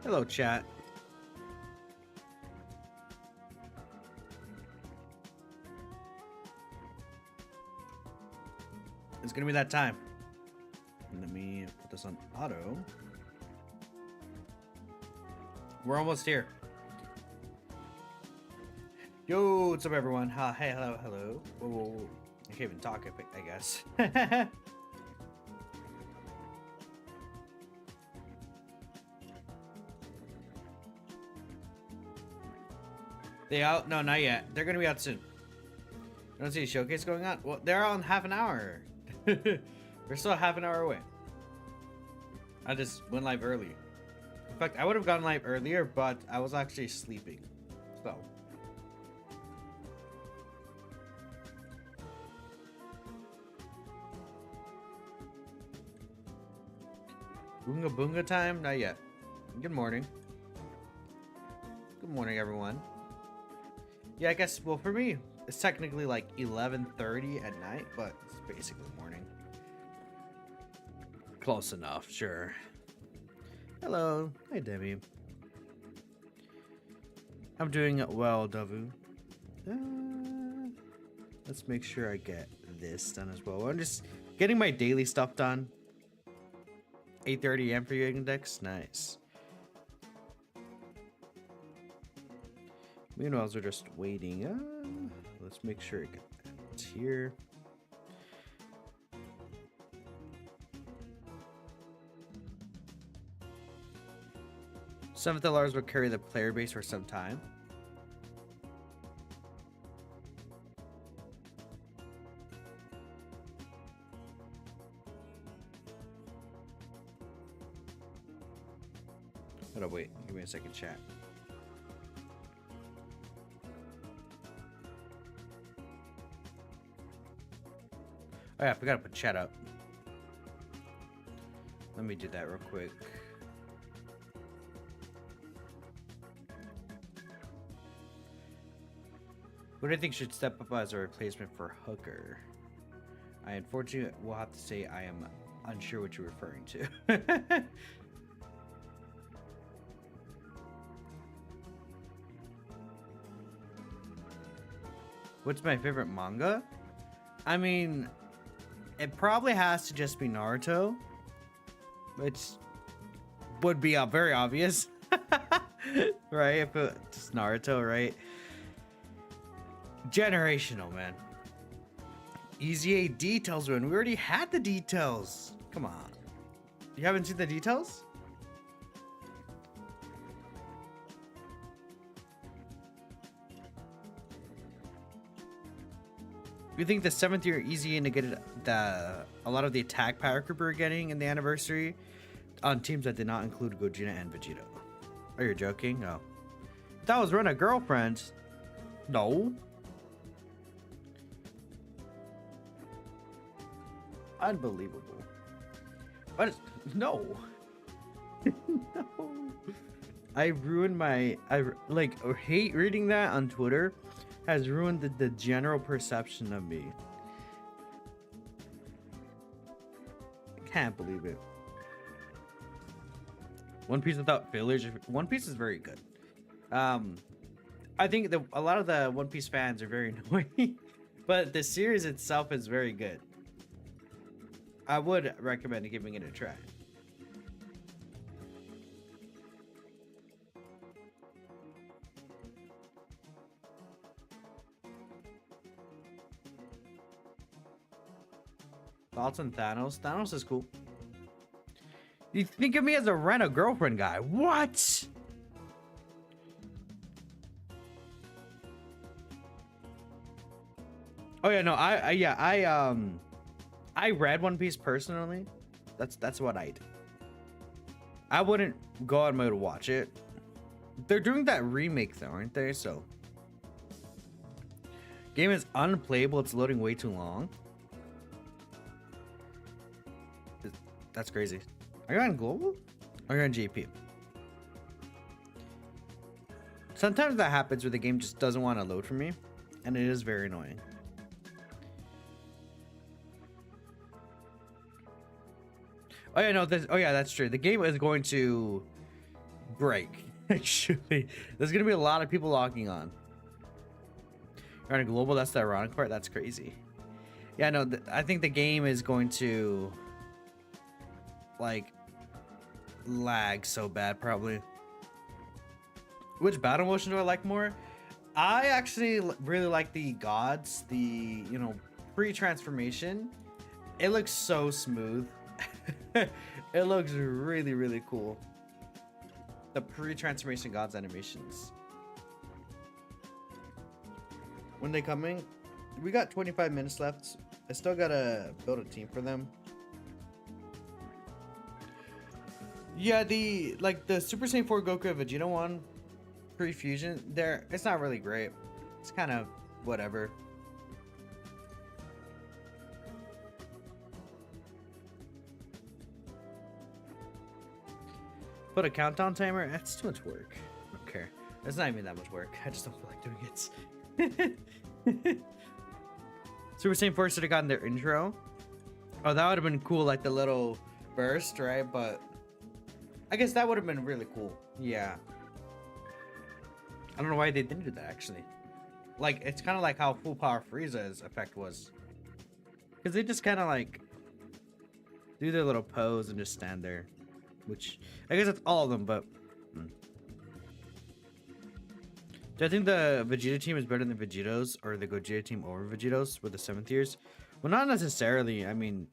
Hello, chat. It's gonna be that time. Let me put this on auto. We're almost here. Yo, what's up, everyone? Hey, hello, hello. Whoa, whoa, whoa. I can't even talk, I guess. They out? No, not yet. They're gonna be out soon. I don't see a showcase going on. Well, they're on half an hour. We're still half an hour away. I just went live early. In fact, I would have gone live earlier, but I was actually sleeping. So. Boonga boonga time? Not yet. Good morning. Good morning, everyone. Yeah, I guess, well, for me, it's technically like 11:30 at night, but it's basically morning. Close enough, sure. Hello. Hi, Debbie. I'm doing well, Davu. Let's make sure I get this done as well. I'm just getting my daily stuff done. 8:30 a.m. for your index. Nice. Meanwhile, we're just waiting. Let's make sure it gets here. Some of the LRs will carry the player base for some time. Hold on, wait. Give me a second, chat. Oh yeah, I forgot to put chat up. Let me do that real quick. Who do you think should step up as a replacement for Hooker? I unfortunately will have to say I am unsure what you're referring to. What's my favorite manga? I mean, it probably has to just be Naruto, which would be very obvious, right? If it's Naruto, right? Generational, man. EZA details, when we already had the details. Come on, you haven't seen the details? You think the 7th year EZA negated a lot of the attack power creep we were getting in the anniversary on teams that did not include Gogeta and Vegeta? Oh, you're joking? Oh. That was Run a Girlfriend. No. Unbelievable. But no. No. I ruined my... I hate reading that on Twitter. Has ruined the general perception of me. Can't believe it. One Piece without fillers. One Piece is very good. I think a lot of the One Piece fans are very annoying, but the series itself is very good. I would recommend giving it a try. Thoughts on Thanos? Thanos is cool. You think of me as a rent-a-girlfriend guy? What? Oh yeah, no, I read One Piece personally. That's what I did. I wouldn't go on mode to watch it. They're doing that remake though, aren't they? So game is unplayable. It's loading way too long. That's crazy. Are you on global? Or are you on GP? Sometimes that happens where the game just doesn't want to load for me, and it is very annoying. Oh yeah, no. Oh yeah, that's true. The game is going to break. Actually, there's gonna be a lot of people logging on. You're on a global. That's the ironic part. That's crazy. Yeah, no, I think the game is going to like lag so bad probably. Which battle motion do I like more? I actually really like the gods, the pre-transformation. It looks so smooth. It looks really, really cool. The pre-transformation gods animations. When they coming? We got 25 minutes left. I still gotta build a team for them. Yeah, the Super Saiyan 4 Goku and Vegeta one pre-fusion there, it's not really great. It's kind of whatever. Put a countdown timer? That's too much work. I don't care. It's not even that much work. I just don't feel like doing it. Super Saiyan 4 should have gotten their intro. Oh, that would have been cool, like the little burst, right? But I guess that would have been really cool. Yeah. I don't know why they didn't do that, actually. Like, it's kind of like how Full Power Frieza's effect was. Because they just kind of, like, do their little pose and just stand there. Which, I guess that's all of them, but... Do I think the Vegeta team is better than Vegeto's? Or the Gogeta team over Vegeto's with the 7th years? Well, not necessarily. I mean...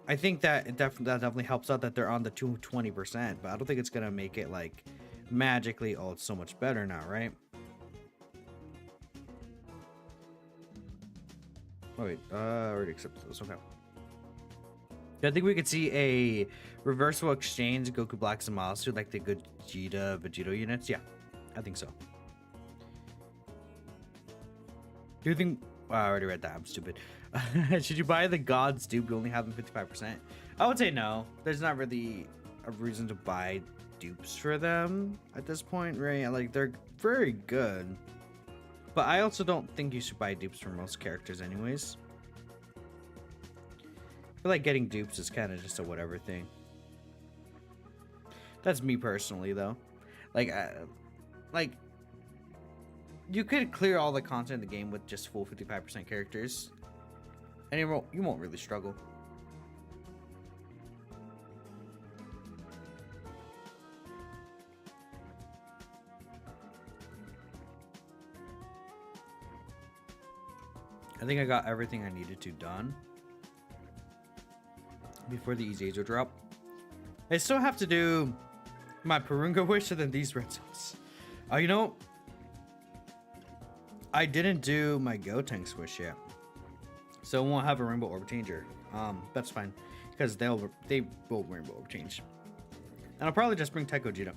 I think that that definitely helps out that they're on the 220%. But I don't think it's going to make it, like... magically, oh, it's so much better now, right? Oh wait, already accepted this. Okay. I think we could see a reversible exchange Goku Black Zamasu like the Gogeta Vegito units. Yeah, I think so. Do you think? Well, I already read that. I'm stupid. Should you buy the gods dupe? You only have them 55%. I would say no. There's not really a reason to buy dupes for them at this point, right? Like, they're very good, but I also don't think you should buy dupes for most characters anyways. I feel like getting dupes is kind of just a whatever thing. That's me personally, though. Like you could clear all the content in the game with just full 55% characters, and you won't really struggle. I think I got everything I needed to done before the EZA drop. I still have to do my Purunga wish and then these red zones. You know, I didn't do my Gotenks wish yet, so it won't have a Rainbow Orb Changer. That's fine because they will Rainbow Orb Change, and I'll probably just bring Taiko Gogeta.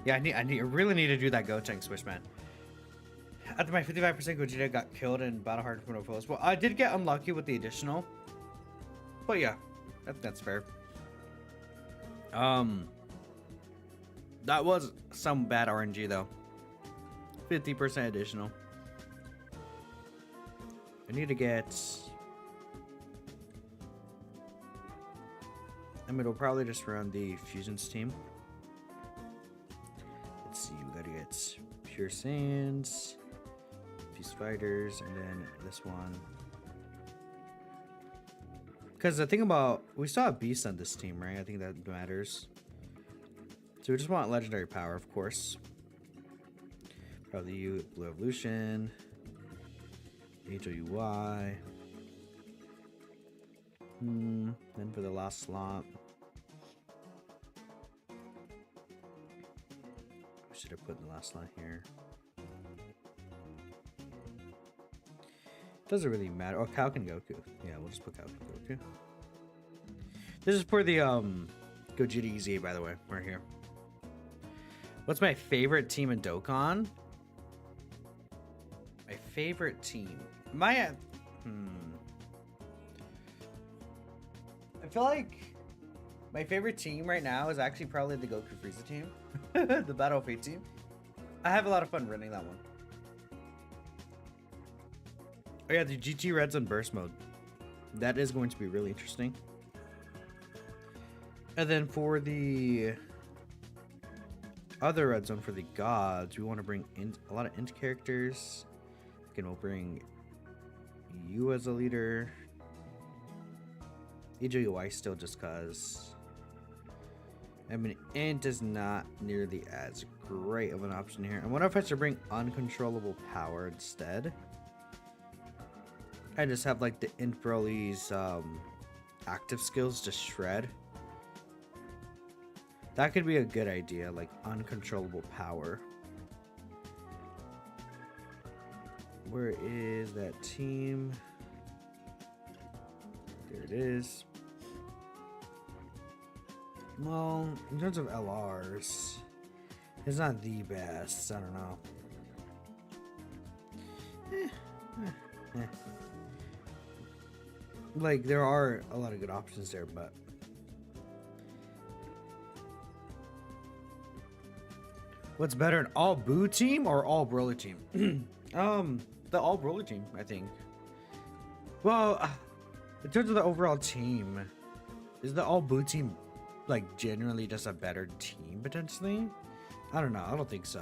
Yeah, I really need to do that Gotenks wish, man. After my 55% Gogeta got killed in Battle Hard for no foes. Well, I did get unlucky with the additional. But yeah, that's fair. That was some bad RNG though. 50% additional. I need to get... I mean, it'll probably just run the Fusions team. Let's see, we gotta get Pure Saiyans, Beast Fighters, and then this one. Because the thing about, we still have Beast on this team, right? I think that matters. So we just want Legendary Power, of course. Probably you, Blue Evolution, HOUI. Then for the last slot, we should have put in the last slot here. Doesn't really matter. Oh, Kalkin Goku. Yeah, we'll just put Kalkin Goku. This is for the Gogeta EZA, by the way, right here. What's my favorite team in Dokkan? My favorite team. I feel like my favorite team right now is actually probably the Goku Frieza team. The Battle of Fate team. I have a lot of fun running that one. Oh yeah, the GT Reds on burst mode. That is going to be really interesting. And then for the other red zone for the gods, we want to bring in a lot of int characters. Again, we'll bring you as a leader. EJUI still just cause. I mean, int is not nearly as great of an option here. And what if I should bring uncontrollable power instead? I just have like the int Broly's active skills to shred. That could be a good idea, like uncontrollable power. Where is that team? There it is. Well, in terms of LRs, it's not the best. I don't know. Like, there are a lot of good options there, but what's better, an all Boo team or all Broly team? The all Broly team, I think. Well, in terms of the overall team, is the all Boo team like generally just a better team potentially? I don't know. I don't think so.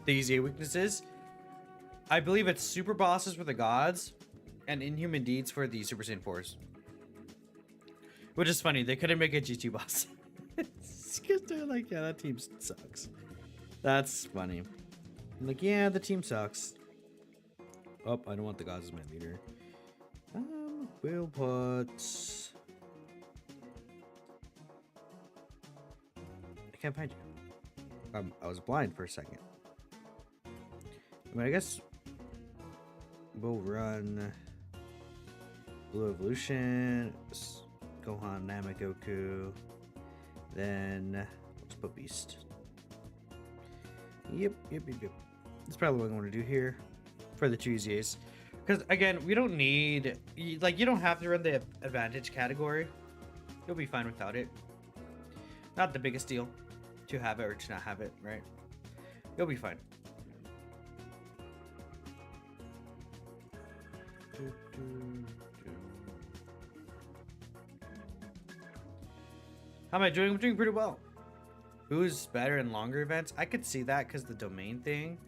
The EZA weaknesses, I believe it's super bosses for the gods and inhuman deeds for the Super Saiyan 4s. Which is funny, they couldn't make a G2 boss. Because they're like, yeah, that team sucks. That's funny. I'm like, yeah, the team sucks. Oh, I don't want the gods as my leader. We'll put... I can't find you. I was blind for a second. I mean, I guess we'll run Blue Evolution, Gohan, Namagoku, then let's put Beast. Yep. That's probably what I want to do here for the 2 EZAs. Because again, we don't need, like, you don't have to run the advantage category. You'll be fine without it. Not the biggest deal to have it or to not have it, right? You'll be fine. How am I doing? I'm doing pretty well. Who's better in longer events? I could see that because the domain thing.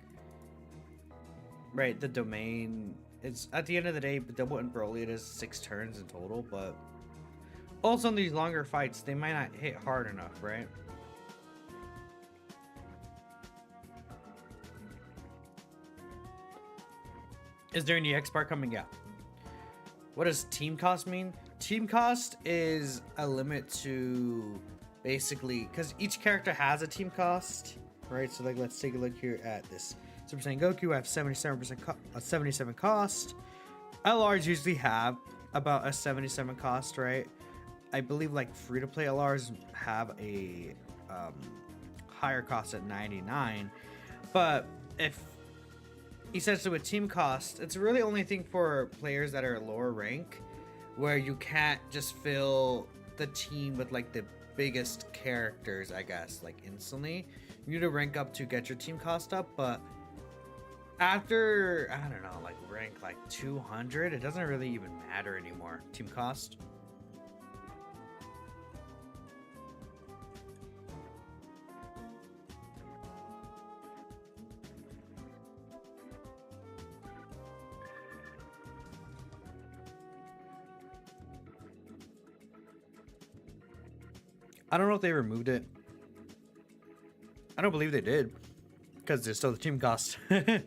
Right, the domain. It's at the end of the day, Double and Broly, it is 6 turns in total, but also in these longer fights, they might not hit hard enough, right? Is there any X bar coming out? What does team cost mean? Team cost is a limit to basically, because each character has a team cost, right? So like, let's take a look here at this Super Saiyan Goku. I have 77 cost. LRs usually have about a 77 cost, right? I believe like free-to-play LRs have a higher cost at 99, but if essentially with team cost, it's really only a thing for players that are lower rank, where you can't just fill the team with like the biggest characters, I guess, like instantly. You need to rank up to get your team cost up, but after, I don't know, like rank like 200, it doesn't really even matter anymore, team cost. I don't know if they removed it. I don't believe they did, because there's still the team cost. It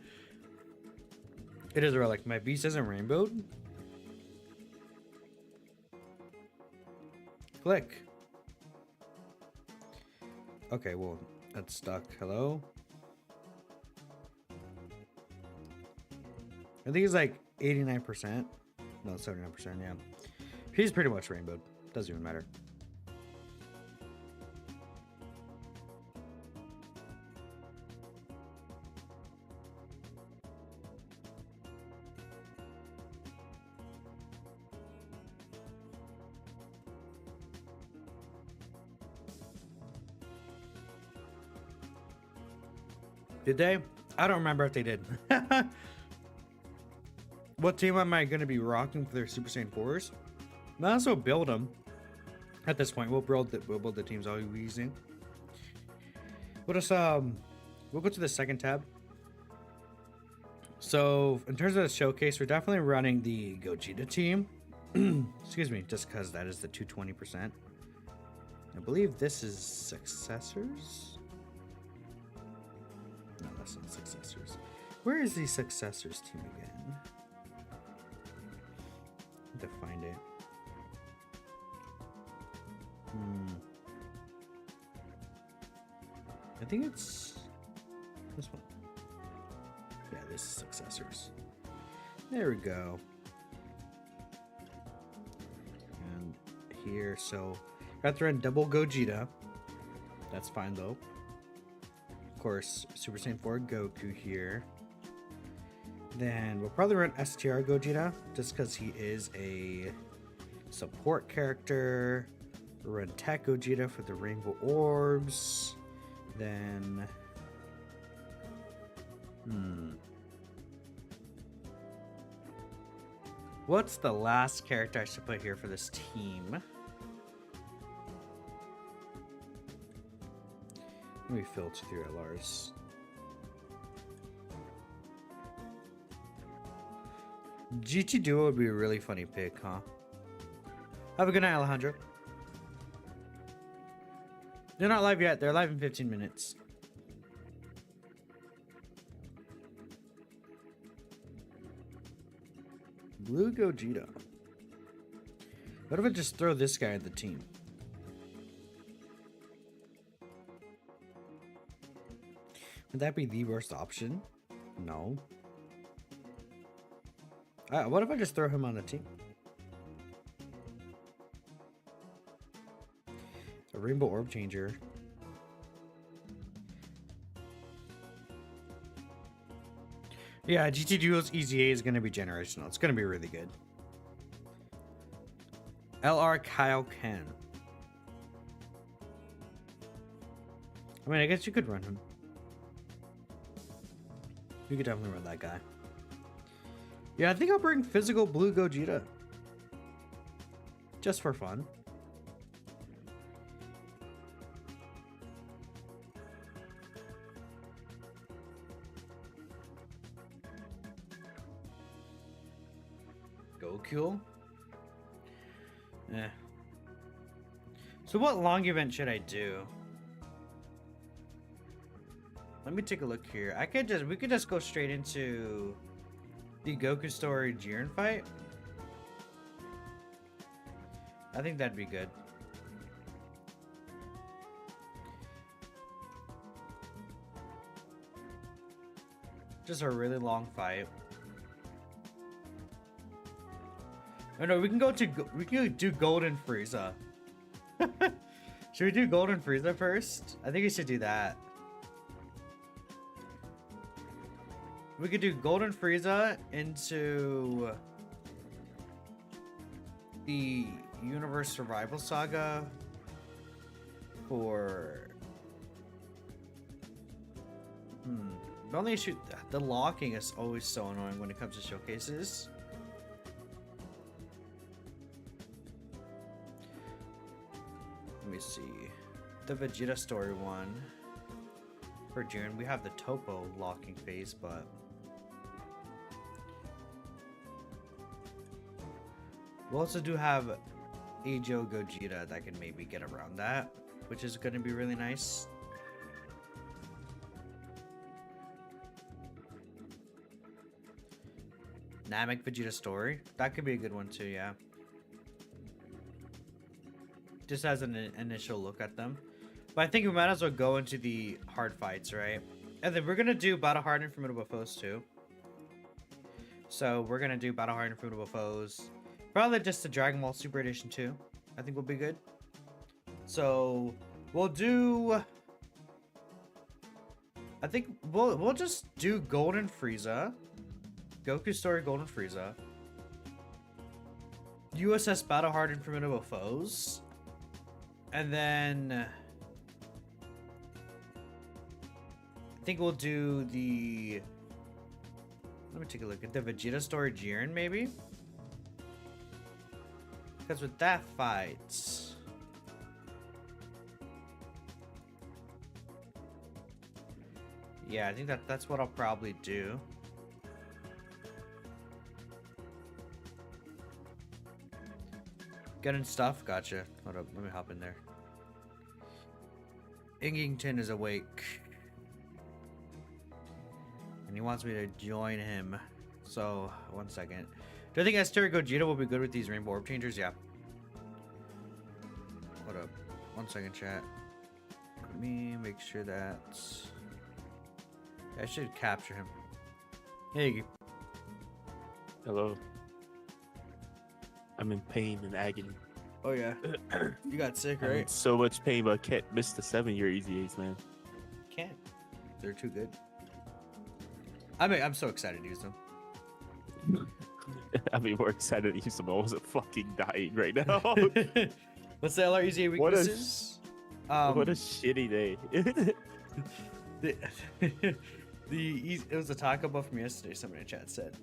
is where like my beast isn't rainbowed. Click. Okay, well, that's stuck. Hello? I think it's like 89%. No, 79%, yeah. He's pretty much rainbowed. Doesn't even matter. Did they? I don't remember if they did. What team am I going to be rocking for their Super Saiyan 4s? Might as well build them. At this point, we'll build the teams I'll be using. We'll just we'll go to the second tab. So in terms of the showcase, we're definitely running the Gogeta team. Excuse me, just because that is the 220%. I believe this is successors. No, that's not successors. Where is the successors team again? I have to find it. I think it's this one. Yeah, this is successors. There we go. And here, so got to run double Gogeta. That's fine though. Of course, Super Saiyan 4 Goku here. Then we'll probably run STR Gogeta just because he is a support character. We'll run Tech Gogeta for the Rainbow Orbs. Then what's the last character I should put here for this team? Let me filter through LRs. GT Duo would be a really funny pick, huh? Have a good night, Alejandro. They're not live yet. They're live in 15 minutes. Blue Gogeta. What if I just throw this guy at the team? Would that be the worst option? No. What if I just throw him on the team? A Rainbow Orb Changer. Yeah, GT Duo's EZA is going to be generational. It's going to be really good. LR Kyle Ken. I mean, I guess you could run him. You could definitely run that guy. Yeah, I think I'll bring physical blue Gogeta. Just for fun. Goku? Eh. So what long event should I do? Let me take a look here. We could just go straight into the Goku story Jiren fight. I think that'd be good. Just a really long fight. Oh no, we can do Golden Frieza. Should we do Golden Frieza first? I think we should do that. We could do Golden Frieza into the Universe Survival Saga for the only issue, the locking is always so annoying when it comes to showcases. Let me see. The Vegeta story one. For Jiren, we have the Topo locking phase, but we also do have Ajo Gogeta that can maybe get around that, which is going to be really nice. Namek Vegeta story. That could be a good one too, yeah. Just as an initial look at them. But I think we might as well go into the hard fights, right? And then we're going to do Battle Hard and Formidable Foes too. So we're going to do Battle Hard and Formidable Foes. Probably just the Dragon Ball Super Edition 2. I think will be good. So we'll do... I think we'll just do Golden Frieza. Goku Story Golden Frieza. USS Battle Hard and Formidable Foes. And then... I think we'll do the... Let me take a look at the Vegeta story Jiren, maybe? Because with that fight... Yeah, I think that's what I'll probably do. Getting stuff? Gotcha. Hold up, let me hop in there. Ingington is awake. And he wants me to join him. So, 1 second. Do I think Esther Gogeta will be good with these Rainbow Orb Changers? Yeah. Hold up. 1 second, chat. Let me make sure that... I should capture him. Hey, Iggy. Hello. I'm in pain and agony. Oh, yeah. You got sick, I'm right? in so much pain, but I can't miss the 7-year EZAs, man. Can't. They're too good. I'm so excited to use them. I'd be more excited to use them. I wasn't fucking dying right now. What's the LREZA weaknesses? What a shitty day. It was a taco bell from yesterday, somebody in chat said.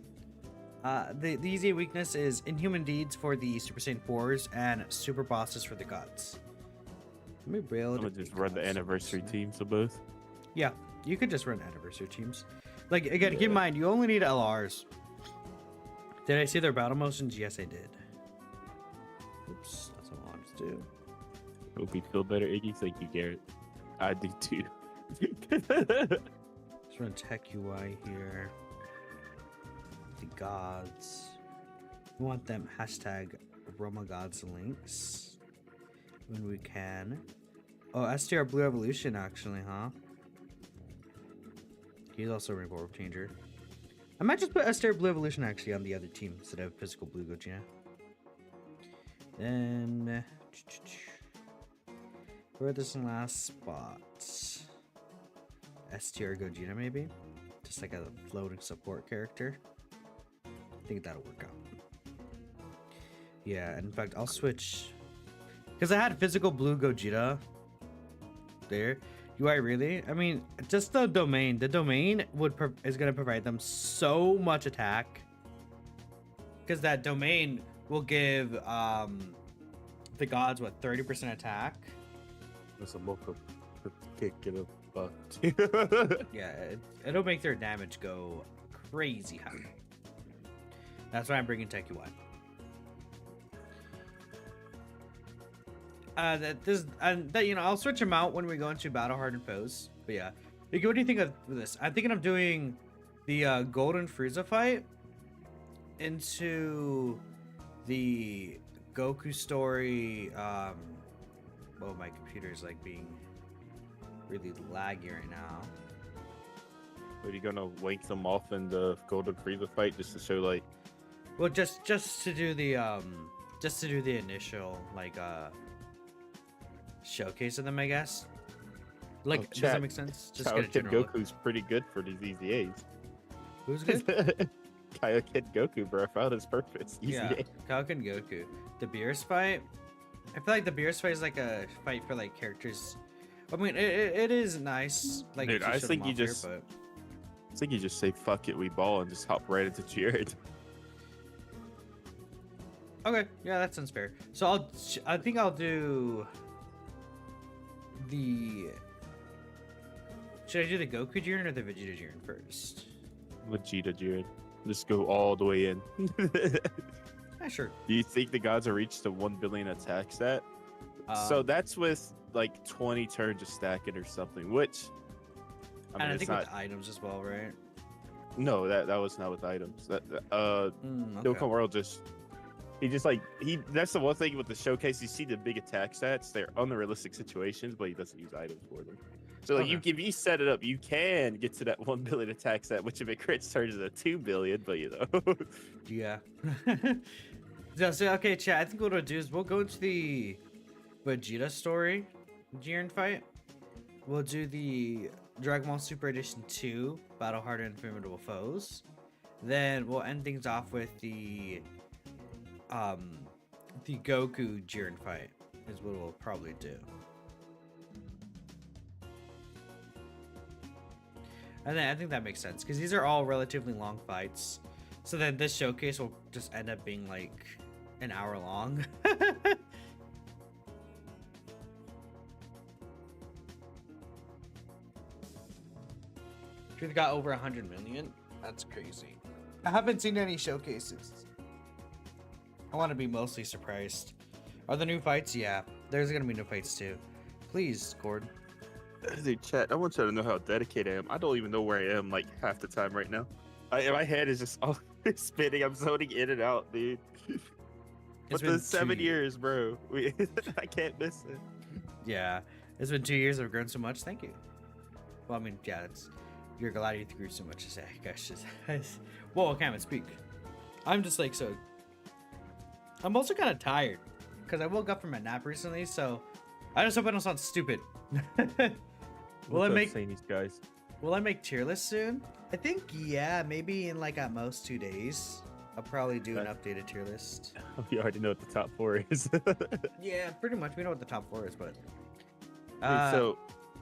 The easy weakness is inhuman deeds for the Super Saiyan 4s and super bosses for the gods. Let me build. I'm gonna just run the anniversary teams of both. Yeah, you could just run anniversary teams. Like, again, keep in mind, you only need LRs. Did I see their battle motions? Yes, I did. Oops, that's what I wanted to do. Hope you feel better, Iggy. Thank you, Garrett. I do too. Let's run Tech UI here. The gods. We want them hashtag Roma Gods links when we can. Oh, STR Blue Evolution actually, huh? He's also a Rainbow Orb Changer. I might just put STR Blue Evolution actually on the other team instead of Physical Blue Gogeta. Then where this last spot? STR Gogeta maybe? Just like a floating support character. I think that'll work out. Yeah, in fact, I'll switch. Because I had Physical Blue Gogeta there. UI really? I mean, just the domain. The domain is going to provide them so much attack. Because that domain will give the gods, what, 30% attack? That's a mocha kick in a butt. Yeah, it'll make their damage go crazy high. That's why I'm bringing Tech UI. I'll switch them out when we go into battle hardened foes. But yeah, what do you think of this? I'm thinking of doing the Golden Frieza fight into the Goku story. Oh, my computer is like being really laggy right now. Are you gonna wank them off in the Golden Frieza fight just to show like? Well, just to do the initial like showcase of them, I guess. Like, does that make sense? Just get a Kid general Goku's pretty good for these EZAs. Who's good? Kid Goku, bro. I found his purpose. Yeah, Kaioken Goku. The Beerus fight. I feel like the Beerus fight is like a fight for like characters. I mean, it is nice. Like, dude, I think you just say fuck it, we ball, and just hop right into Jared. Okay, yeah, that sounds fair. So I think I'll do the. Should I do the Goku Jiren or the Vegeta Jiren first? Vegeta Jared. Just go all the way in. Yeah, sure. Do you think the gods will reach the 1 billion attack stat? So that's with like 20 turns of stacking or something, which I think with items as well, right? No, that was not with items. Okay. Dokkan World that's the one thing with the showcase. You see the big attack stats, they're unrealistic situations, but he doesn't use items for them. So like, if you set it up, you can get to that 1 billion attack stat, which if it crits turns into 2 billion, but you know. Yeah. So okay, chat, I think what we'll do is we'll go into the Vegeta story Jiren fight. We'll do the Dragon Ball Super Edition 2 Battle Hardened Formidable Foes. Then we'll end things off with the Goku Jiren fight is what we'll probably do. And then I think that makes sense because these are all relatively long fights. So then this showcase will just end up being like an hour long. We've got over 100 million. That's crazy. I haven't seen any showcases. I want to be mostly surprised. Are there new fights? Yeah, there's gonna be new fights too. Please, Gord. Dude, chat, I want you to know how dedicated I am. I don't even know where I am like half the time right now. My head is just all spinning. I'm zoning in and out, dude. But the 7 years, bro. I can't miss it. Yeah, it's been 2 years. I've grown so much. Thank you. Well, I mean, yeah, you're glad you grew so much. I guess just. Whoa, I can't even speak. I'm just like so. I'm also kind of tired because I woke up from a nap recently, so I just hope I don't sound stupid. Will I make these guys? Will I make tier list soon? I think yeah, maybe in like at most 2 days. I'll probably do an updated tier list. You already know what the top 4 is. Yeah, pretty much. We know what the top 4 is, but. Wait, so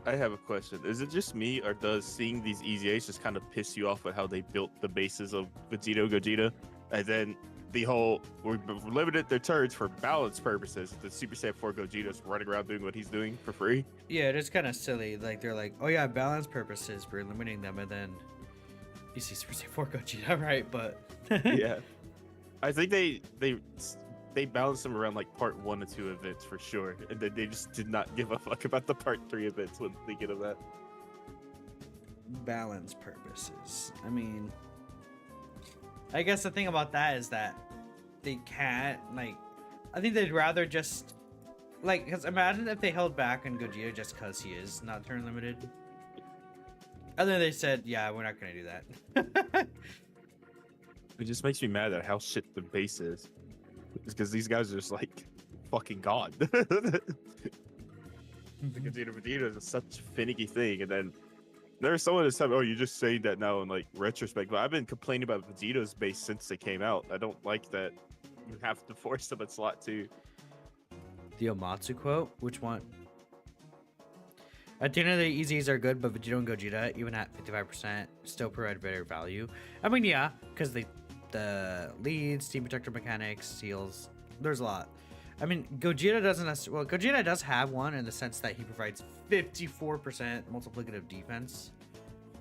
I have a question. Is it just me, or does seeing these EZAs just kind of piss you off with how they built the bases of Vegeta, Gogeta, and then the whole we've limited their turns for balance purposes? The Super Saiyan 4 Gogeta's running around doing what he's doing for free. Yeah, it is kind of silly. Like they're like, oh yeah, balance purposes, we're limiting them, and then you see Super Saiyan 4 Gogeta, right? But yeah, I think they balanced them around like part 1 or 2 events for sure, and then they just did not give a fuck about the part 3 events when thinking of that. Balance purposes. I mean, I guess the thing about that is that they can't like. I think they'd rather just like, because imagine if they held back on Gogeta just because he is not turn limited. And then they said, yeah, we're not gonna do that. It just makes me mad at how shit the base is. Because these guys are just like fucking god. The Vegeta is such a finicky thing, and then there's someone that's saying, "Oh, you're just saying that now in like retrospect." But I've been complaining about Vegeta's base since they came out. I don't like that you have to force them in slot 2. The Omatsu quote? Which one? At the end of the day, EZs are good, but Vegeta and Gogeta, even at 55%, still provide better value. I mean, yeah, because the leads, team protector mechanics, seals, there's a lot. I mean, Gogeta doesn't necessarily, well, Gogeta does have one in the sense that he provides 54% multiplicative defense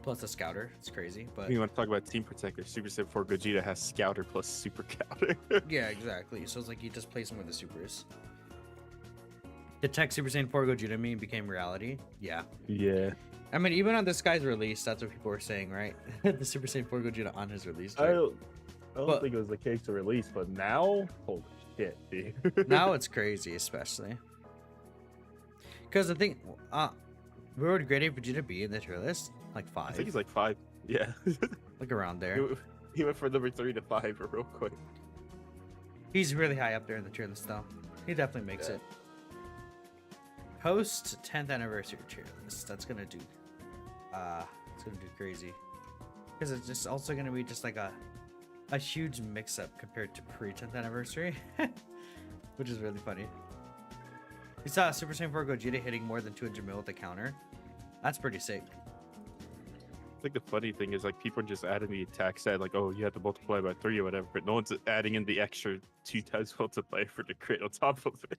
plus a scouter. It's crazy, but You want to talk about team protector? Super Saiyan 4 Gogeta has scouter plus super counter. yeah, exactly. So it's like you just play some with the supers. The tech Super Saiyan 4 Gogeta meme became reality. Yeah. Yeah. I mean, even on this guy's release, that's what people were saying, right? The Super Saiyan 4 Gogeta on his release. I don't think it was the case to release, but now, holy shit, dude. Now it's crazy, especially. Because the thing, where would Grade A Vegeta be in the tier list? Like 5? I think he's like 5. Yeah. Like around there. He went from number 3 to 5 real quick. He's really high up there in the tier list, though. He definitely makes it. Post 10th anniversary tier list. That's gonna do. It's gonna do crazy. Because it's just also gonna be just like a huge mix-up compared to pre 10th anniversary, which is really funny. We saw Super Saiyan 4 Gogeta hitting more than 200 mil with the counter. That's pretty sick. I think the funny thing is like people are just adding the attack stat, like, oh, you have to multiply by 3 or whatever, but no one's adding in the extra 2 times multiplier for the crit on top of it.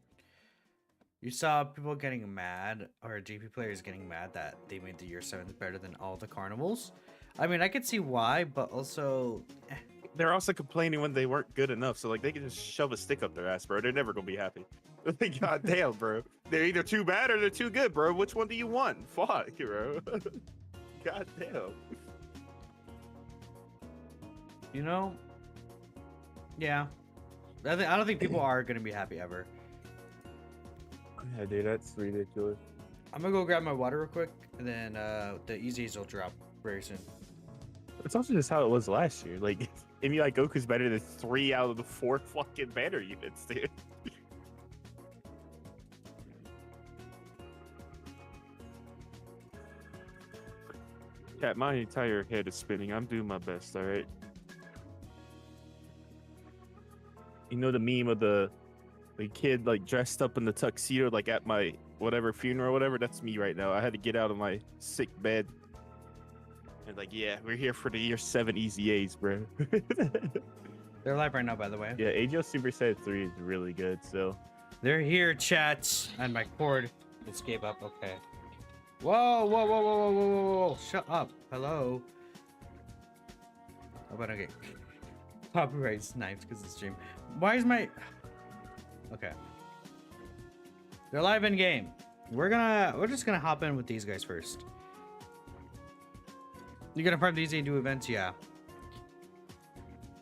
You saw people getting mad, or GP players getting mad that they made the year 7th better than all the carnivals. I mean, I could see why, but also they're also complaining when they weren't good enough, so like they can just shove a stick up their ass, bro. They're never gonna be happy. Like, god damn, bro. They're either too bad or they're too good, bro. Which one do you want? Fuck, bro. God damn. You know, yeah. I don't think people are gonna be happy ever. Yeah, dude, that's ridiculous. I'm gonna go grab my water real quick, and then the EZs will drop very soon. It's also just how it was last year. Like, Emi Goku's better than 3 out of the 4 fucking banner units, dude. Cat, my entire head is spinning. I'm doing my best, alright? You know the meme of the kid like dressed up in the tuxedo like at my whatever funeral or whatever? That's me right now. I had to get out of my sick bed And like, yeah, we're here for the year 7 EZAs, bro. They're live right now, by the way. Yeah, AGL Super Saiyan 3 is really good, so. They're here, chat. And my cord escape up. Okay. Whoa, whoa, whoa, whoa, whoa, whoa, whoa, whoa. Shut up. Hello. How about I get copyright sniped because of the stream? Why is my... Okay. They're live in game. We're just gonna hop in with these guys first. You're gonna farm these and do events, yeah.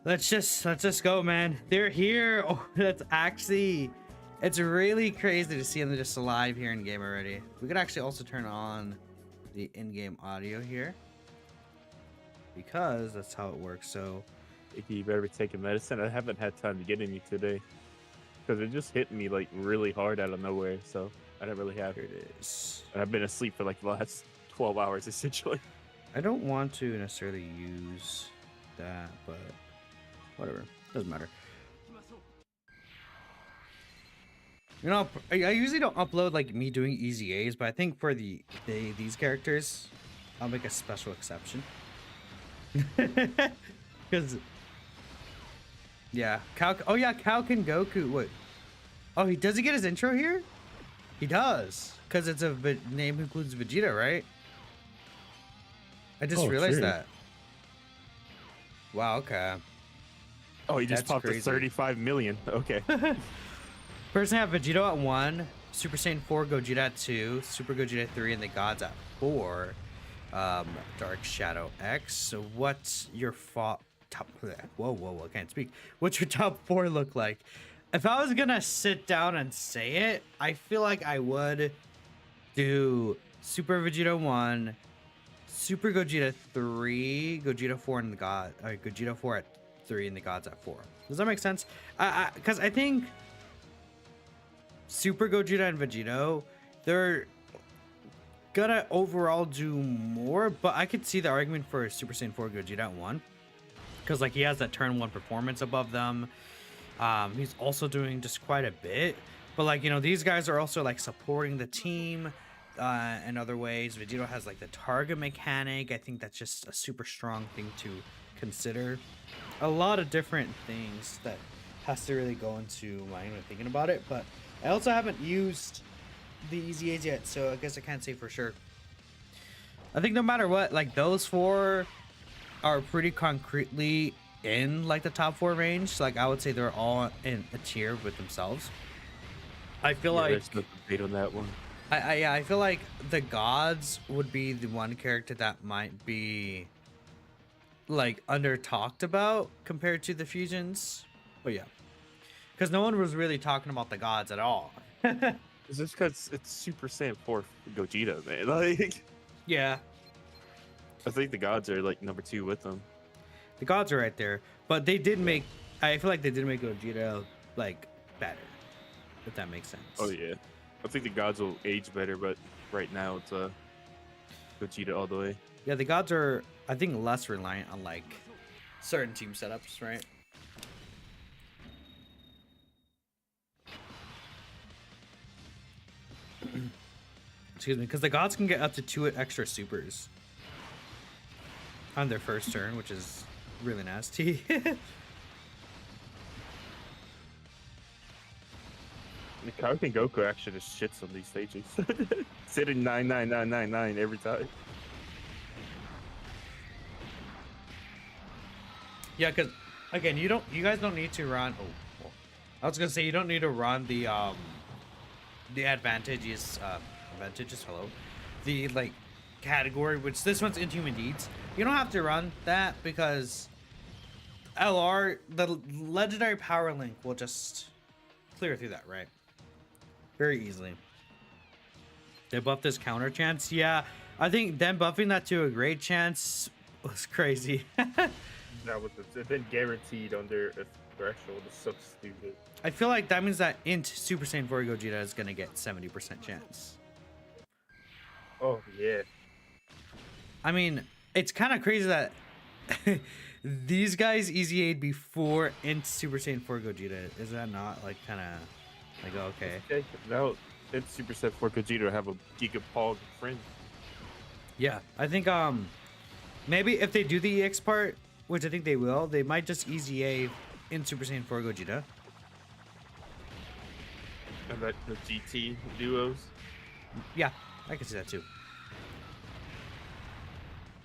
Let's just go, man. They're here. Oh, that's actually, it's really crazy to see them just alive here in game already. We could actually also turn on the in-game audio here because that's how it works. So Icky, you better be taking medicine. I haven't had time to get any today because it just hit me like really hard out of nowhere. So I don't really have. here it is. And I've been asleep for like the last 12 hours essentially. I don't want to necessarily use that, but whatever, doesn't matter. You know, I usually don't upload like me doing EZAs, but I think for these characters, I'll make a special exception. Because, yeah, oh yeah, Kao can Goku. What? Oh, does he get his intro here? He does, because it's a name includes Vegeta, right? I just realized true. that. Wow. Okay. Oh, he just That's popped crazy. a 35 million. Okay. First, I have Vegito at 1, Super Saiyan 4, Gogeta at 2, Super Gogeta at 3, and the Gods at 4. Dark Shadow X. So, what's your top? Whoa! I can't speak. What's your top 4 look like? If I was gonna sit down and say it, I feel like I would do Super Vegeta 1, Super Gogeta 3, Gogeta 4, and the God. Gogeta 4 at 3, and the Gods at 4. Does that make sense? Because I think Super Gogeta and Vegito, they're gonna overall do more, but I could see the argument for Super Saiyan 4 Gogeta at 1, because like he has that turn 1 performance above them. He's also doing just quite a bit, but like, you know, these guys are also like supporting the team in other ways. Vegito has like the target mechanic. I think that's just a super strong thing to consider. A lot of different things that has to really go into mind when thinking about it, but I also haven't used the EZAs yet, so I guess I can't say for sure. I think no matter what, like those 4 are pretty concretely in like the top 4 range. Like I would say they're all in a tier with themselves. I feel like There's no debate on that one. I feel like the Gods would be the one character that might be like under talked about compared to the fusions, but yeah, because no one was really talking about the Gods at all. Is this because it's Super Saiyan 4 Gogeta, man? Like, Yeah, I think the Gods are like number 2 with them. the Gods are right there, but they did make, I feel like they did make Gogeta like better, if that makes sense. Oh yeah, I think the Gods will age better, but right now it's Gogeta all the way. Yeah, the Gods are, I think, less reliant on like certain team setups, right? Excuse me, because the Gods can get up to 2 extra supers on their first turn, which is really nasty. Naruto and Goku actually just shits on these stages. Sitting 99999 every time. Yeah, because again, you guys don't need to run. Oh, well, I was gonna say you don't need to run the advantages. Hello, the like category, which this one's Inhuman Deeds. You don't have to run that because LR, the legendary power link, will just clear through that, right? Very easily. They buffed this counter chance. Yeah, I think them buffing that to a great chance was crazy. That was it's been guaranteed under a threshold. It's so stupid. I feel like that means that Int Super Saiyan 4 Gogeta is gonna get 70% chance. Oh yeah. I mean, it's kind of crazy that these guys EZA'd before Int Super Saiyan 4 Gogeta. Is that not like kind of like okay? Okay. Now it's Super Saiyan 4 Gogeta to have a Giga Pog friend. Yeah, I think Maybe if they do the EX part, which I think they will, they might just EZA in Super Saiyan 4 Gogeta. And that the GT duos. Yeah, I can see that too.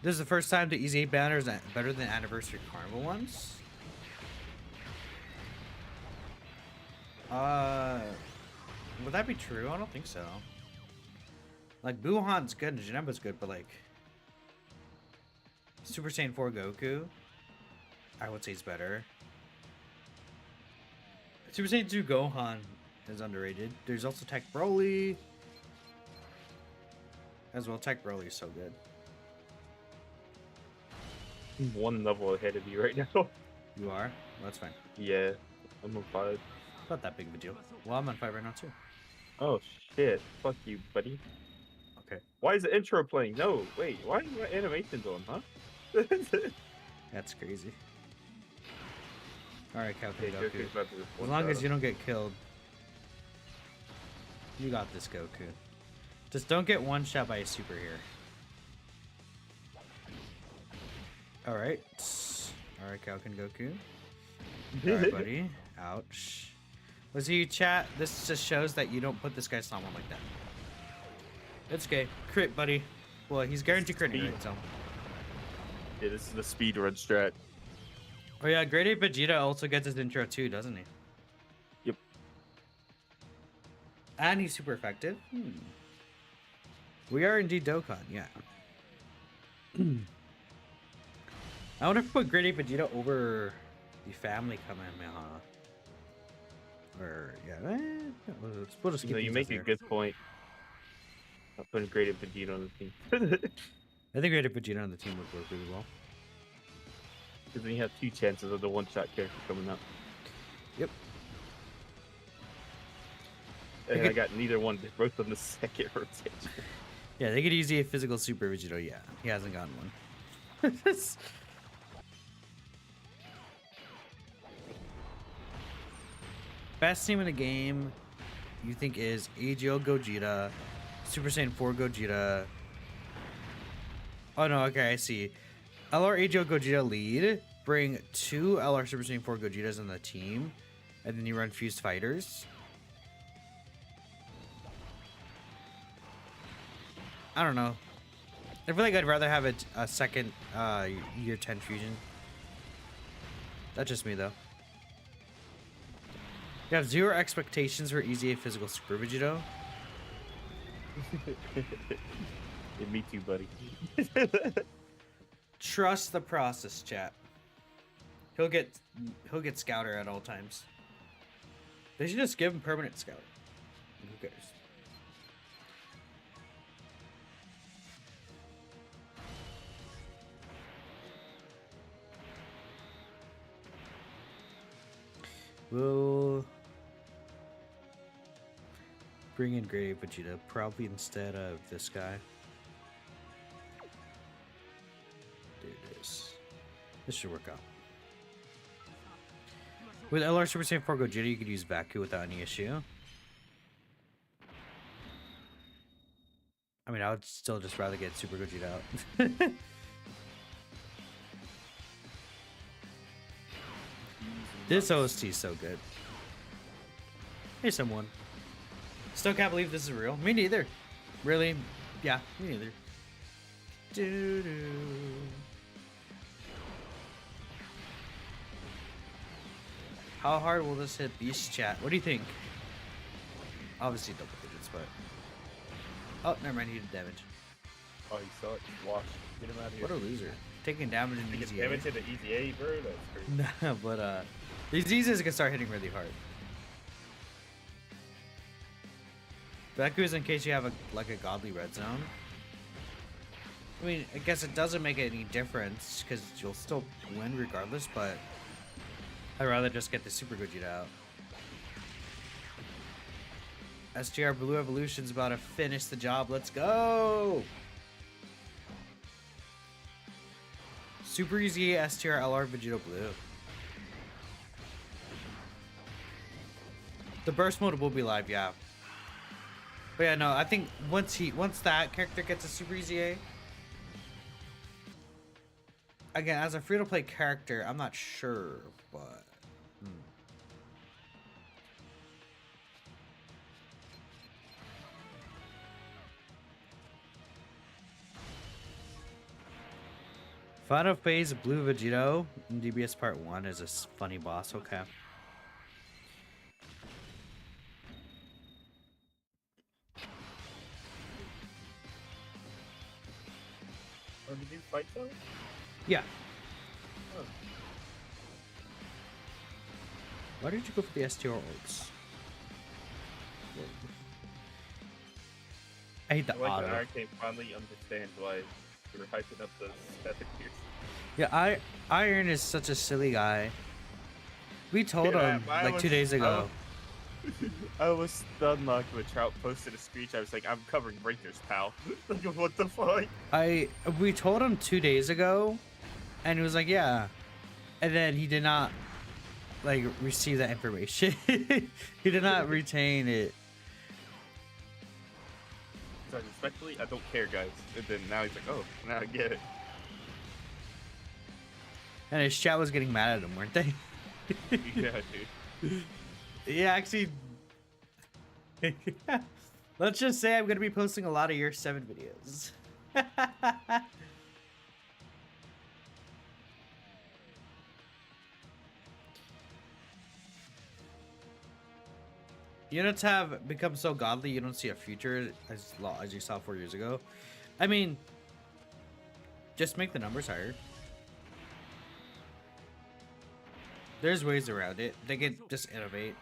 This is the first time the EZA banner is better than Anniversary Carnival ones. Would that be true? I don't think so. Like, Buhan's good and Janemba's good, but like Super Saiyan 4 Goku, I would say is better. Super Saiyan 2 Gohan is underrated. There's also Tech Broly. As well, Tech Broly is so good. I'm one level ahead of you right now. You are? Well, that's fine. Yeah, I'm on 5. Not that big of a deal. Well, I'm on 5 right now too. Oh shit! Fuck you, buddy. Okay. Why is the intro playing? No, wait. Why are my animations on, huh? That's crazy. Alright, Captain Okay, Goku. Goku's about to As long as you don't get killed. You got this, Goku. Just don't get one shot by a super here. Alright. Alright, Captain Goku. Alright, buddy. Ouch. Let's see, chat. This just shows that you don't put this guy's slime on like that. It's okay. Crit, buddy. Well, he's guaranteed critting, right? So. Yeah, this is the speed run strat. Oh yeah, Grade 8 Vegeta also gets his intro too, doesn't he? Yep. And he's super effective. We are indeed Dokkan, yeah. I wonder if we put Grade 8 Vegeta over the family Kamehameha. Or, yeah, we'll just keep No, you make a good point. Not putting graded Vegeta on the team. I think Grade 8 Vegeta on the team would work really well. Because then you have 2 chances of the one-shot character coming up. Yep. And I got neither one, both on the second rotation. Yeah, they could use a physical super Vegeta. Yeah, he hasn't gotten one. Best team in the game, you think is AGO Gogeta, Super Saiyan 4 Gogeta. Oh no, okay, I see. LR AGO Gogeta lead, bring 2 LR Super Saiyan 4 Gogetas on the team, and then you run Fused Fighters. I don't know. I feel like I'd rather have a second year 10 fusion. That's just me though. You have 0 expectations for EZA physical Super Vegito. Yeah, me too, buddy. Trust the process, chat. He'll get Scouter at all times. They should just give him permanent Scouter. Who cares? We'll bring in Grade 8 Vegeta, probably instead of this guy. There it is. This should work out. With LR Super Saiyan 4 Gogeta, you could use Vaku without any issue. I mean, I would still just rather get Super Gogeta out. This OST is so good. Hey, someone. Still can't believe this is real. Me neither. Really? Yeah, me neither. Doo-doo. How hard will this hit Beast Chat? What do you think? Obviously double digits, but... Oh, never mind, he did damage. Oh, he saw it. Wash. Get him out of here. What a loser. Taking damage in He gets EZA. damage to the EZA, bro? That's crazy. Nah, but these EZAs can start hitting really hard. Vaku is in case you have a godly red zone. I mean, I guess it doesn't make any difference because you'll still win regardless, but I'd rather just get the Super Gogeta out. SGR Blue Evolution's about to finish the job. Let's go! Super easy STR LR Vegeta Blue. The burst mode will be live, yeah. But yeah, no, I think once that character gets a Super EZA, again, as a free-to-play character, I'm not sure, but Final Phase Blue Vegito in DBS Part 1 is a funny boss. Okay. Oh, did you fight though? Yeah. Oh. Why did you go for the STR orbs? I hate the I like auto. that Arcane finally understands why we were hyping up those epic tiers. Yeah, Iron is such a silly guy. We told him like 2 days ago. I was stunned like when Trout posted a screech. I was like, I'm covering breakers, pal. Like, what the fuck? We told him 2 days ago, and he was like, yeah. And then he did not like receive that information. He did not retain it. So respectfully, I don't care, guys. And then now he's like, oh, now I get it. And his chat was getting mad at him, weren't they? Yeah, dude. Yeah, actually. Let's just say I'm gonna be posting a lot of Year 7 videos. Units have become so godly you don't see a future as you saw 4 years ago. I mean, just make the numbers higher. There's ways around it. They can just innovate.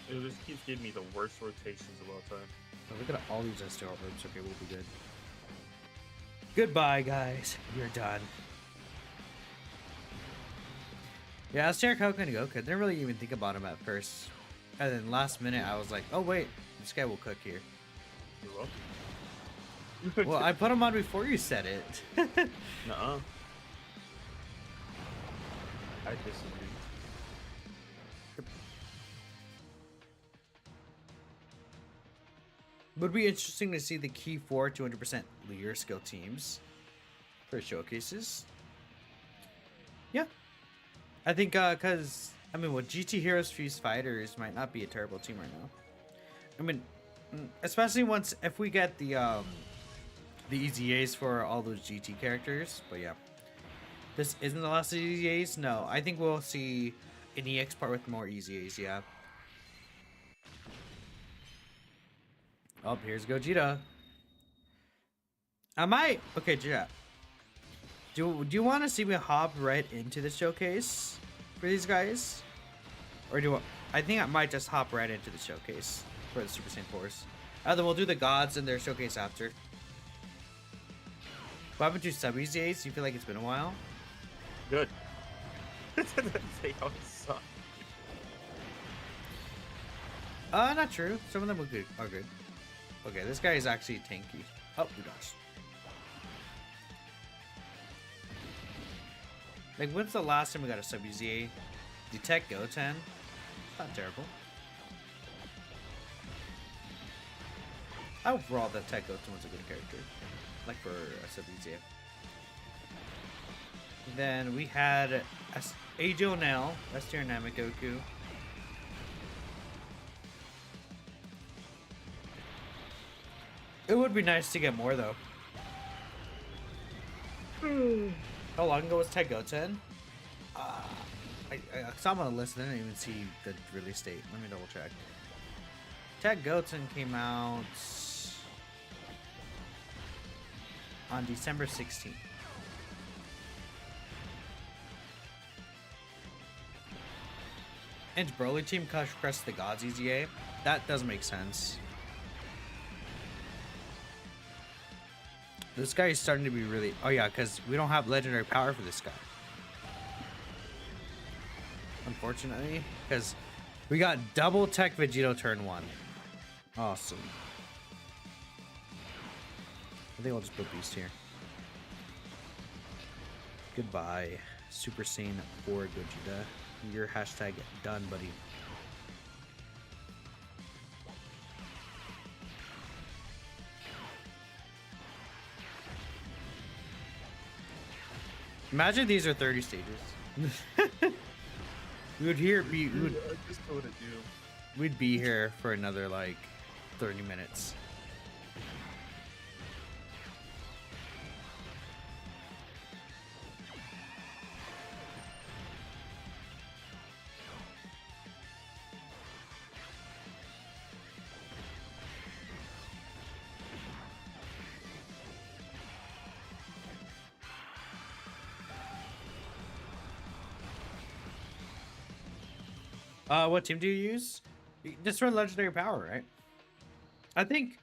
It just keeps giving me the worst rotations of all time. Oh, look at all these STR orbs. Okay, we'll be good. Goodbye, guys. You're done. Yeah, STR how can go? I didn't really even think about him at first. And then last minute, I was like, oh, wait. This guy will cook here. You're welcome. Well, I put him on before you said it. Nuh-uh. I disagree. Would be interesting to see the key 4 200% leader skill teams for showcases. Yeah. I think, because, I mean, with GT Heroes Fuse Fighters might not be a terrible team right now. I mean, especially once, if we get the EZAs for all those GT characters, but yeah. This isn't the last of the EZAs? No, I think we'll see an EX part with more EZAs, yeah. Oh, here's Gogeta. I might... Okay, Gogeta. Do you want to see me hop right into the showcase for these guys? Or do I think I might just hop right into the showcase for the Super Saiyan Force. Then we'll do the gods and their showcase after. What happened to sub EZAs? You feel like it's been a while? Good. They always suck. Not true. Some of them are good. Okay, this guy is actually tanky. Oh, we dodged. Like, when's the last time we got a sub EZA? Detect Goten? Not terrible. Overall, the Tech Goten was a good character. Like for a sub EZA. Then we had AJ O'Neill, that's your Namagoku. It would be nice to get more though. How long ago was Tech Goten? I saw him on the list, I didn't even see the release date. Let me double check. Tech Goten came out on December 16th. And Broly Team Crush the Gods EZA? That doesn't make sense. This guy is starting to be really... Oh yeah, because we don't have legendary power for this guy. Unfortunately, because we got double Tech Vegito turn 1. Awesome. I think I'll just put Beast here. Goodbye, Super Saiyan 4 Gogeta. Your hashtag done, buddy. Imagine these are 30 stages. we would here be we would, I just know what to do. we'd be here for another like 30 minutes. What team do you use? Just run legendary power, right? I think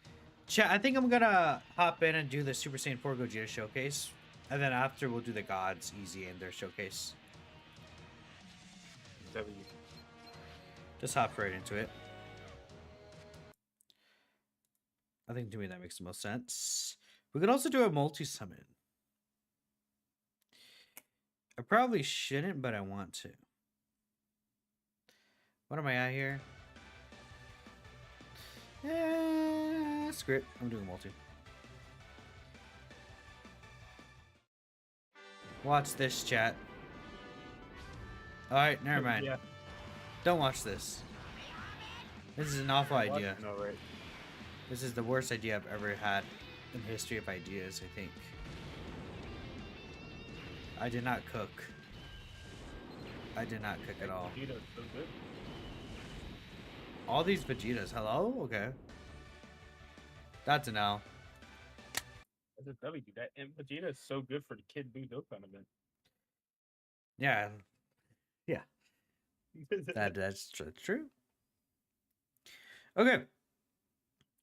I'm gonna hop in and do the Super Saiyan 4 Gogeta showcase, and then after we'll do the gods easy in their showcase. Just hop right into it. I think to me that makes the most sense. We could also do a multi-summon. I probably shouldn't, but I want to. What am I at here? Screw it. I'm doing multi. Watch this, chat. Alright, never mind. Yeah. Don't watch this. This is an awful idea. No, right. This is the worst idea I've ever had in the history of ideas, I think. I did not cook. I did not cook at all. Vegeta's so good. All these Vegetas. Hello? Okay. That's an L. That's a W, dude. That and Vegeta is so good for the Kid Buu Dokkan event. Yeah. Yeah. That's true. Okay.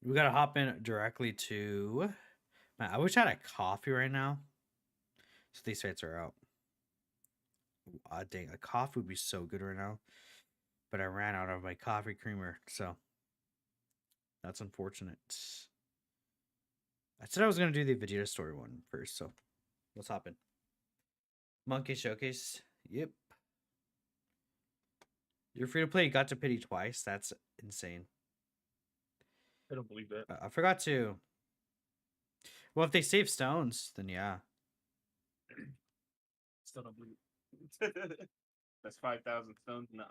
We gotta hop in directly to... Man, I wish I had a coffee right now. So these fights are out. Dang, a coffee would be so good right now. But I ran out of my coffee creamer, so that's unfortunate. I said I was gonna do the Vegeta story one first, so let's hop in. Monkey Showcase. Yep. You're free to play. You got to pity twice. That's insane. I don't believe that. I forgot to. Well, if they save stones, then yeah. Still don't believe it. That's 5,000 stones in the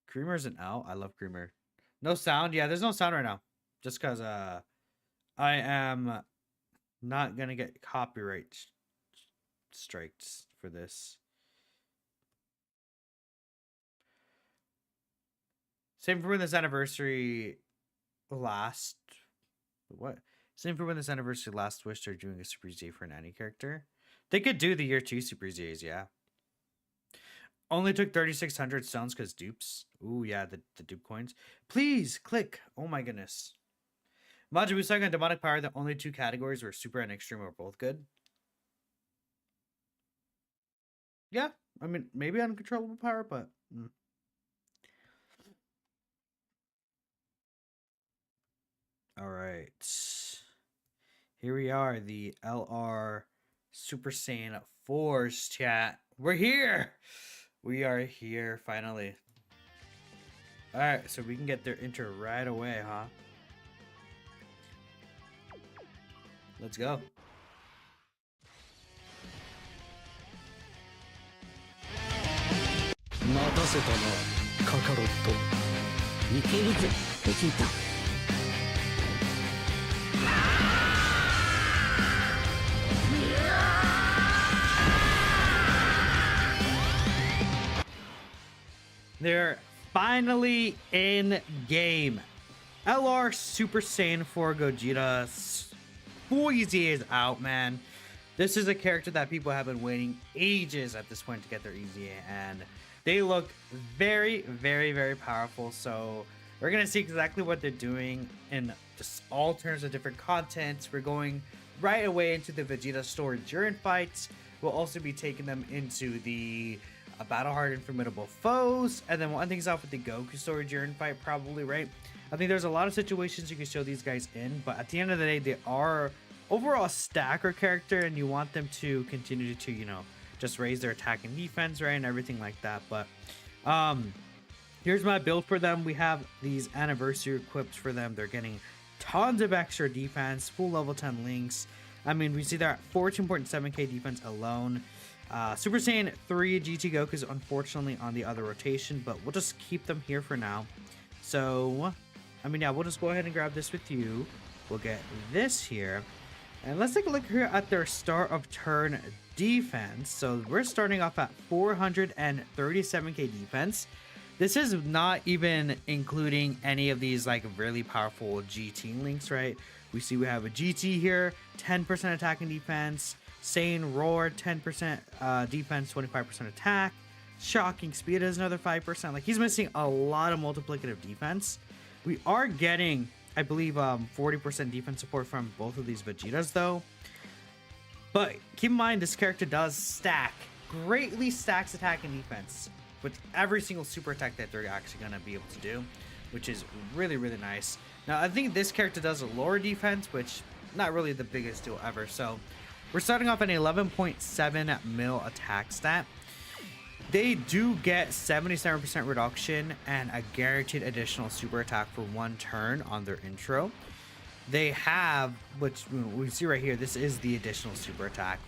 Creamer's an L. I love Creamer. No sound. Yeah, there's no sound right now. Just because I am not gonna get copyright strikes for this. Same for when this anniversary last. What? Same for when this anniversary last wish they're doing a Super Z for an any character. They could do the year 2 Super Z's, yeah. Only took 3,600 stones because dupes. Ooh, yeah, the dupe coins. Please click. Oh my goodness. Majin Buu Saga and Demonic Power, the only 2 categories where Super and Extreme are both good. Yeah, I mean, maybe Uncontrollable Power, but... All right. Here we are, the LR Super Saiyan 4's chat. We're here! We are here, finally. Alright, so we can get their intro right away, huh? Let's go. They're finally in game. LR Super Saiyan 4 Gogeta Squeezy is out, man. This is a character that people have been waiting ages at this point to get their EZA, and they look very, very, very powerful. So we're gonna see exactly what they're doing in just all terms of different contents. We're going right away into the Vegeta story during fights. We'll also be taking them into the battle hard and formidable foes, and then we'll end things off with the Goku story during fight, probably, right? I think there's a lot of situations you can show these guys in, but at the end of the day, they are overall a stacker character, and you want them to continue to, you know, just raise their attack and defense, right, and everything like that. But here's my build for them. We have these anniversary equipped for them. They're getting tons of extra defense, full level 10 links, I mean, we see they're at 14.7k defense alone. Super Saiyan 3 GT Goku is unfortunately on the other rotation, but we'll just keep them here for now. So, I mean, yeah, we'll just go ahead and grab this with you. We'll get this here. And let's take a look here at their start of turn defense. So we're starting off at 437k defense. This is not even including any of these like really powerful GT links, right? We see we have a GT here, 10% attack and defense. Saiyan Roar, 10% defense, 25% attack. Shocking Speed is another 5%. Like, he's missing a lot of multiplicative defense. We are getting, I believe, 40% defense support from both of these Vegetas, though. But keep in mind, this character does stack, greatly stacks attack and defense with every single super attack that they're actually going to be able to do, which is really, really nice. Now, I think this character does a lower defense, which not really the biggest deal ever. So we're starting off at an 11.7 mil attack stat. They do get 77% reduction and a guaranteed additional super attack for 1 turn on their intro. They have, which we see right here, this is the additional super attack.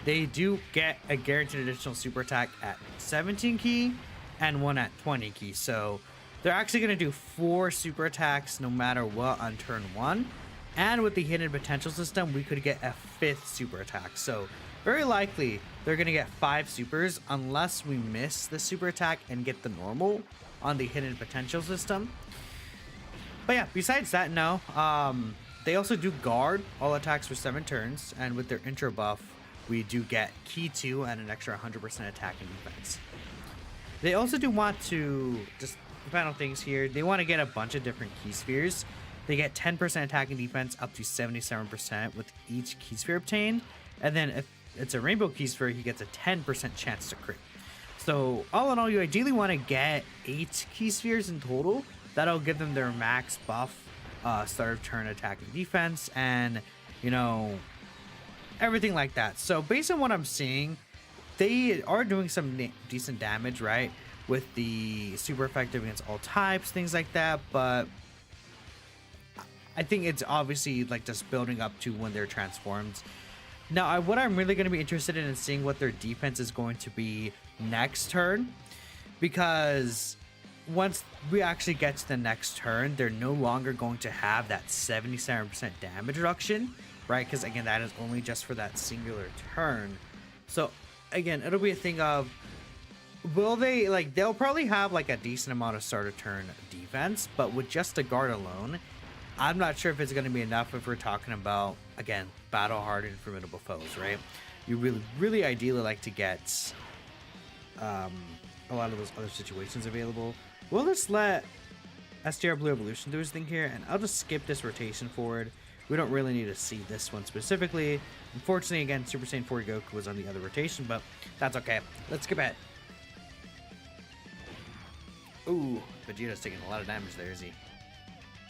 They do get a guaranteed additional super attack at 17 key and 1 at 20 key. So they're actually going to do 4 super attacks no matter what on turn 1. And with the hidden potential system, we could get a 5th super attack. So very likely they're going to get 5 supers unless we miss the super attack and get the normal on the hidden potential system. But yeah, besides that, no. They also do guard all attacks for 7 turns. And with their intro buff, we do get key 2 and an extra 100% attack and defense. They also do want to, just final things here, they want to get a bunch of different key spheres. They get 10% attack and defense up to 77% with each key sphere obtained. And then if it's a rainbow key sphere, he gets a 10% chance to crit. So all in all, you ideally want to get 8 key spheres in total. That'll give them their max buff, start of turn attack and defense, and, you know, everything like that. So based on what I'm seeing, they are doing some decent damage, right? With the super effective against all types, things like that. But I think it's obviously like just building up to when they're transformed. Now, what I'm really going to be interested in is seeing what their defense is going to be next turn. Because once we actually get to the next turn, they're no longer going to have that 77% damage reduction, right? Because again, that is only just for that singular turn. So again, it'll be a thing of, will they, like, they'll probably have like a decent amount of starter turn defense, but with just the guard alone, I'm not sure if it's going to be enough if we're talking about, again, battle hardened formidable foes, right? You really ideally like to get a lot of those other situations available. We'll just let STR Blue Evolution do his thing here, and I'll just skip this rotation forward. We don't really need to see this one specifically. Unfortunately, again, Super Saiyan 4 Goku was on the other rotation, but that's okay. Let's skip ahead. Ooh, Vegeta's taking a lot of damage there, is he?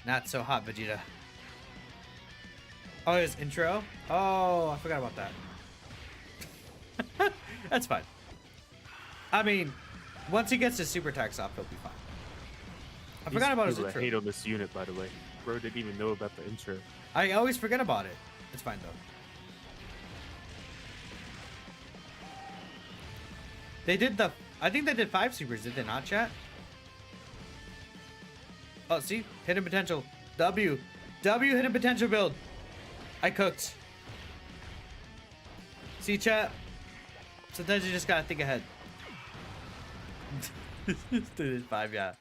Not so hot, Vegeta. Oh, his intro? Oh, I forgot about that. That's fine. I mean, once he gets his super attacks off, he'll be fine. I forgot about his intro. I hate on this unit, by the way. Bro didn't even know about the intro. I always forget about it. It's fine, though. They did the... I think they did 5 supers, did they not, chat? Oh, see? Hidden potential. W hidden potential build. I cooked. See, chat? Sometimes you just gotta think ahead. Dude, 5, yeah.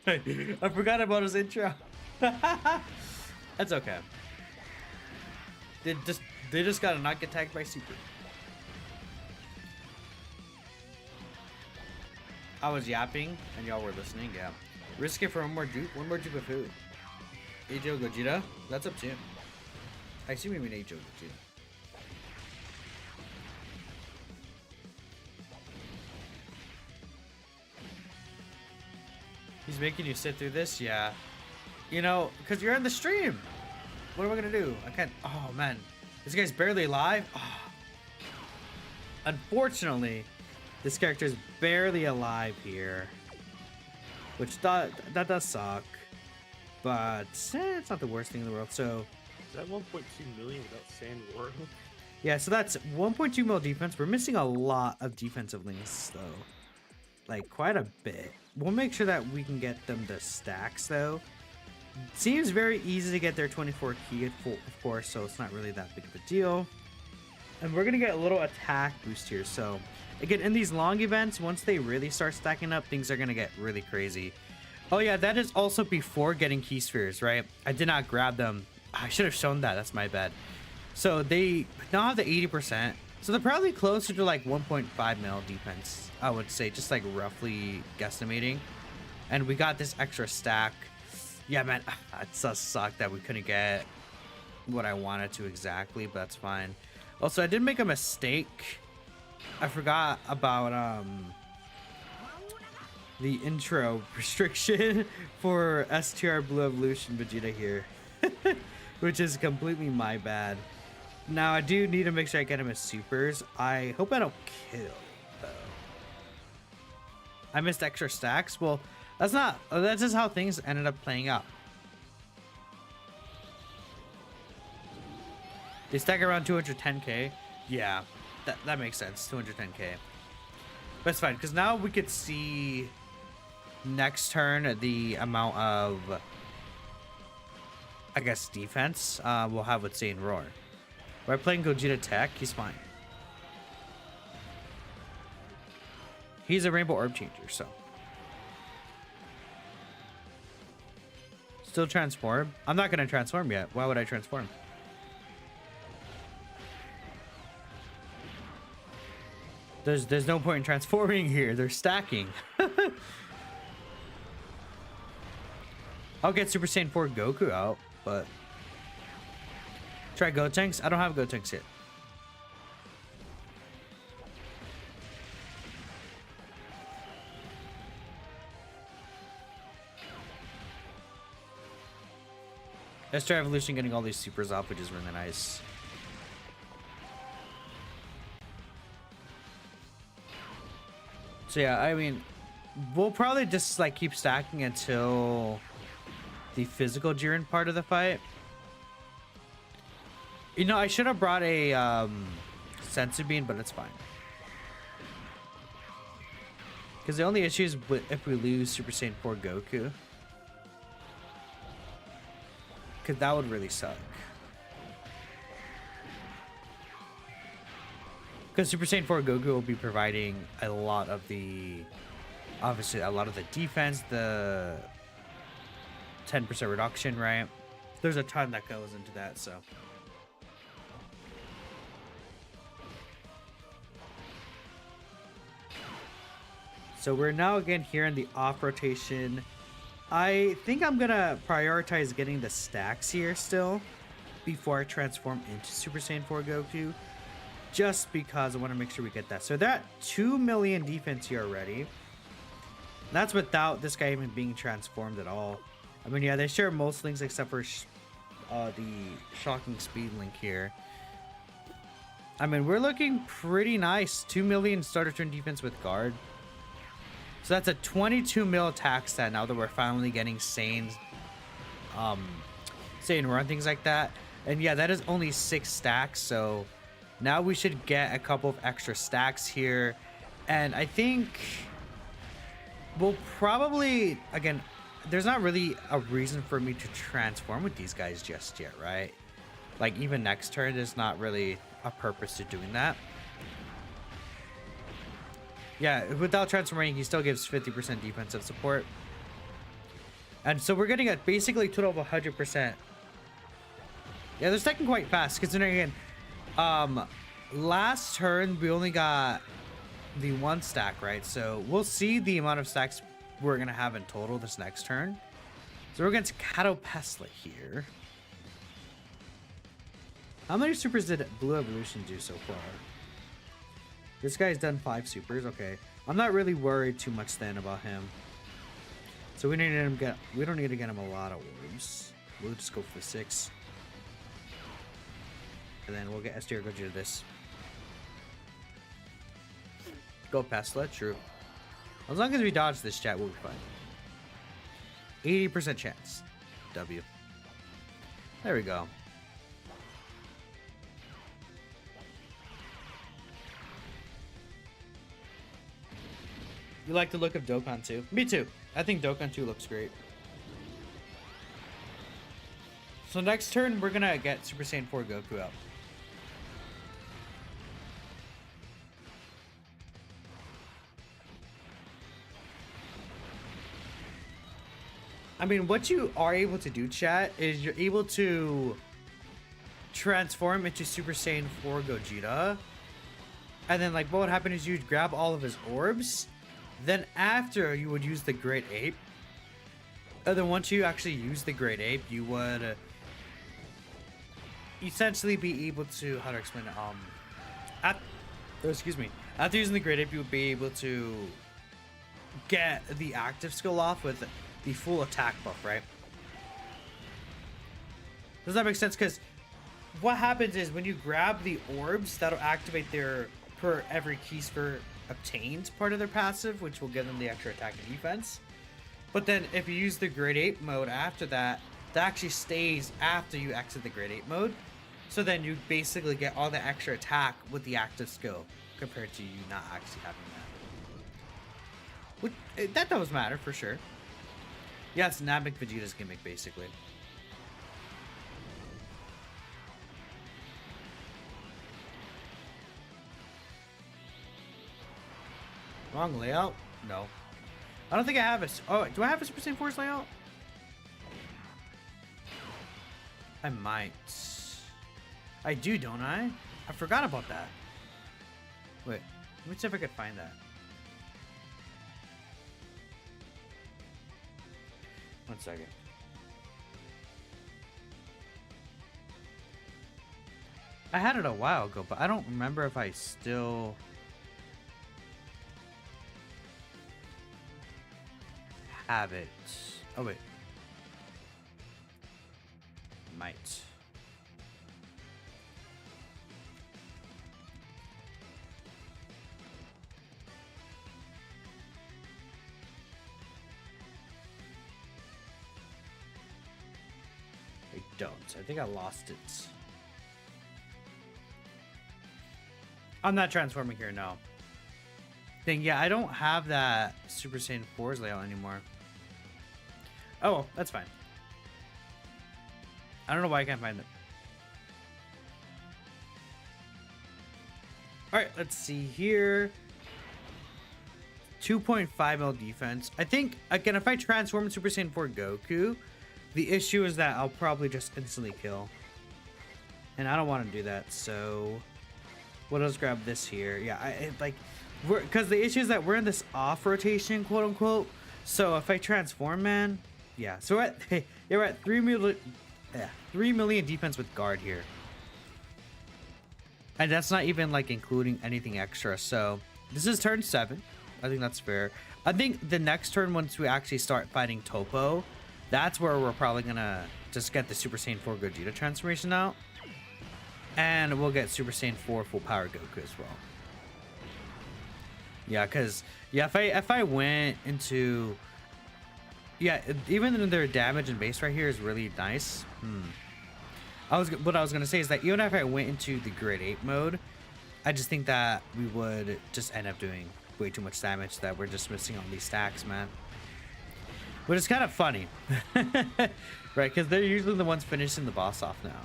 I forgot about his intro. That's okay. They just gotta not get tagged by super. I was yapping and y'all were listening, yeah. Risk it for one more dupe of food. Ajo Gogeta? That's up to you. I assume you mean Ajo Gogeta. He's making you sit through this? Yeah. You know, because you're in the stream. What am I going to do? I can't. Oh, man. This guy's barely alive. Oh. Unfortunately, this character is barely alive here. Which that does suck. But it's not the worst thing in the world. So Is that 1.2 million without Sand World? Yeah, so that's 1.2 mil defense. We're missing a lot of defensive links, though. Like, quite a bit. We'll make sure that we can get them to stacks, though. Seems very easy to get their 24 key, of course, so it's not really that big of a deal. And we're going to get a little attack boost here. So, again, in these long events, once they really start stacking up, things are going to get really crazy. Oh, yeah, that is also before getting key spheres, right? I did not grab them. I should have shown that. That's my bad. So, they now have the 80%. So, they're probably closer to like 1.5 mil defense, I would say, just like roughly guesstimating. And we got this extra stack. Yeah, man, it does suck that we couldn't get what I wanted to exactly, but that's fine. Also, I did make a mistake. I forgot about the intro restriction for STR Blue Evolution Vegeta here, which is completely my bad. Now, I do need to make sure I get him as supers. I hope I don't kill, though. I missed extra stacks. Well, that's just how things ended up playing out. They stack around 210k. Yeah, that makes sense. 210k. But it's fine, because now we could see next turn the amount of, I guess, defense we'll have with Saiyan Roar. We're playing Gogeta Tech, he's fine. He's a Rainbow Orb Changer, so. Still transform? I'm not going to transform yet. Why would I transform? There's no point in transforming here. They're stacking. I'll get Super Saiyan 4 Goku out, but... Try Gotenks? I don't have Gotenks yet. STR Evolution getting all these supers off, which is really nice. So yeah, I mean, we'll probably just like keep stacking until the physical Jiren part of the fight. You know, I should have brought a Sensu Bean, but it's fine. Because the only issue is if we lose Super Saiyan 4 Goku. Because that would really suck. Because Super Saiyan 4 Goku will be providing a lot of the... Obviously, a lot of the defense, the 10% reduction, right? There's a ton that goes into that, so... So we're now again here in the off rotation. I think I'm gonna prioritize getting the stacks here still before I transform into Super Saiyan 4 Goku, just because I want to make sure we get that. So they're at 2 million defense here already. That's without this guy even being transformed at all. I mean, yeah, they share most links except for the shocking speed link here. I mean, we're looking pretty nice. 2 million starter turn defense with guard. So that's a 22 mil attack stat now that we're finally getting Saiyan run, things like that. And yeah, that is only 6 stacks. So now we should get a couple of extra stacks here. And I think we'll probably, again, there's not really a reason for me to transform with these guys just yet, right? Like even next turn, there's not really a purpose to doing that. Yeah, without transforming, he still gives 50% defensive support. And so we're getting a basically total of 100%. Yeah, they're stacking quite fast, considering again, last turn we only got the 1 stack, right? So we'll see the amount of stacks we're gonna have in total this next turn. So we're against Kato Pesla here. How many supers did Blue Evolution do so far? This guy's done 5 supers. Okay, I'm not really worried too much then about him. So we don't need to get him a lot of orbs. We'll just go for 6, and then we'll get STR go do this. Go Pesla, true. As long as we dodge this chat, we'll be fine. 80% chance. W. There we go. You like the look of Dokkan 2? Me too. I think Dokkan 2 looks great. So next turn, we're gonna get Super Saiyan 4 Goku out. I mean, what you are able to do, chat, is you're able to transform into Super Saiyan 4 Gogeta. And then, like, what would happen is you'd grab all of his orbs. Then after, you would use the Great Ape. And then once you actually use the Great Ape, you would essentially be able to, how to explain it, excuse me. After using the Great Ape, you would be able to get the active skill off with the full attack buff, right? Does that make sense? Because what happens is when you grab the orbs, that'll activate their per every key sphere obtained part of their passive, which will give them the extra attack and defense. But then if you use the Great Ape mode after that, that actually stays after you exit the Great Ape mode. So then you basically get all the extra attack with the active skill compared to you not actually having that. Which, that does matter for sure. Yeah, it's Namek Vegeta's gimmick basically. Wrong layout? No. I don't think I have a... Oh, do I have a Super Saiyan 4's layout? I might. I do, don't I? I forgot about that. Wait, let me see if I can find that. One second. I had it a while ago, but I don't remember if I still... have it. Oh wait. Might. I don't. I think I lost it. I'm not transforming here, no. Thing, yeah, I don't have that Super Saiyan 4's layout anymore. Oh, well, that's fine. I don't know why I can't find it. Alright, let's see here. 2.5 mil defense. I think, again, if I transform Super Saiyan 4 Goku, the issue is that I'll probably just instantly kill. And I don't want to do that, so... We'll just grab this here. Yeah, because the issue is that we're in this off rotation, quote unquote. So if I transform, man, yeah. So we're at 3 million defense with guard here, and that's not even like including anything extra. So this is turn 7. I think that's fair. I think the next turn, once we actually start fighting Topo, that's where we're probably gonna just get the Super Saiyan 4 Gogeta transformation out, and we'll get Super Saiyan 4 full power Goku as well. Yeah, because, yeah, if I went into... Yeah, even their damage and base right here is really nice. What I was going to say is that even if I went into the Great Ape mode, I just think that we would just end up doing way too much damage, that we're just missing all these stacks, man. But it's kind of funny. Right, because they're usually the ones finishing the boss off now.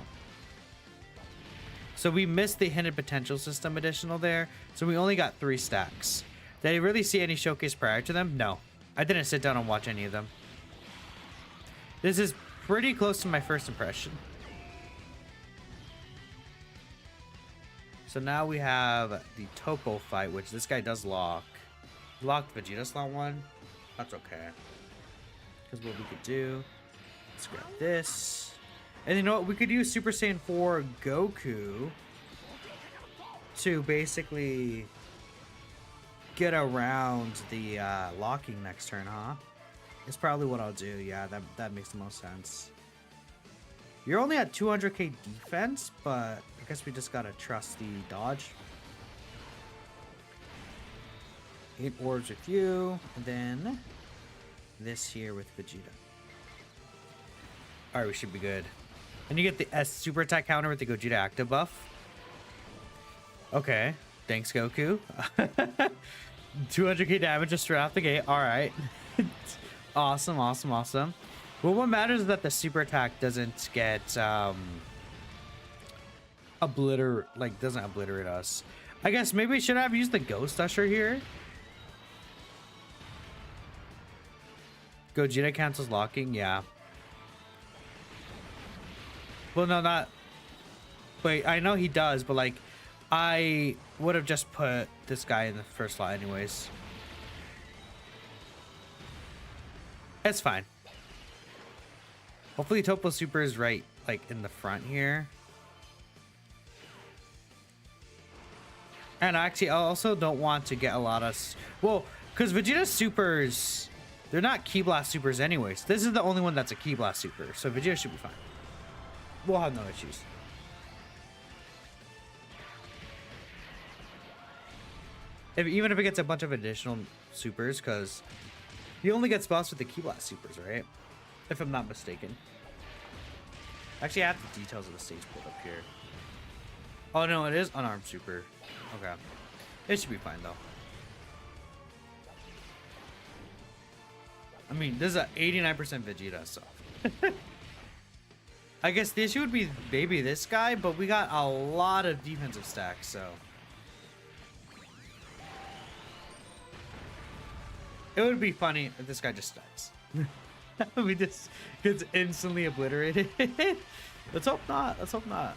So we missed the Hidden Potential System additional there. So we only got 3 stacks. Did I really see any showcase prior to them? No. I didn't sit down and watch any of them. This is pretty close to my first impression. So now we have the Topo fight, which this guy does lock. He locked Vegeta slot 1. That's okay. Because what we could do... Let's grab this. And you know what? We could use Super Saiyan 4 Goku to basically get around the locking next turn, huh? It's probably what I'll do. Yeah, that makes the most sense. You're only at 200k defense, but I guess we just gotta trust the dodge. 8 orbs with you, and then this here with Vegeta. Alright, we should be good. And you get the S super attack counter with the Gogeta active buff. Okay. Thanks, Goku. 200k damage just straight off the gate. All right. Awesome. Well, what matters is that the super attack doesn't get doesn't obliterate us. I guess maybe we should have used the Ghost Usher here. Gogeta cancels locking, yeah. Well, no, not. Wait, I know he does, but like, I would have just put this guy in the first slot anyways. It's fine. Hopefully Topo Super is right, like, in the front here. And actually, I also don't want to get a lot of... Well, because Vegeta Supers, they're not Ki Blast Supers anyways. This is the only one that's a Ki Blast Super, so Vegeta should be fine. We'll have no issues. Even if it gets a bunch of additional supers, because you only get spots with the Ki Blast Supers, right? If I'm not mistaken. Actually, I have the details of the stage pulled up here. Oh no, it is unarmed super. Okay. It should be fine though. I mean, this is an 89% Vegeta, so. I guess the issue would be maybe this guy, but we got a lot of defensive stacks, so. It would be funny if this guy just dies. We just gets instantly obliterated. Let's hope not. Let's hope not.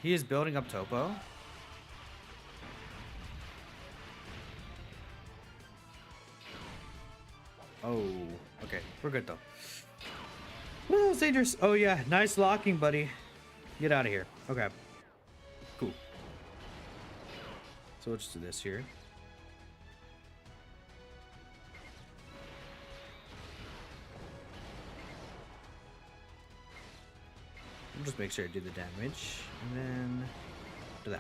He is building up Topo. Oh, okay. We're good though. Oh, it's dangerous. Oh yeah, nice locking, buddy. Get out of here. Okay. Cool. So we'll just do this here. I'll just make sure I do the damage, and then do that.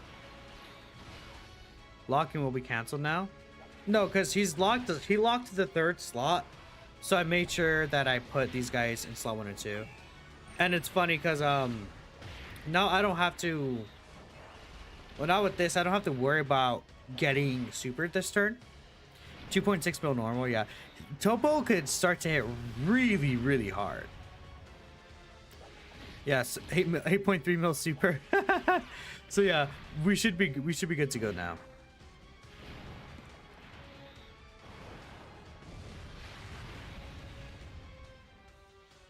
Locking will be canceled now. No, because he's locked. He locked the third slot, so I made sure that I put these guys in slot 1 and 2. And it's funny because now I don't have to. Well, not with this. I don't have to worry about getting super this turn. 2.6 mil normal. Yeah, Topo could start to hit really, really hard. Yes, 8.3 mil super. So yeah, we should be good to go now.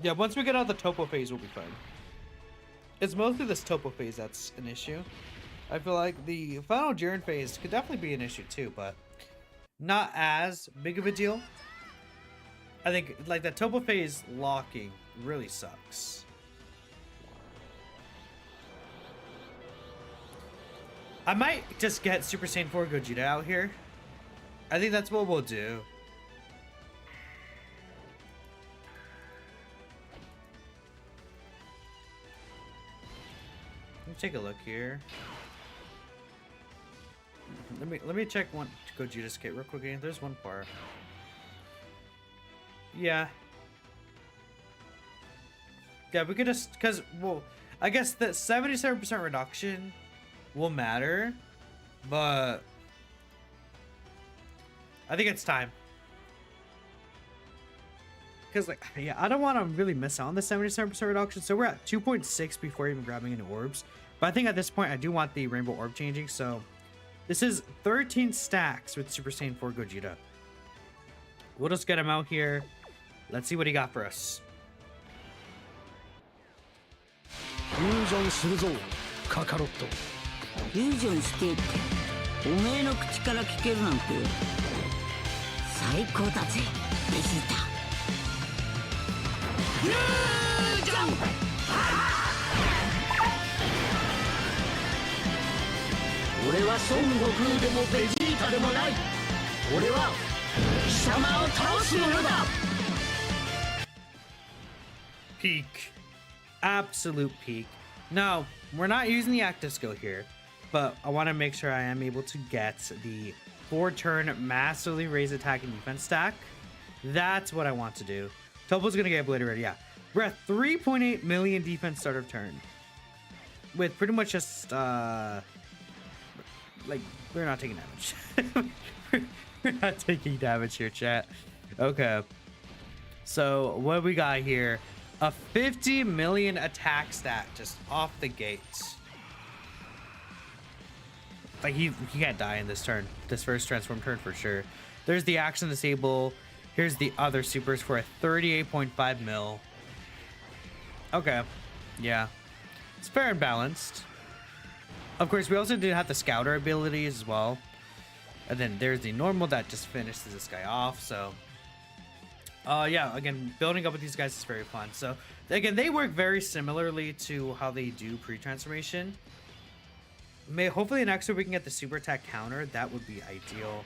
Yeah, once we get out of the Topo phase, we'll be fine. It's mostly this Topo phase that's an issue. I feel like the final Jiren phase could definitely be an issue too, but not as big of a deal. I think like the Topo phase locking really sucks. I might just get Super Saiyan 4 Gogeta out here. I think that's what we'll do. Let me take a look here. Let me check one Gogeta's kit real quick. There's one part. Yeah. Yeah, we could just because well, I guess the 77% reduction will matter, but I think it's time. Because like, yeah, I don't want to really miss out on the 77% reduction. So we're at 2.6 before even grabbing any orbs. But I think at this point, I do want the rainbow orb changing. So this is 13 stacks with Super Saiyan 4 Gogeta. We'll just get him out here. Let's see what he got for us. Fusion してっておめえの口から聞けるなんて最高だぜベジータフュージョン俺は孫悟空でもベジータでもない俺は貴様を倒すのよだ Peak. Absolute peak. No, we're not using the active skill here. But I want to make sure I am able to get the 4-turn massively raise attack and defense stack. That's what I want to do. Topo's going to get obliterated, yeah. We're at 3.8 million defense start of turn. with pretty much just like we're not taking damage. We're not taking damage here, chat. Okay. So what we got here? A 50 million attack stat just off the gates. Like he can't die in this turn. This first transform turn for sure. There's the action disable. Here's the other supers for a 38.5 mil. Okay. Yeah. It's fair and balanced. Of course, we also did have the scouter abilities as well. And then there's the normal that just finishes this guy off. So yeah, again, building up with these guys is very fun. So again, they work very similarly to how they do pre-transformation. Hopefully next week we can get the super attack counter. That would be ideal.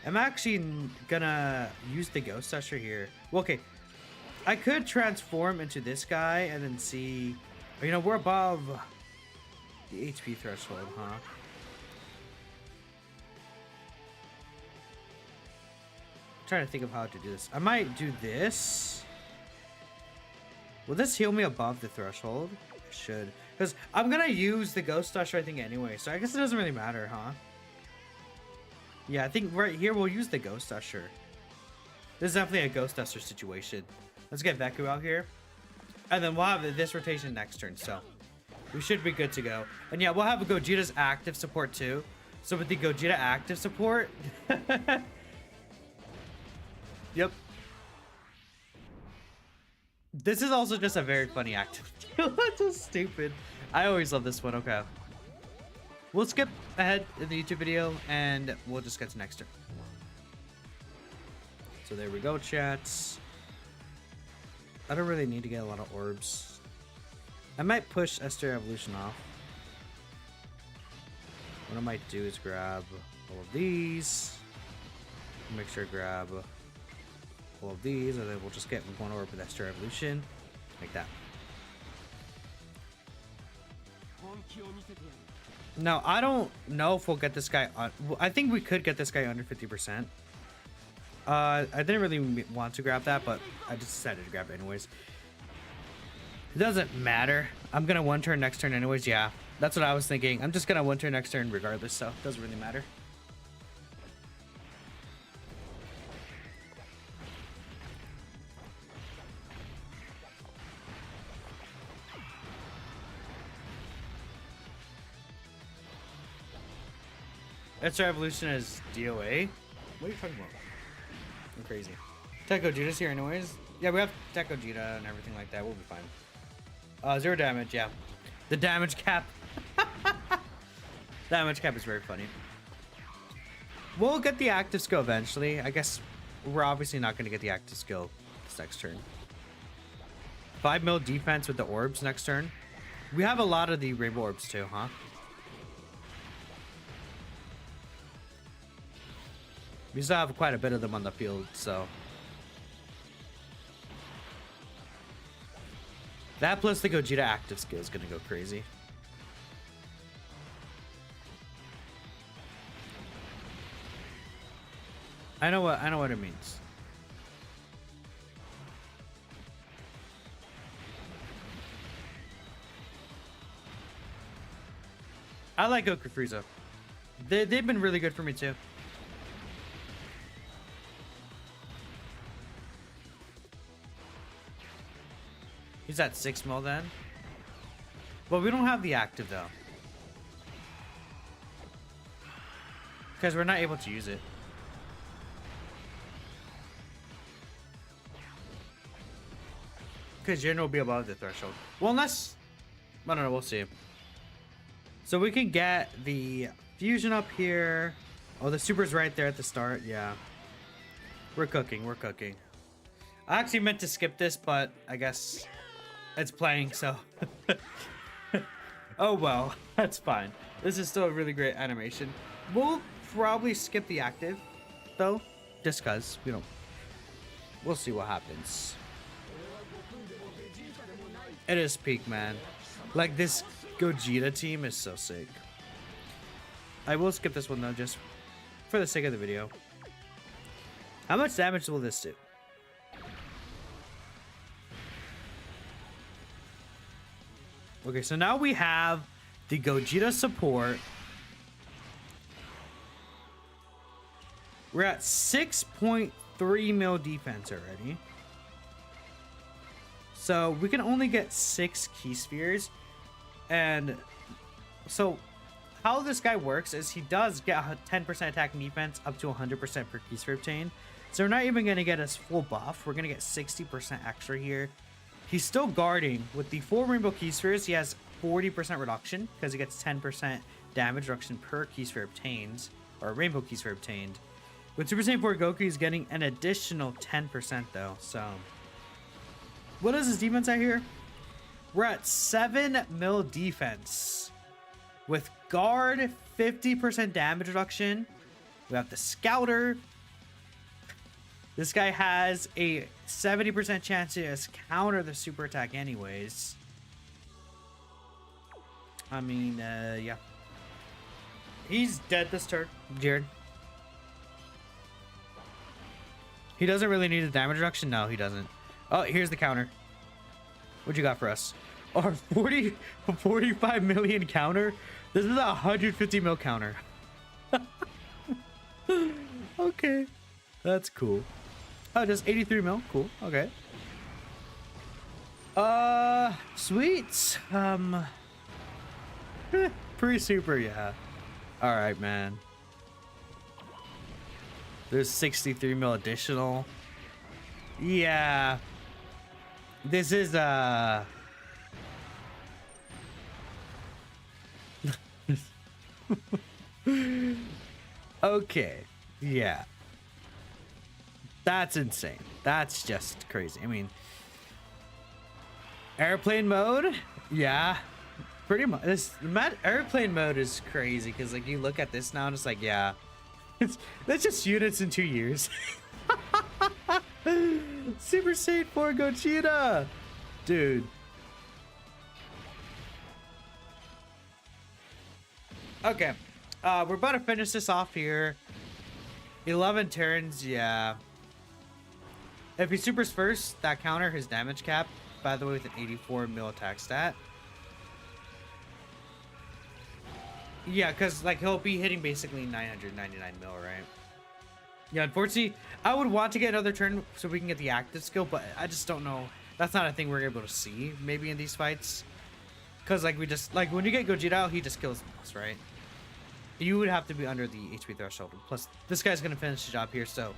I'm actually gonna use the Ghost Usher here. Well, okay, I could transform into this guy and then see, you know, we're above the HP threshold, huh? I'm trying to think of how to do this. I might do this. Will this heal me above the threshold? It should. Because I'm going to use the Ghost Usher, I think, anyway. So I guess it doesn't really matter, huh? Yeah, I think right here we'll use the Ghost Usher. This is definitely a Ghost Usher situation. Let's get Veku out here. And then we'll have this rotation next turn. So we should be good to go. And yeah, we'll have a Gogeta's active support too. So with the Gogeta active support... Yep. This is also just a very funny active. That's so stupid. I always love this one. Okay. We'll skip ahead in the YouTube video and we'll just get to next turn. So there we go, chats. I don't really need to get a lot of orbs. I might push Esther Evolution off. What I might do is grab all of these. Make sure I grab all of these, and then we'll just get one orb with Esther Evolution. Like that. Now, I don't know if we'll get this guy on. I think we could get this guy under 50%. I didn't really want to grab that, but I just decided to grab it anyways. It doesn't matter. I'm gonna one turn next turn anyways. Yeah, that's what I was thinking. I'm just gonna one turn next turn regardless, so it doesn't really matter. Esther Evolution is DOA? What are you talking about? I'm crazy. Tech Gogeta's here anyways. Yeah, we have Tech Gogeta and everything like that. We'll be fine. 0 damage, yeah. The damage cap. Damage cap is very funny. We'll get the active skill eventually. I guess we're obviously not going to get the active skill this next turn. 5 mil defense with the orbs next turn. We have a lot of the rainbow orbs too, huh? We still have quite a bit of them on the field, so. That plus the Gogeta active skill is gonna go crazy. I know what it means. I like Goku Frieza. They've been really good for me too. He's at 6 mil then. But we don't have the active though. Because we're not able to use it. Because Jin will be above the threshold. Well, unless... I don't know, we'll see. So we can get the fusion up here. Oh, the super's right there at the start. Yeah. We're cooking, we're cooking. I actually meant to skip this, but I guess... it's playing, so. Oh well, that's fine. This is still a really great animation. We'll probably skip the active, though, just cause we don't. We'll see what happens. It is peak, man. Like this Gogeta team is so sick. I will skip this one though, just for the sake of the video. How much damage will this do? Okay, so now we have the Gogeta support. We're at 6.3 mil defense already. So we can only get 6 key spheres. And so how this guy works is he does get 10% attack and defense up to 100% per key sphere obtained. So we're not even going to get us full buff. We're going to get 60% extra here. He's still guarding. With the 4 rainbow key spheres, he has 40% reduction because he gets 10% damage reduction per key sphere obtained, or rainbow key sphere obtained. With Super Saiyan 4 Goku, he's getting an additional 10% though. So what is his defense at here? We're at 7 mil defense. With guard, 50% damage reduction. We have the Scouter. This guy has a 70% chance to just counter the super attack anyways. I mean, yeah. He's dead this turn, Jared. He doesn't really need the damage reduction? No, he doesn't. Oh, here's the counter. What you got for us? Our 45 million counter? This is a 150 mil counter. Okay. That's cool. Oh, just 83 mil. Cool. Okay. Sweet. Pretty super, yeah. All right, man. There's 63 mil additional. Yeah. This is okay. Yeah. That's insane. That's just crazy. I mean, airplane mode? Yeah. Pretty much. Airplane mode is crazy because like you look at this now and it's like, yeah. That's just units in 2 years. Super Saiyan 4 Gogeta. Dude. Okay. We're about to finish this off here. 11 turns, yeah. If he supers first, that counter his damage cap, by the way, with an 84 mil attack stat. Yeah, because like he'll be hitting basically 999 mil, right? Yeah, unfortunately, I would want to get another turn so we can get the active skill, but I just don't know. That's not a thing we're able to see maybe in these fights. Because like we just, like when you get Gogeta out, he just kills us, right? You would have to be under the HP threshold. Plus, this guy's going to finish the job here, so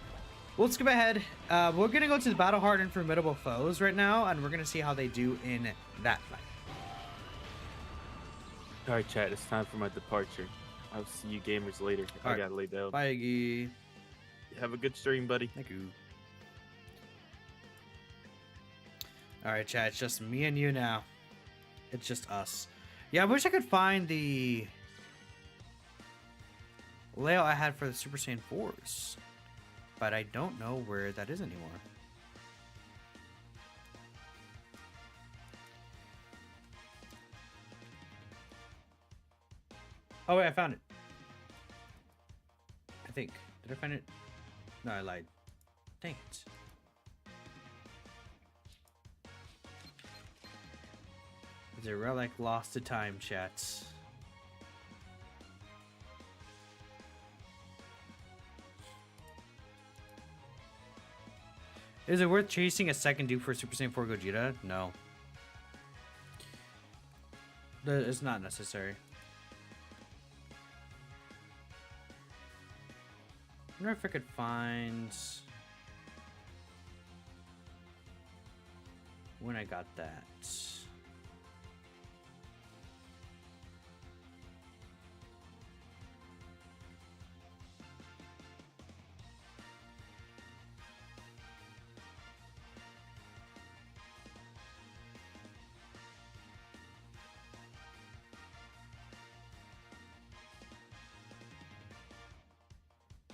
we'll skip ahead. We're going to go to the Battle Hardened Formidable Foes right now, and we're going to see how they do in that fight. All right, chat. It's time for my departure. I'll see you gamers later. All I gotta lay down. Bye, Iggy. Have a good stream, buddy. Thank you. All right, chat. It's just me and you now. It's just us. Yeah, I wish I could find the layout I had for the Super Saiyan 4s, but I don't know where that is anymore. Oh wait, I found it. I think. Did I find it? No, I lied. Dang it. Is a relic lost to time, chats? Is it worth chasing a second dupe for Super Saiyan 4 Gogeta? No. It's not necessary. I wonder if I could find when I got that.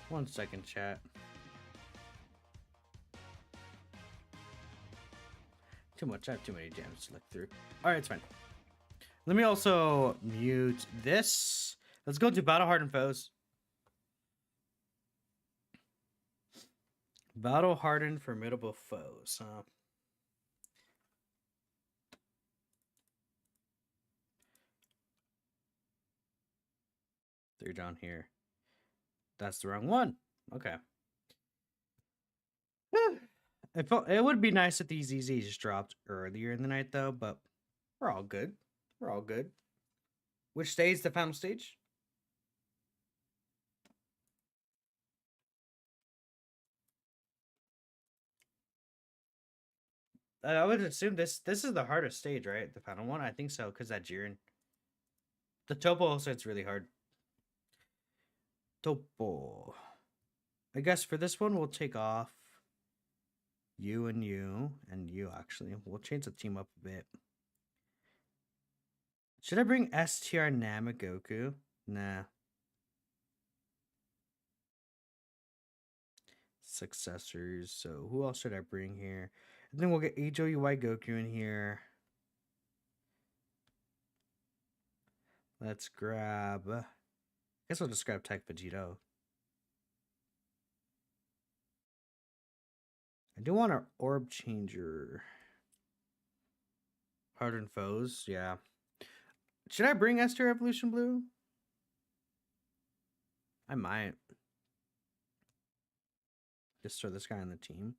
One second, chat. Too much. I have too many jams to look through. Alright, it's fine. Let me also mute this. Let's go to Battle Hardened Foes. Battle Hardened Formidable Foes. They're down here. That's the wrong one. Okay. It would be nice if these EZs just dropped earlier in the night, though, but we're all good. We're all good. Which stage is the final stage? I would assume this is the hardest stage, right? The final one? I think so, because that Jiren. The Topo also it's really hard. Topo. I guess for this one, we'll take off you and you, actually. We'll change the team up a bit. Should I bring STR Namagoku? Nah. Successors. So who else should I bring here? And then we'll get HOUI Goku in here. Let's grab... I guess we'll just grab Tech Vegito. I do want an Orb Changer. Hardened Foes, yeah. Should I bring Esther Evolution Blue? I might. Just throw this guy on the team.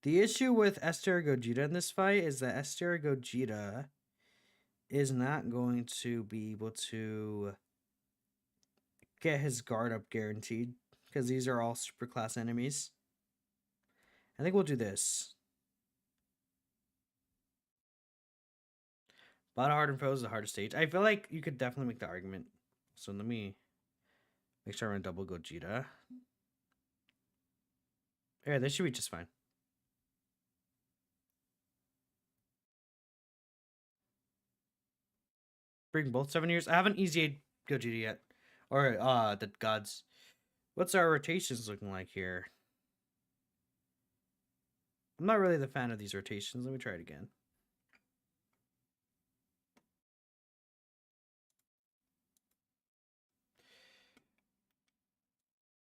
The issue with Esther Gogeta in this fight is that Esther Gogeta is not going to be able to get his guard up guaranteed because these are all super class enemies. I think we'll do this. Battle Hardened Foes is the hardest stage. I feel like you could definitely make the argument. So let me make sure I run double Gogeta. Yeah, this should be just fine. Bring both 7 years. I haven't EZA'd Gogeta yet. Or the gods. What's our rotations looking like here? I'm not really the fan of these rotations. Let me try it again.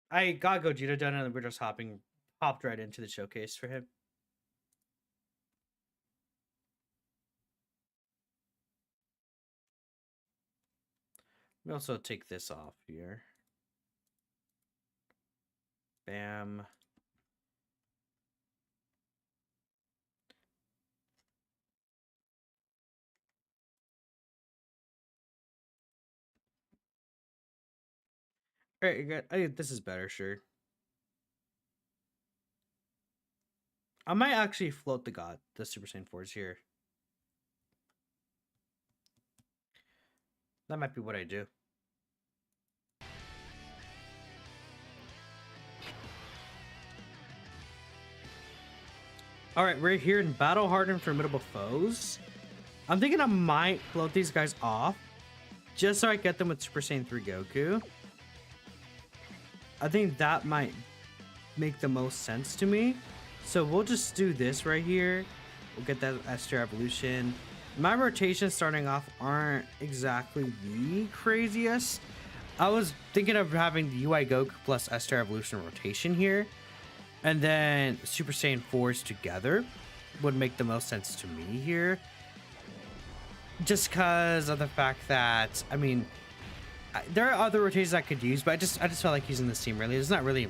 I got Gogeta done and we're just hopped right into the showcase for him. We also take this off here. Bam. All right, good. This is better, sure. I might actually float the Super Saiyan 4s here. That might be what I do. All right, we're here in Battle Hardened Formidable Foes. I'm thinking I might float these guys off just so I get them with Super Saiyan 3 Goku. I think that might make the most sense to me. So we'll just do this right here. We'll get that Esther Evolution. My rotations starting off aren't exactly the craziest. I was thinking of having the UI Goku plus Esther Evolution rotation here. And then Super Saiyan 4s together would make the most sense to me here. Just because of the fact that, I mean, there are other rotations I could use, but I just felt like using this team really. There's not really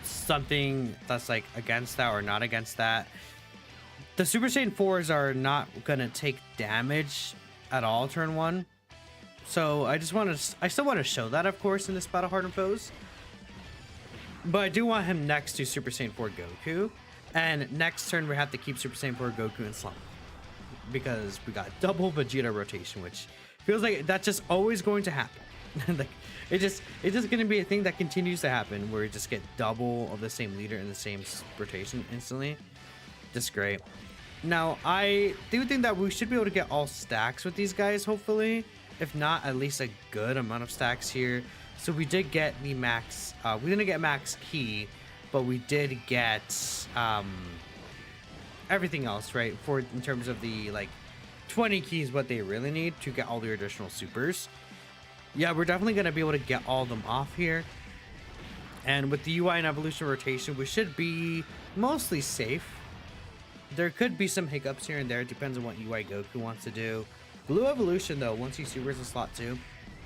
something that's like against that or not against that. The Super Saiyan 4s are not gonna take damage at all turn 1. So I still want to show that, of course, in this Battle Hardened Foes. But I do want him next to Super Saiyan 4 Goku. And next turn we have to keep Super Saiyan 4 Goku in slump. Because we got double Vegeta rotation, which feels like that's just always going to happen. Like it's just gonna be a thing that continues to happen where you just get double of the same leader in the same rotation instantly. Just great. Now I do think that we should be able to get all stacks with these guys, hopefully. If not, at least a good amount of stacks here. So we did get the max, we didn't get max key, but we did get everything else, right? In terms of the like 20 keys, what they really need to get all the additional supers. Yeah, we're definitely going to be able to get all of them off here. And with the UI and evolution rotation, we should be mostly safe. There could be some hiccups here and there. It depends on what UI Goku wants to do. Blue Evolution, though, once he supers in slot 2,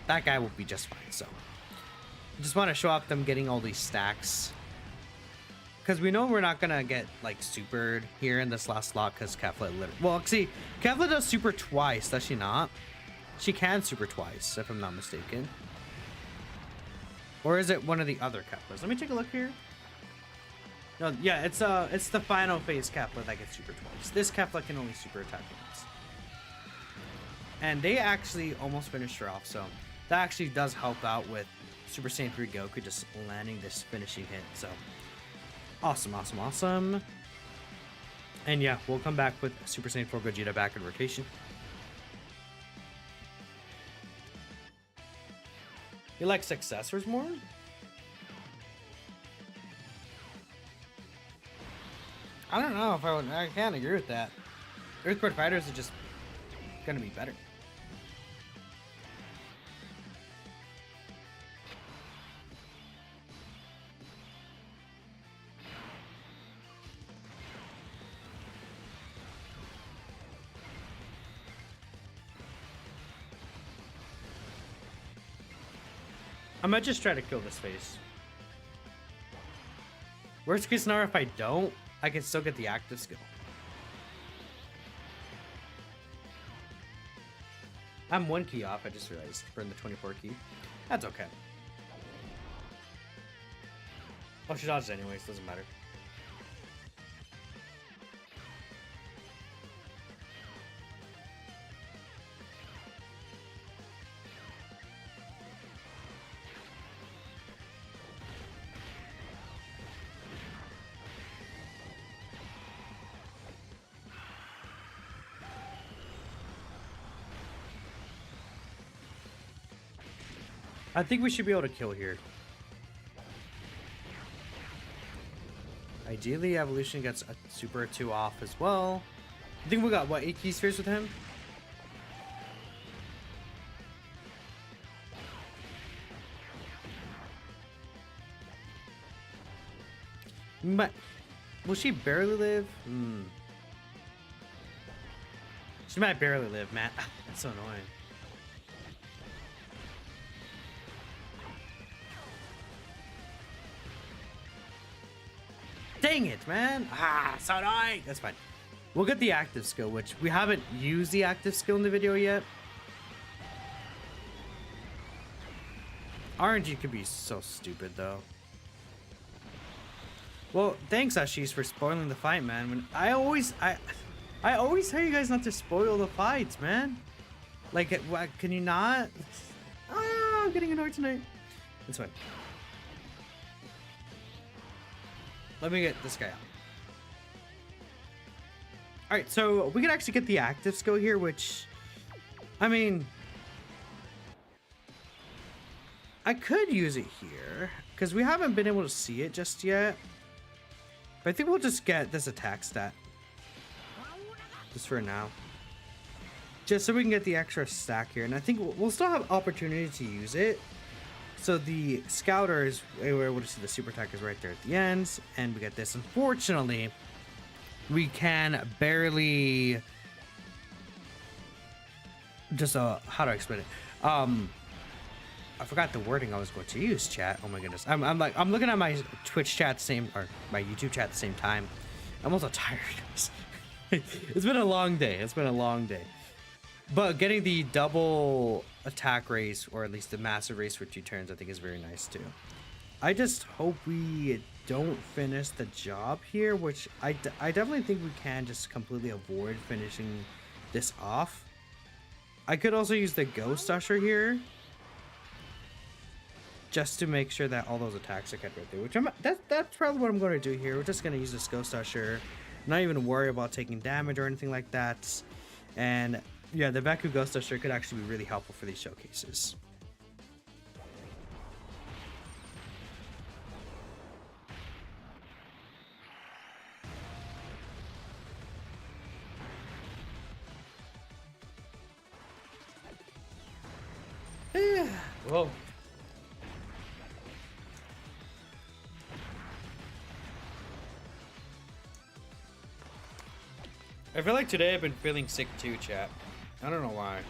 that guy will be just fine. So, I just want to show off them getting all these stacks. Because we know we're not going to get, like, supered here in this last slot because Kefla literally... Well, see, Kefla does super twice, does she not? She can super twice, if I'm not mistaken. Or is it one of the other Keflas? Let me take a look here. No, yeah, it's the final phase Kefla that gets super twice. This Kefla can only super attack once. And they actually almost finished her off, so that actually does help out with Super Saiyan 3 Goku just landing this finishing hit. So awesome, awesome, awesome. And yeah, we'll come back with Super Saiyan 4 Gogeta back in rotation. You like successors more? I don't know if I can't agree with that. Earthbound Fighters are just gonna be better. I might just try to kill this phase. Worst case scenario, if I don't, I can still get the active skill. I'm 1 key off, I just realized, from the 24 key. That's okay. Oh, she dodged anyways, doesn't matter. I think we should be able to kill here. Ideally, Evolution gets a super 2 off as well. I think we got, what, 8 key spheres with him? But will she barely live? She might barely live, Matt. That's so annoying. Dang it, man. So annoying. That's fine. We'll get the active skill, which we haven't used the active skill in the video yet. RNG could be so stupid, though. Well, thanks, Ashish, for spoiling the fight, man. When I always tell you guys not to spoil the fights, man. Like, can you not? I'm getting annoyed tonight. It's fine. Let me get this guy out. Alright, so we can actually get the active skill here, which, I mean, I could use it here, because we haven't been able to see it just yet. But I think we'll just get this attack stat. Just for now. Just so we can get the extra stack here. And I think we'll still have opportunity to use it. So the scouters, we're able to see the super attackers right there at the ends, and we get this. Unfortunately, we can barely just how do I explain it? I forgot the wording I was going to use, chat. Oh my goodness. I'm looking at my Twitch chat or my YouTube chat at the same time. I'm also tired. It's been a long day. It's been a long day. But getting the double attack race, or at least the massive race for 2 turns, I think is very nice too. I just hope we don't finish the job here, which I definitely think we can just completely avoid finishing this off. I could also use the Ghost Usher here, just to make sure that all those attacks are kept right there, which that's probably what I'm going to do here. We're just going to use this Ghost Usher, not even worry about taking damage or anything like that. And yeah, the Baku Ghost Usher could actually be really helpful for these showcases. Whoa. I feel like today I've been feeling sick too, chat. I don't know why.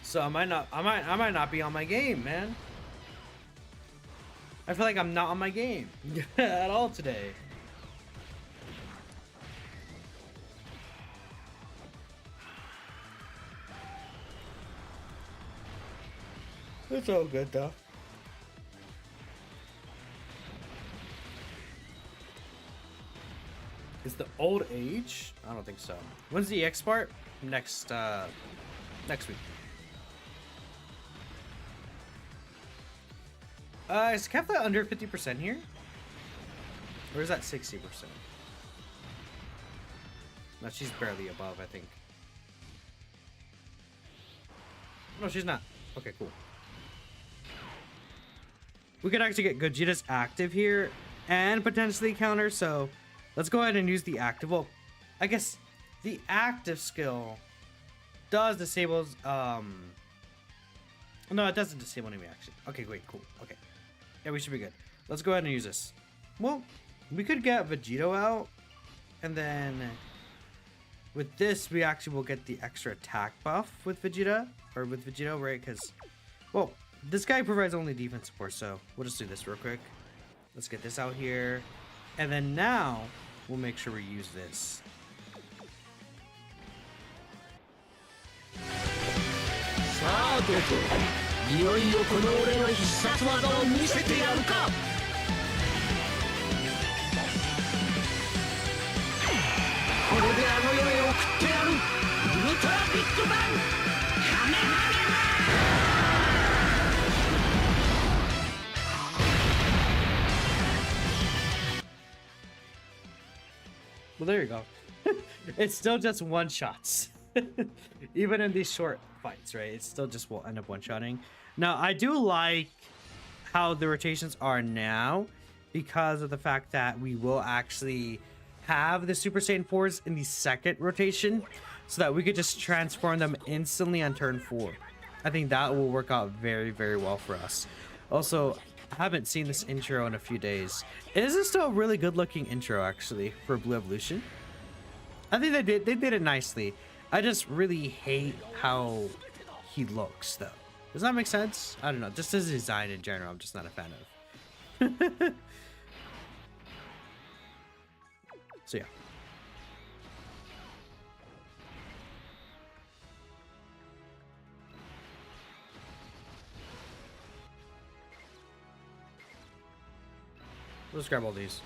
So I might not be on my game, man. I feel like I'm not on my game at all today. It's all good though. Is the old age? I don't think so. When's the EX part? Next week. Is Kefla under 50% here? Or is that 60%? No, she's barely above, I think. No, she's not. Okay, cool. We could actually get Gogeta's active here and potentially counter, so let's go ahead and use the active. Well, I guess the active skill does disable, no, it doesn't disable any reaction. Okay, great, cool, okay. Yeah, we should be good. Let's go ahead and use this. Well, we could get Vegito out, and then with this, we actually will get the extra attack buff with Vegeta, or with Vegito, right? Because, well, this guy provides only defense support, so we'll just do this real quick. Let's get this out here. And then now, we'll make sure we use this. Well, there you go. It's still just one shots. Even in these short fights, right? It still just will end up one-shotting. Now, I do like how the rotations are now because of the fact that we will actually have the Super Saiyan 4s in the second rotation so that we could just transform them instantly on turn 4. I think that will work out very, very well for us. Also, I haven't seen this intro in a few days. It is still a really good looking intro actually for Blue Evolution. I think they did it nicely. I just really hate how he looks though. Does that make sense? I don't know. Just his design in general, I'm just not a fan of. So yeah. Let's grab all these.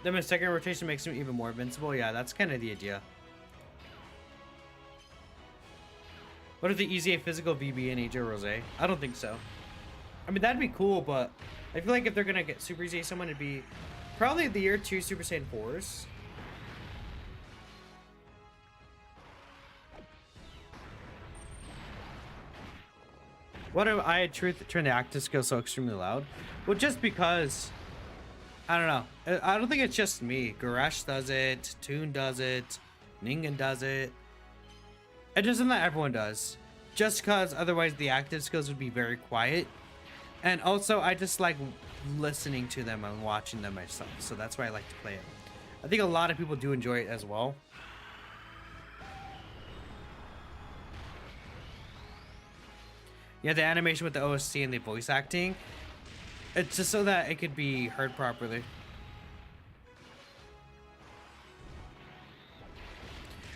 Then my second rotation makes him even more invincible. Yeah, that's kind of the idea. What if the EZA physical VB and AJ Rose? I don't think so. I mean, that'd be cool, but I feel like if they're gonna get Super EZA someone, it'd be probably the year 2 Super Saiyan 4s. What if I turned the active skill so extremely loud? Well, just because, I don't know. I don't think it's just me. Goresh does it, Toon does it, Ningen does it. It doesn't that everyone does. Just because otherwise the active skills would be very quiet. And also I just like listening to them and watching them myself. So that's why I like to play it. I think a lot of people do enjoy it as well. Yeah, the animation with the OST and the voice acting. It's just so that it could be heard properly.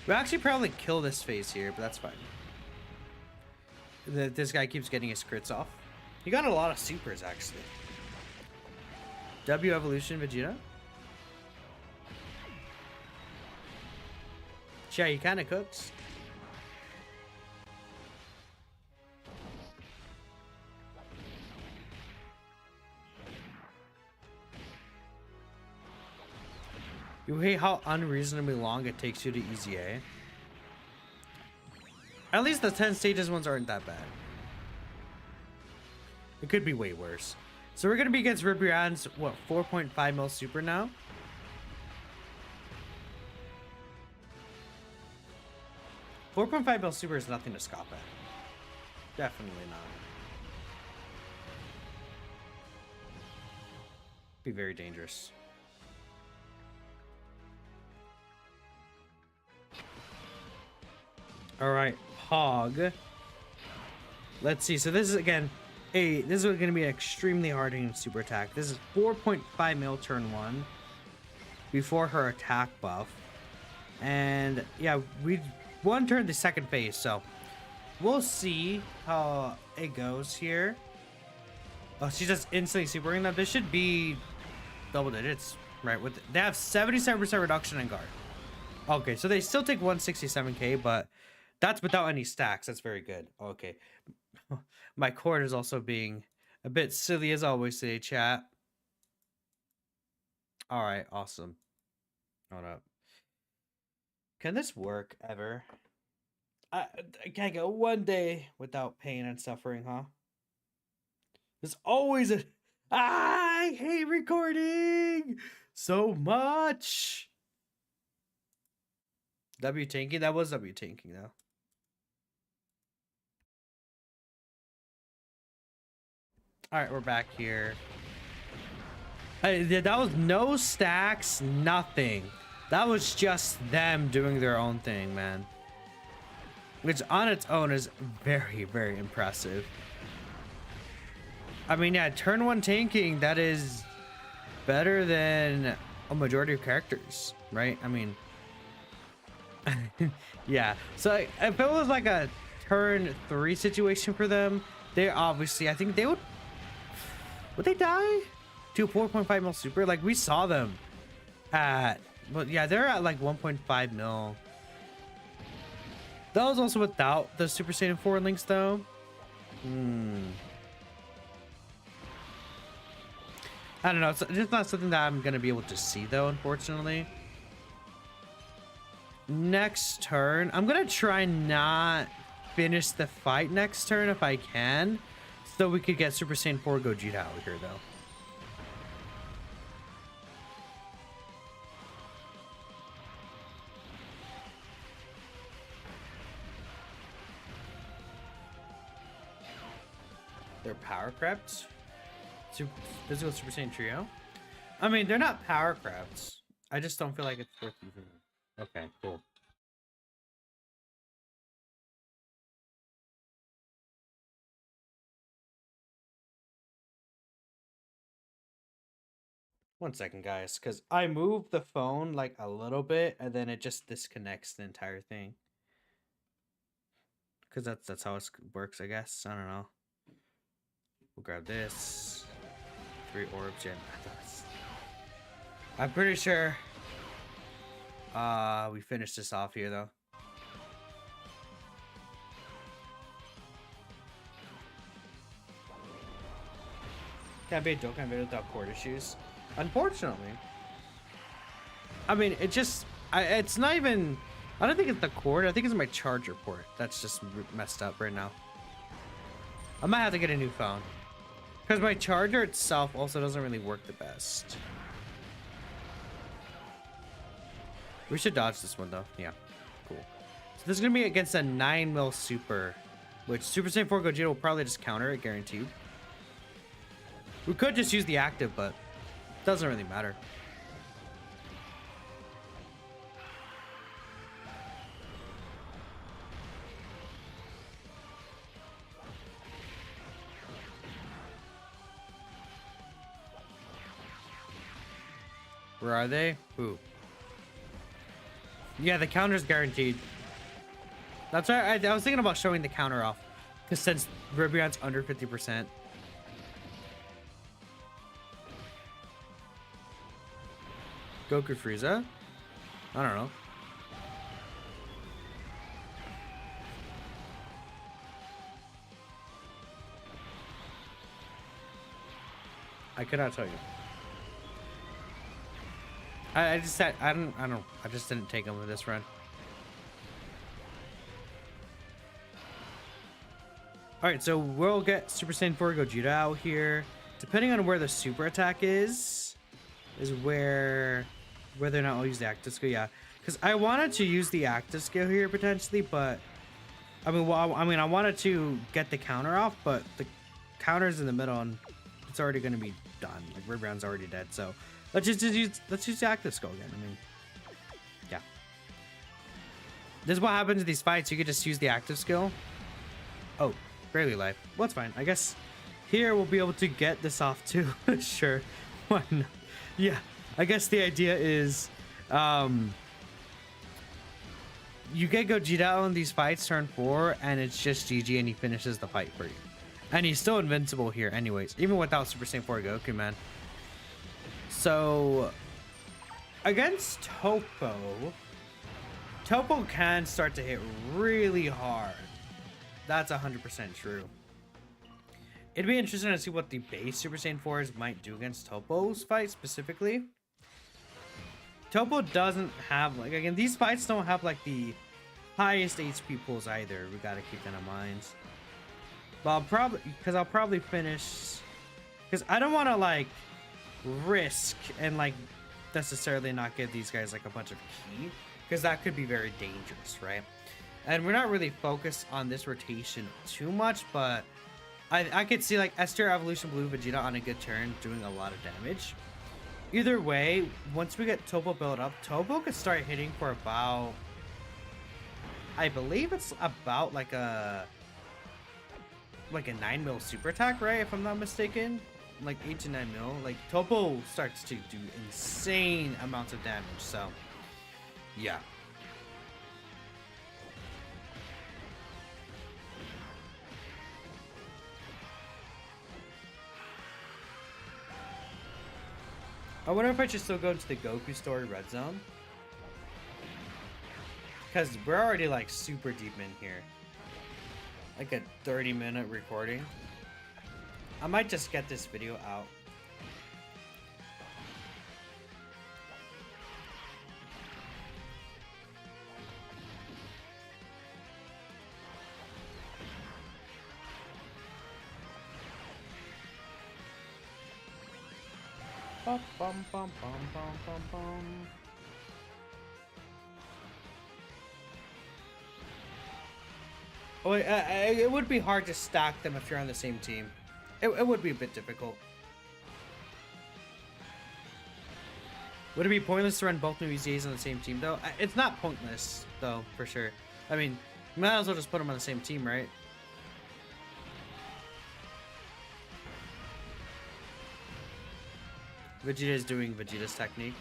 We'll actually probably kill this phase here, but that's fine. This guy keeps getting his crits off. He got a lot of supers, actually. W Evolution Vegeta. Yeah, he kind of cooks. You hate how unreasonably long it takes you to EZA. At least the 10 stages ones aren't that bad. It could be way worse. So we're gonna be against Ribrian's what 4.5 mil super now. $4.5 mil super is nothing to scoff at. Definitely not. Be very dangerous. All right, Hog. Let's see. So this is again, this is going to be an extremely hard hitting super attack. This is 4.5 mil turn 1 before her attack buff, and yeah, we one turn the second phase, so we'll see how it goes here. Oh, she just instantly supering them. This should be double digits, right? They have 77% reduction in guard. Okay, so they still take 167k, but that's without any stacks. That's very good. Okay. My cord is also being a bit silly as always today, chat. All right, awesome. Hold up. Can this work ever? I can't go one day without pain and suffering, huh? There's always a... I hate recording so much. W tanking? That was W tanking, though. All right, we're back here. That was no stacks, nothing. That was just them doing their own thing, man. Which on its own is very, very impressive. I mean, yeah, turn 1 tanking, that is better than a majority of characters, right? I mean, yeah. So if it was like a turn 3 situation for them, they obviously, I think they would they die to 4.5 mil super? Like we saw them at, but yeah, they're at like 1.5 mil. That was also without the Super Saiyan 4 links though. I don't know. It's just not something that I'm gonna be able to see though, unfortunately. Next turn, I'm gonna try not finish the fight next turn if I can, so we could get Super Saiyan 4 Gogeta out here though. They're power crept. Physical Super Saiyan Trio. I mean, they're not power crafts. I just don't feel like it's worth using them. Okay, cool. One second, guys, because I moved the phone like a little bit and then it just disconnects the entire thing. Because that's how it works, I guess. I don't know. We'll grab this. 3 orbs, yeah. I'm pretty sure we finished this off here though. Can't be a Dokkan video without cord issues. Unfortunately. I mean, it just it's not even, I don't think it's the cord, I think it's my charger port that's just messed up right now. I might have to get a new phone. Because my charger itself also doesn't really work the best. We should dodge this one though. Yeah, cool. So this is going to be against a 9 mil super, which Super Saiyan 4 Gogeta will probably just counter it, guaranteed. We could just use the active, but it doesn't really matter. Where are they? Ooh. Yeah, the counter's guaranteed. That's right. I was thinking about showing the counter off. Because since Ribion's under 50%. Goku Frieza? I don't know. I cannot tell you. I just said I don't I just didn't take him with this run. Alright, so we'll get Super Saiyan 4 Gogeta out here. Depending on where the super attack is where whether or not I'll use the active skill. Yeah, because I wanted to use the active skill here potentially, but I mean, well, I wanted to get the counter off, but the counter's in the middle and it's already going to be done. Like Ribion's already dead, so let's use the active skill again. I mean, yeah. This is what happens in these fights. You could just use the active skill. Oh, barely life. Well, it's fine. I guess here we'll be able to get this off too. Sure. Why not? Yeah. I guess the idea is you get Gogeta on these fights turn 4 and it's just GG and he finishes the fight for you. And he's still invincible here anyways, even without Super Saiyan 4 Goku, man. So against Topo can start to hit really hard. That's 100% true. It'd be interesting to see what the base Super Saiyan 4s might do against Topo's fight specifically. Topo doesn't have, like, again, these fights don't have like the highest HP pools either. We gotta keep that in mind. But I'll probably finish, because I don't want to like risk and like necessarily not give these guys like a bunch of key, because that could be very dangerous, right? And we're not really focused on this rotation too much, but I could see like S-tier Evolution Blue Vegeta on a good turn doing a lot of damage. Either way, once we get Topo built up, Topo could start hitting for about, I believe it's about like a 9 mil super attack, right? If I'm not mistaken, like 8 to 9 mil. Like Topo starts to do insane amounts of damage. So yeah. I wonder if I should still go to the Goku story red zone, because we're already like super deep in here, like a 30-minute recording. I might just get this video out. Bum, bum, bum, bum, bum, bum, bum. Oh, it would be hard to stack them if you're on the same team. It would be a bit difficult. Would it be pointless to run both new EZAs on the same team, though? It's not pointless, though, for sure. I mean, you might as well just put them on the same team, right? Vegeta is doing Vegeta's technique.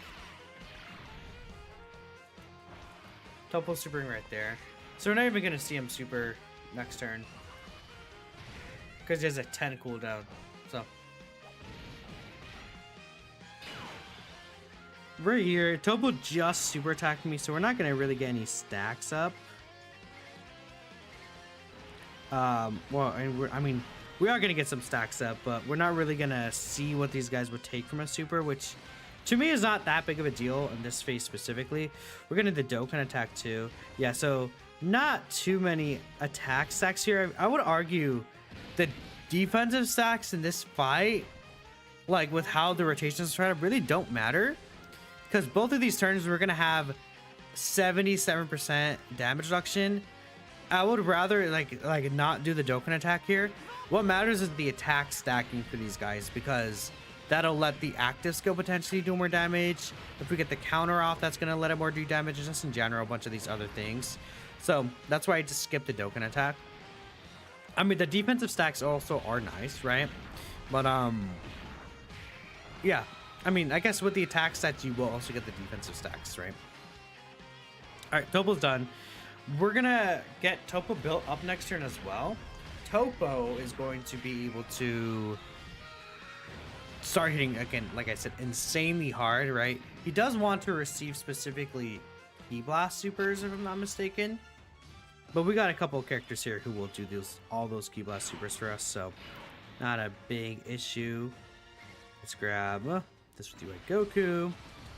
Topo's supering right there. So we're not even going to see him super next turn, because he has a 10 cooldown. So right here, Topo just super attacked me, so we're not going to really get any stacks up. Well, I mean, we are going to get some stacks up, but we're not really going to see what these guys would take from a super, which to me is not that big of a deal in this phase specifically. We're going to do the Dokkan attack too. Yeah, so not too many attack stacks here. I would argue the defensive stacks in this fight, like with how the rotations are really don't matter, because both of these turns we're going to have 77% damage reduction. I would rather like not do the Dokkan attack here. What matters is the attack stacking for these guys, because that'll let the active skill potentially do more damage. If we get the counter off, that's going to let it more do damage, and just in general, a bunch of these other things. So that's why I just skipped the Dokkan attack. I mean, the defensive stacks also are nice, right? But yeah, I mean, I guess with the attack stats, you will also get the defensive stacks, right? All right, Topo's done. We're gonna get Topo built up next turn as well. Topo is going to be able to start hitting again, like I said, insanely hard, right? He does want to receive specifically Ki Blast supers, if I'm not mistaken, but we got a couple of characters here who will do all those Ki Blast supers for us, so not a big issue. Let's grab this with Goku.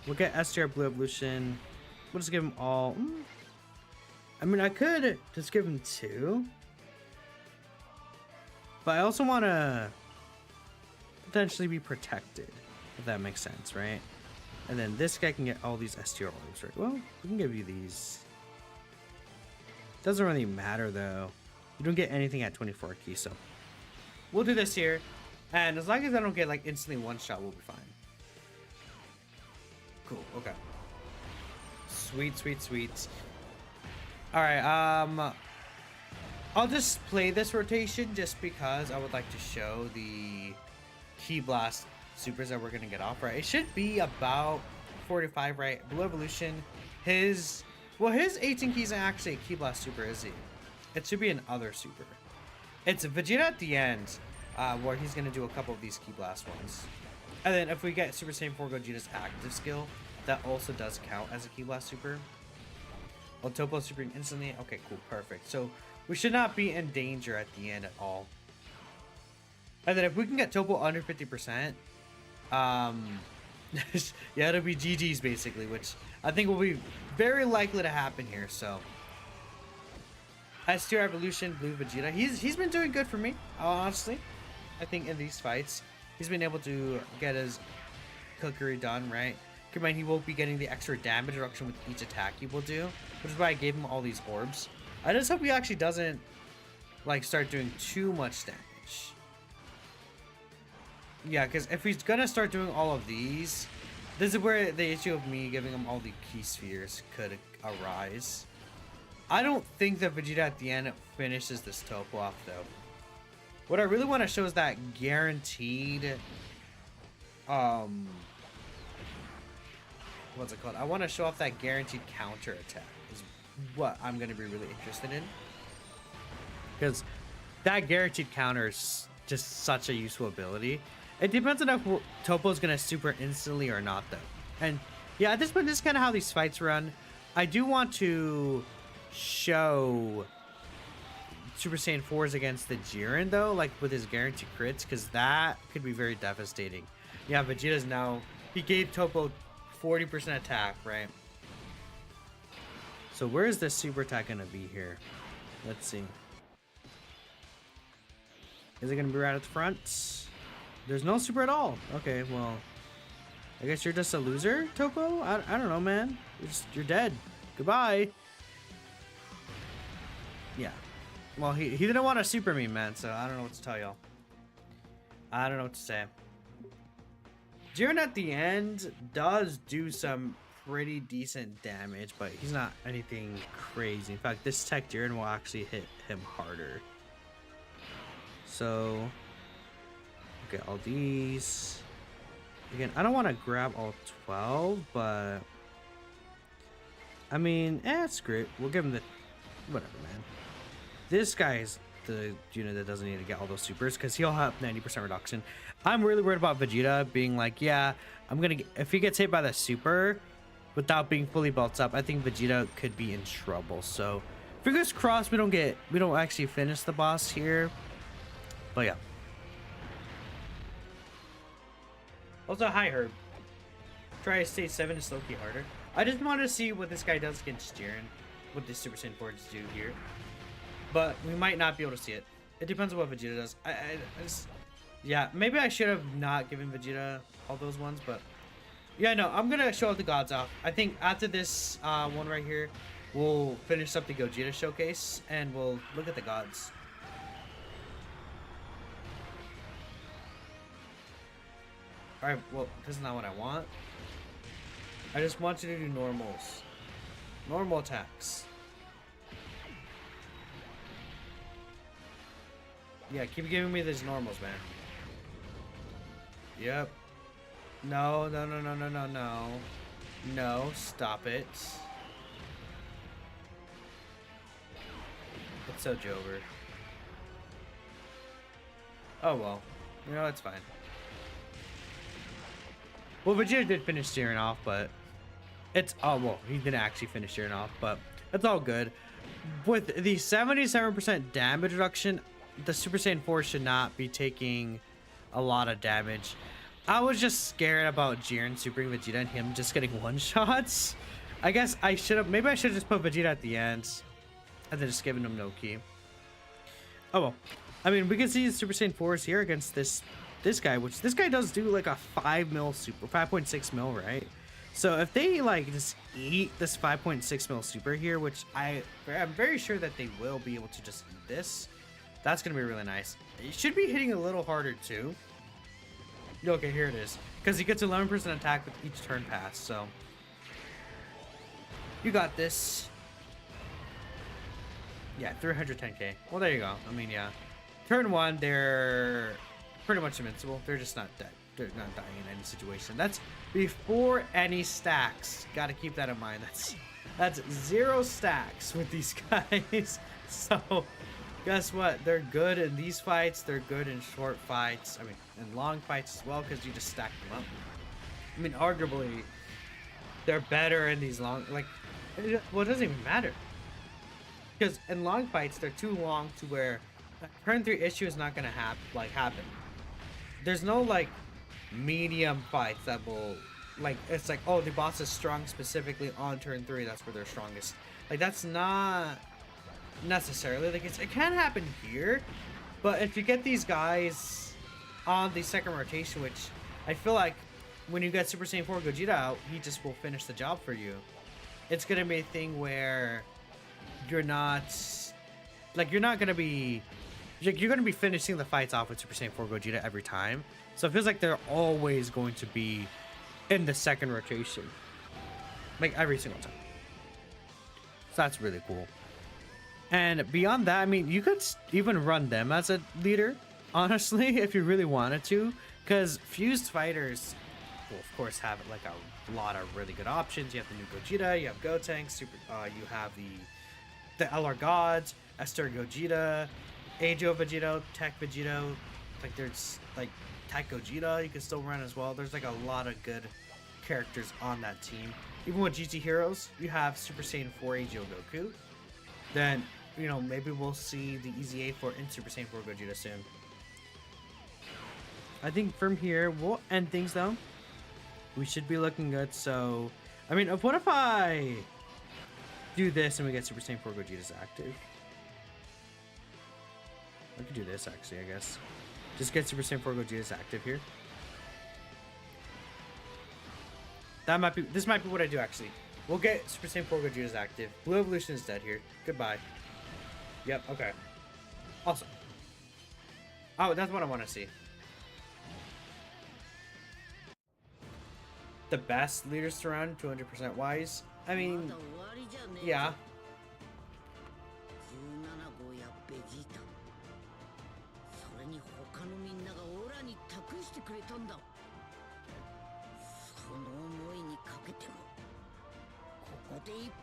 We'll get S-tier Blue Evolution. We'll just give them all. I mean, I could just give him 2, but I also want to potentially be protected, if that makes sense, right? And then this guy can get all these S-tier orbs, right? Well, we can give you these. Doesn't really matter, though. You don't get anything at 24 key, so we'll do this here. And as long as I don't get, like, instantly one-shot, we'll be fine. Cool, okay. Sweet, sweet, sweet. All right. I'll just play this rotation just because I would like to show the Ki Blast supers that we're gonna get off. Right. It should be about 45. Right. Blue Evolution. His 18 keys are actually a Ki Blast super, is he? It should be an other super. It's Vegeta at the end, where he's gonna do a couple of these Ki Blast ones. And then if we get Super Saiyan 4 Gogeta's active skill, that also does count as a Ki Blast super. Well, Topo supering instantly. Okay, cool, perfect. So we should not be in danger at the end at all. And then if we can get Topo under 50%, yeah, it'll be GG's basically, which I think will be very likely to happen here. So S-tier evolution, Blue Vegeta. He's been doing good for me, honestly. I think in these fights, he's been able to get his cookery done, right? Keep in mind, he won't be getting the extra damage reduction with each attack he will do, which is why I gave him all these orbs. I just hope he actually doesn't like start doing too much damage. Yeah, because if he's gonna start doing all of these, this is where the issue of me giving him all the key spheres could arise. I don't think that Vegeta at the end finishes this Topo off though. What I really want to show is that guaranteed what's it called? I want to show off that guaranteed counter attack is what I'm going to be really interested in. Because that guaranteed counter is just such a useful ability. It depends on if Topo's going to super instantly or not though. And yeah, at this point, this is kind of how these fights run. I do want to show Super Saiyan 4s against the Jiren though, like with his guaranteed crits, because that could be very devastating. Yeah, Vegeta's now, he gave Topo 40% attack, right? So where is this super attack gonna be here? Let's see. Is it gonna be right at the front? There's no super at all. Okay, well, I guess you're just a loser, Topo? I don't know, man. You're dead. Goodbye. Yeah. Well, he didn't want to super me, man, so I don't know what to tell y'all. I don't know what to say. Jiren at the end does do some pretty decent damage, but he's not anything crazy. In fact, this tech Jiren will actually hit him harder. So, okay, all these. Again, I don't want to grab all 12, but I mean, screw it. We'll give him the whatever, man. This guy is the unit that doesn't need to get all those supers because he'll have 90% reduction. I'm really worried about Vegeta being like, yeah, I'm gonna get, if he gets hit by the super without being fully built up, I think Vegeta could be in trouble. So fingers crossed we don't actually finish the boss here. But yeah. Also, hi Herb. Try stage 7 is low-key harder. I just wanted to see what this guy does against Jiren, what this Super Saiyan 4s do here. But we might not be able to see it. It depends on what Vegeta does. I just, yeah, maybe I should have not given Vegeta all those ones, but yeah, no, I'm gonna show the gods off. I think after this one right here, we'll finish up the Gogeta showcase and we'll look at the gods. All right, well, this is not what I want. I just want you to do normals, normal attacks. Yeah, keep giving me these normals, man. Yep. No, no, no, no, no, no, no. No, stop it. It's so Jover. Oh, well. You know, it's fine. Well, Vegeta did finish Jiren off, but it's... Oh, well, he didn't actually finish Jiren off, but it's all good. With the 77% damage reduction, the Super Saiyan 4 should not be taking a lot of damage. I was just scared about Jiren supering Vegeta and him just getting one-shots. I guess I should have... Maybe I should have just put Vegeta at the end and then just given him no key. Oh, well. I mean, we can see Super Saiyan 4s here against this guy, which this guy does do like a 5 mil super, 5.6 mil, right? So if they like just eat this 5.6 mil super here, which I'm very sure that they will be able to just eat this, that's gonna be really nice. It should be hitting a little harder too. Okay, here it is, because he gets 11% attack with each turn pass. So you got this. Yeah, 310k. Well, there you go. I mean, yeah. Turn 1, they're pretty much invincible. They're just not dead. They're not dying in any situation. That's before any stacks. Got to keep that in mind. That's 0 stacks with these guys. So, guess what? They're good in these fights. They're good in short fights. I mean, in long fights as well, because you just stack them up. I mean, arguably, they're better in these long... Like, well, it doesn't even matter. Because in long fights, they're too long to where turn 3 issue is not going to happen. There's no, like, medium fights that will... Like, it's like, oh, the boss is strong specifically on turn 3. That's where they're strongest. Like, that's not necessarily. Like, it can happen here. But if you get these guys on the second rotation, which I feel like when you get Super Saiyan 4 Gogeta out, he just will finish the job for you. It's going to be a thing where you're not... Like, you're not going to be... You're going to be finishing the fights off with Super Saiyan 4 Gogeta every time. So it feels like they're always going to be in the second rotation. Like, every single time. So that's really cool. And beyond that, I mean, you could even run them as a leader, honestly, if you really wanted to. Because fused fighters will, of course, have like a lot of really good options. You have the new Gogeta, you have Gotenks, you have the LR Gods, Esther Gogeta, Ajo Vegito, Tech Vegito. Like, there's like Tech Gogeta you can still run as well. There's like a lot of good characters on that team. Even with GT Heroes, you have Super Saiyan 4 Ajo Goku. Then, you know, maybe we'll see the EZA4 in Super Saiyan 4 Gogeta soon. I think from here, we'll end things though. We should be looking good, so... I mean, what if I do this and we get Super Saiyan 4 Gogeta's active? I could do this, actually, I guess. Just get Super Saiyan 4 Gogeta's active here. This might be what I do, actually. We'll get Super Saiyan 4 Gogeta's active. Blue Evolution is dead here. Goodbye. Yep, okay. Awesome. Oh, that's what I want to see. The best leaders to run, 200% wise. I mean, yeah.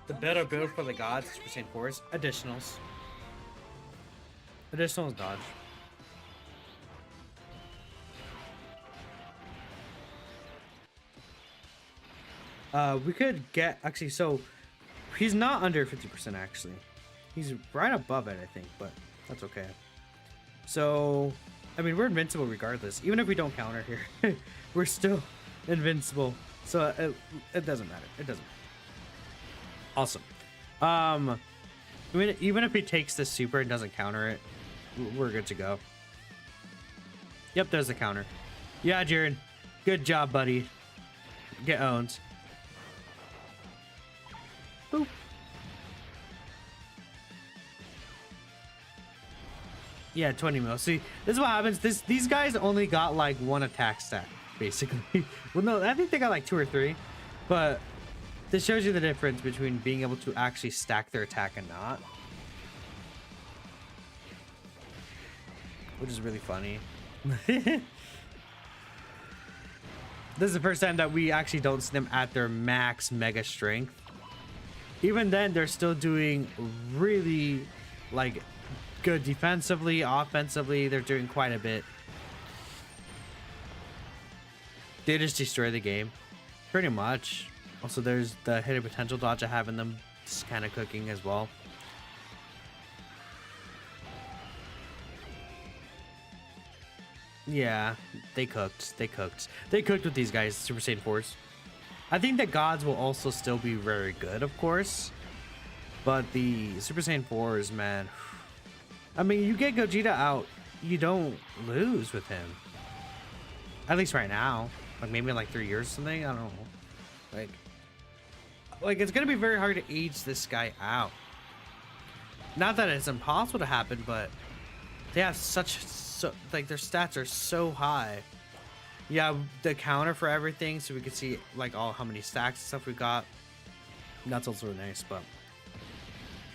The better build for the gods, Super Saiyan 4s, additionals. Additionals dodge. We could get, actually, so he's not under 50% actually. He's right above it, I think, but that's okay. So, I mean, we're invincible regardless. Even if we don't counter here, we're still invincible. So it doesn't matter. It doesn't matter. Awesome. Even if he takes this super and doesn't counter it, we're good to go. Yep, there's the counter. Yeah, Jared. Good job, buddy. Get owned. Boop. Yeah, 20 mil. See, this is what happens. These guys only got like 1 attack stat, basically. Well, no, I think they got like 2 or 3. But this shows you the difference between being able to actually stack their attack and not. Which is really funny. This is the first time that we actually don't see them at their max mega strength. Even then, they're still doing really, like, good defensively, offensively. They're doing quite a bit. They just destroy the game. Pretty much. Also, there's the hidden potential dodge I have in them. It's kind of cooking as well. Yeah, they cooked. They cooked. They cooked with these guys, Super Saiyan 4s. I think the gods will also still be very good, of course. But the Super Saiyan 4s, man. I mean, you get Gogeta out, you don't lose with him. At least right now. Like, maybe in like 3 years or something. I don't know. Like it's going to be very hard to age this guy out. Not that it's impossible to happen, but they have like their stats are so high. Yeah, the counter for everything, so we can see like how many stacks and stuff we got. That's also nice, but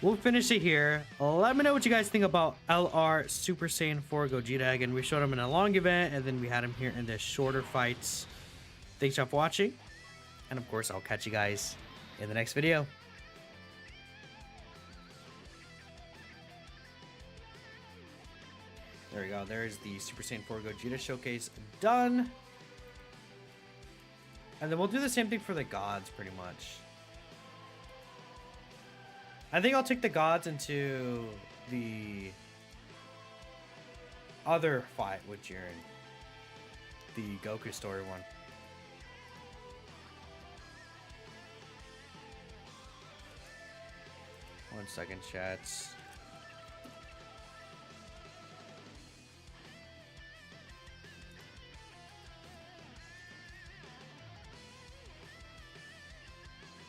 we'll finish it here. Let me know what you guys think about LR Super Saiyan 4 Gogeta. Again, we showed him in a long event, and then we had him here in the shorter fights. Thanks y'all for watching, and of course, I'll catch you guys in the next video. There we go. There's the Super Saiyan 4 Gogeta showcase done. And then we'll do the same thing for the gods, pretty much. I think I'll take the gods into the other fight with Jiren. The Goku story one. One second, chats.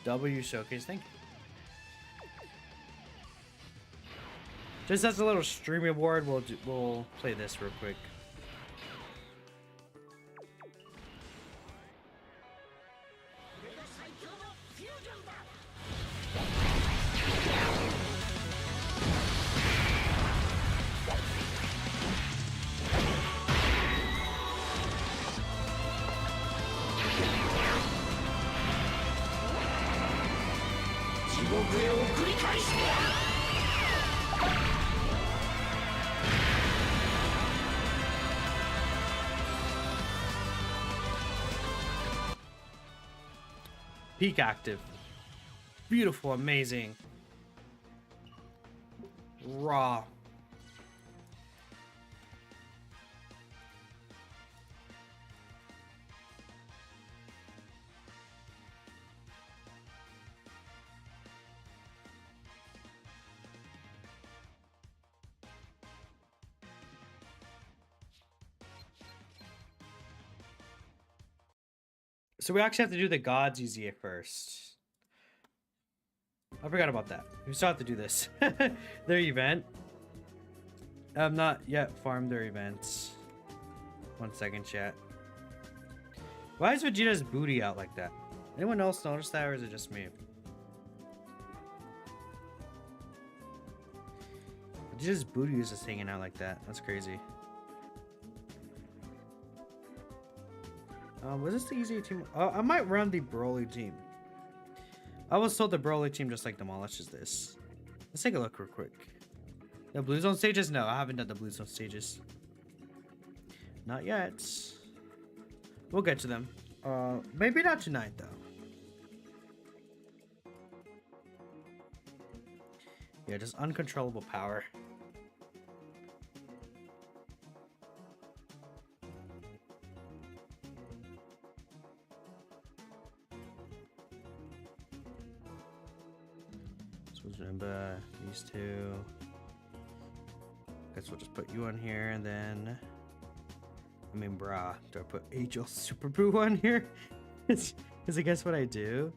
W showcase, thank you. Just as a little stream award, we'll play this real quick. Peak active. Beautiful, amazing. Raw. So we actually have to do the gods EZA first. I forgot about that. We still have to do this. Their event. I have not yet farmed their events. 1 second, chat. Why is Vegeta's booty out like that? Anyone else notice that, or is it just me? Vegeta's booty is just hanging out like that. That's crazy. Was this the easier team? I might run the Broly team. I was told the Broly team just like demolishes this. Let's take a look real quick. The Blue Zone stages? No, I haven't done the Blue Zone stages. Not yet. We'll get to them. Maybe not tonight though. Yeah, just uncontrollable power. Remember these two. Guess we'll just put you on here, and then I mean, brah, do I put Angel Super Boo on here? Is I guess what I do.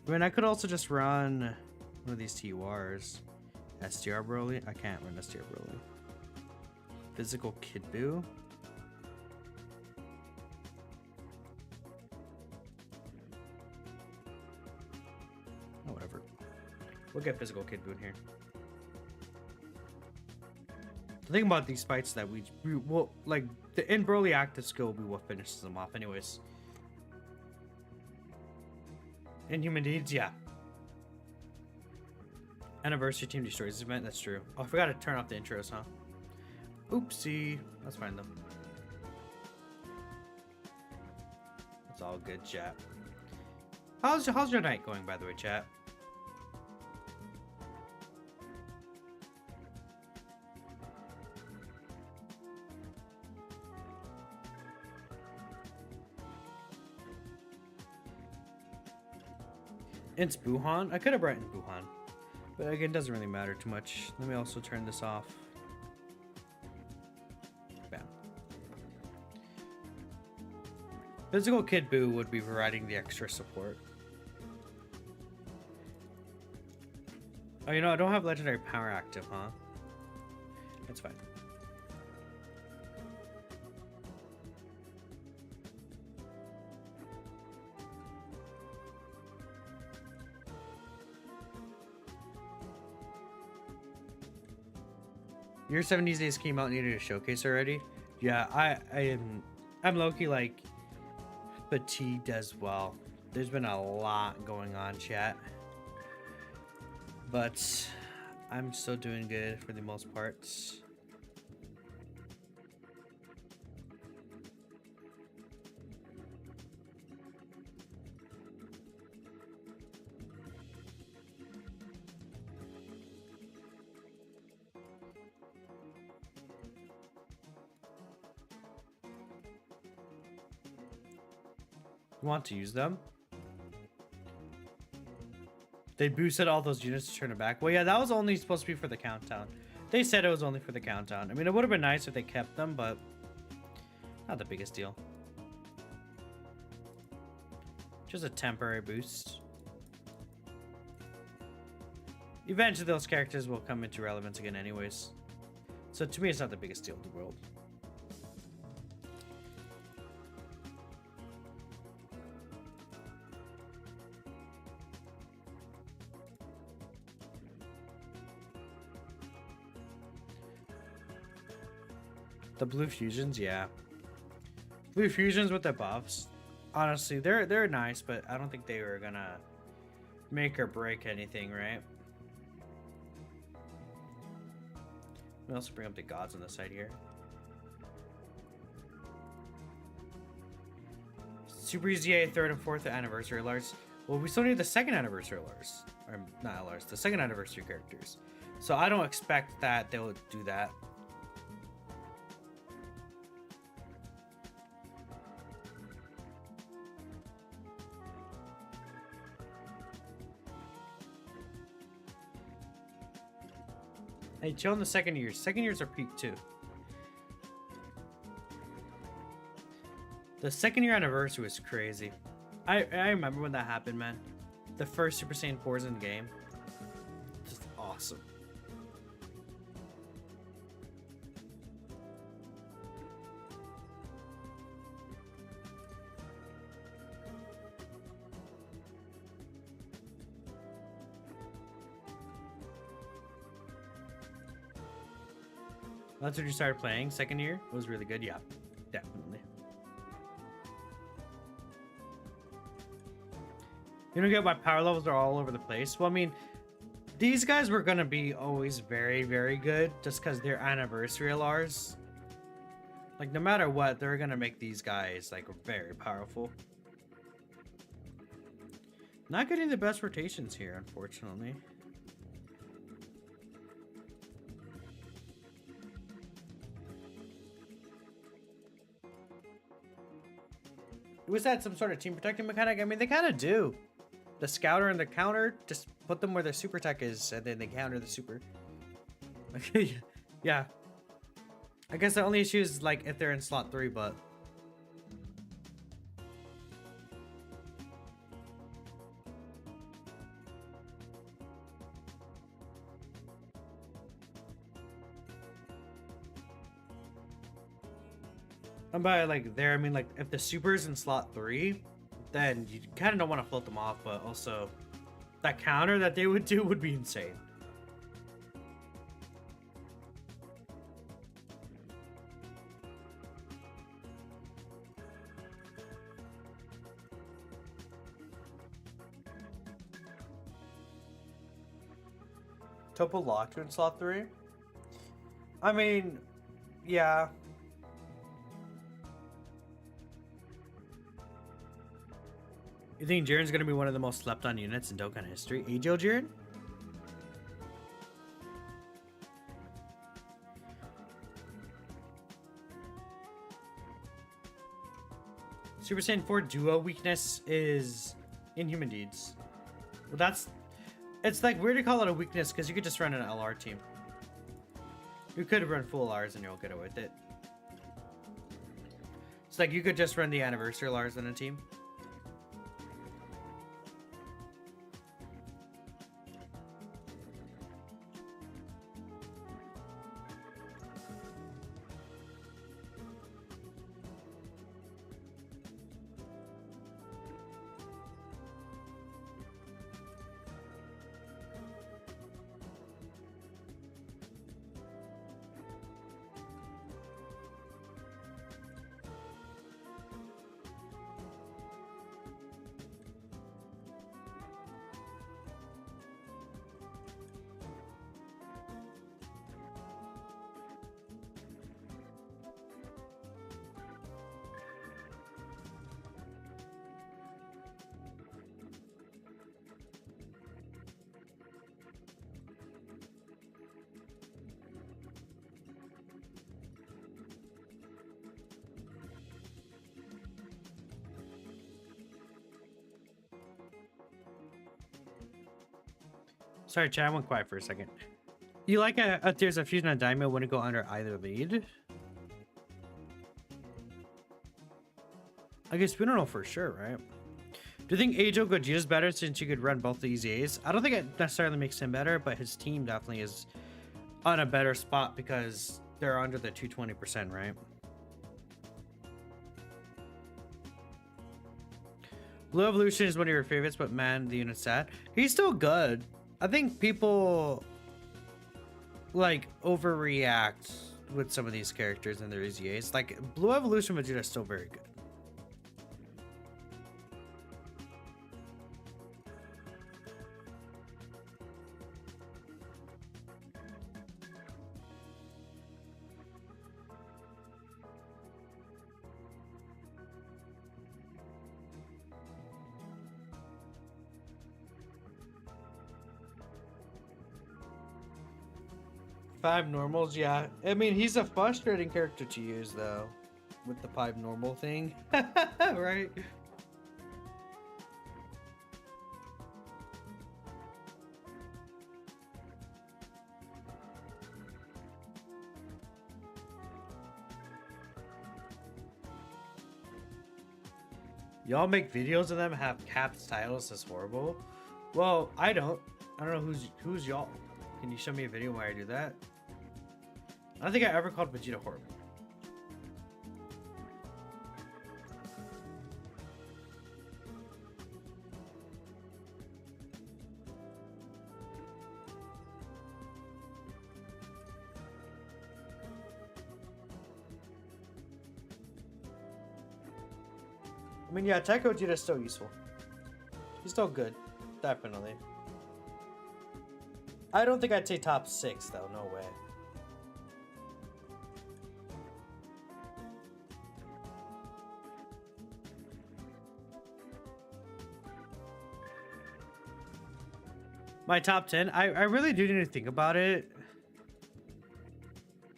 I mean, I could also just run one of these TURs. STR Broly. I can't run STR Broly. Physical Kid Boo. Oh, whatever. We'll get Physical Kid Boo in here. The thing about these fights that we will, like, the in Broly active skill will be what finishes them off anyways. Inhuman Deeds, yeah. Anniversary Team destroys this event, that's true. Oh, I forgot to turn off the intros, huh? Oopsie. That's fine though. It's all good, chat. How's your night going, by the way, chat? It's Buhan? I could have brought in Buhan. But again, it doesn't really matter too much. Let me also turn this off. Bam. Physical Kid Boo would be providing the extra support. Oh, you know, I don't have Legendary Power active, huh? That's fine. Your 70s days came out and needed a showcase already. Yeah, I'm low-key like fatigued as well. There's been a lot going on, chat. But I'm still doing good for the most parts. You want to use them? They boosted all those units to turn it back. Well, yeah, that was only supposed to be for the countdown. They said it was only for the countdown. I mean, it would have been nice if they kept them, but not the biggest deal. Just a temporary boost. Eventually, those characters will come into relevance again anyways. So to me, it's not the biggest deal in the world. The blue fusions, yeah. Blue fusions with the buffs. Honestly, they're nice, but I don't think they were gonna make or break anything, right? We also bring up the gods on the side here. Super EZA 3rd and 4th anniversary LRs. Well, we still need the 2nd anniversary LRs. Or not LRs, the 2nd anniversary characters. So I don't expect that they'll do that. Hey, chill in the second years. Second years are peak too. The 2nd year anniversary was crazy. I remember when that happened, man. The first Super Saiyan 4s in the game. Just awesome. That's when you started playing. 2nd year was really good. Yeah, definitely. You don't get why power levels are all over the place. Well, I mean, these guys were gonna be always very, very good just because they're anniversary LRs. Like, no matter what, they're gonna make these guys like very powerful. Not getting the best rotations here, unfortunately. Was that some sort of team protecting mechanic? I mean, they kind of do. The scouter and the counter, just put them where their super tech is, and then they counter the super. Yeah. I guess the only issue is, like, if they're in slot 3, but... And by, like, there, I mean, like, if the super's in slot 3, then you kind of don't want to float them off, but also that counter that they would do would be insane. Topo locked in slot 3? I mean, yeah. You think Jiren's gonna be one of the most slept on units in Dokkan history? Agil Jiren? Super Saiyan 4 duo weakness is Inhuman Deeds. Well, it's like weird to call it a weakness because you could just run an LR team. You could run full LRs and you'll get away with it. It's like you could just run the anniversary LRs in a team. Sorry, chat, I went quiet for a second. You like a Tears of Fusion and Daimyo wouldn't go under either lead? I guess we don't know for sure, right? Do you think Eijo Gogeta's better since you could run both the EZAs? I don't think it necessarily makes him better, but his team definitely is on a better spot because they're under the 220%, right? Blue Evolution is one of your favorites, but man, the unit's sad. He's still good. I think people like overreact with some of these characters and their EZAs. Like Blue Evolution Vegeta is still very good. Five normals, yeah. I mean, he's a frustrating character to use, though, with the five normal thing, right? Y'all make videos of them have capped titles as horrible. Well, I don't know who's y'all. Can you show me a video where I do that? I don't think I ever called Vegeta horrible. I mean, yeah, Tech Gogeta is still useful. He's still good, definitely. I don't think I'd say top 6 though, no way. My top 10, I really do need to think about it.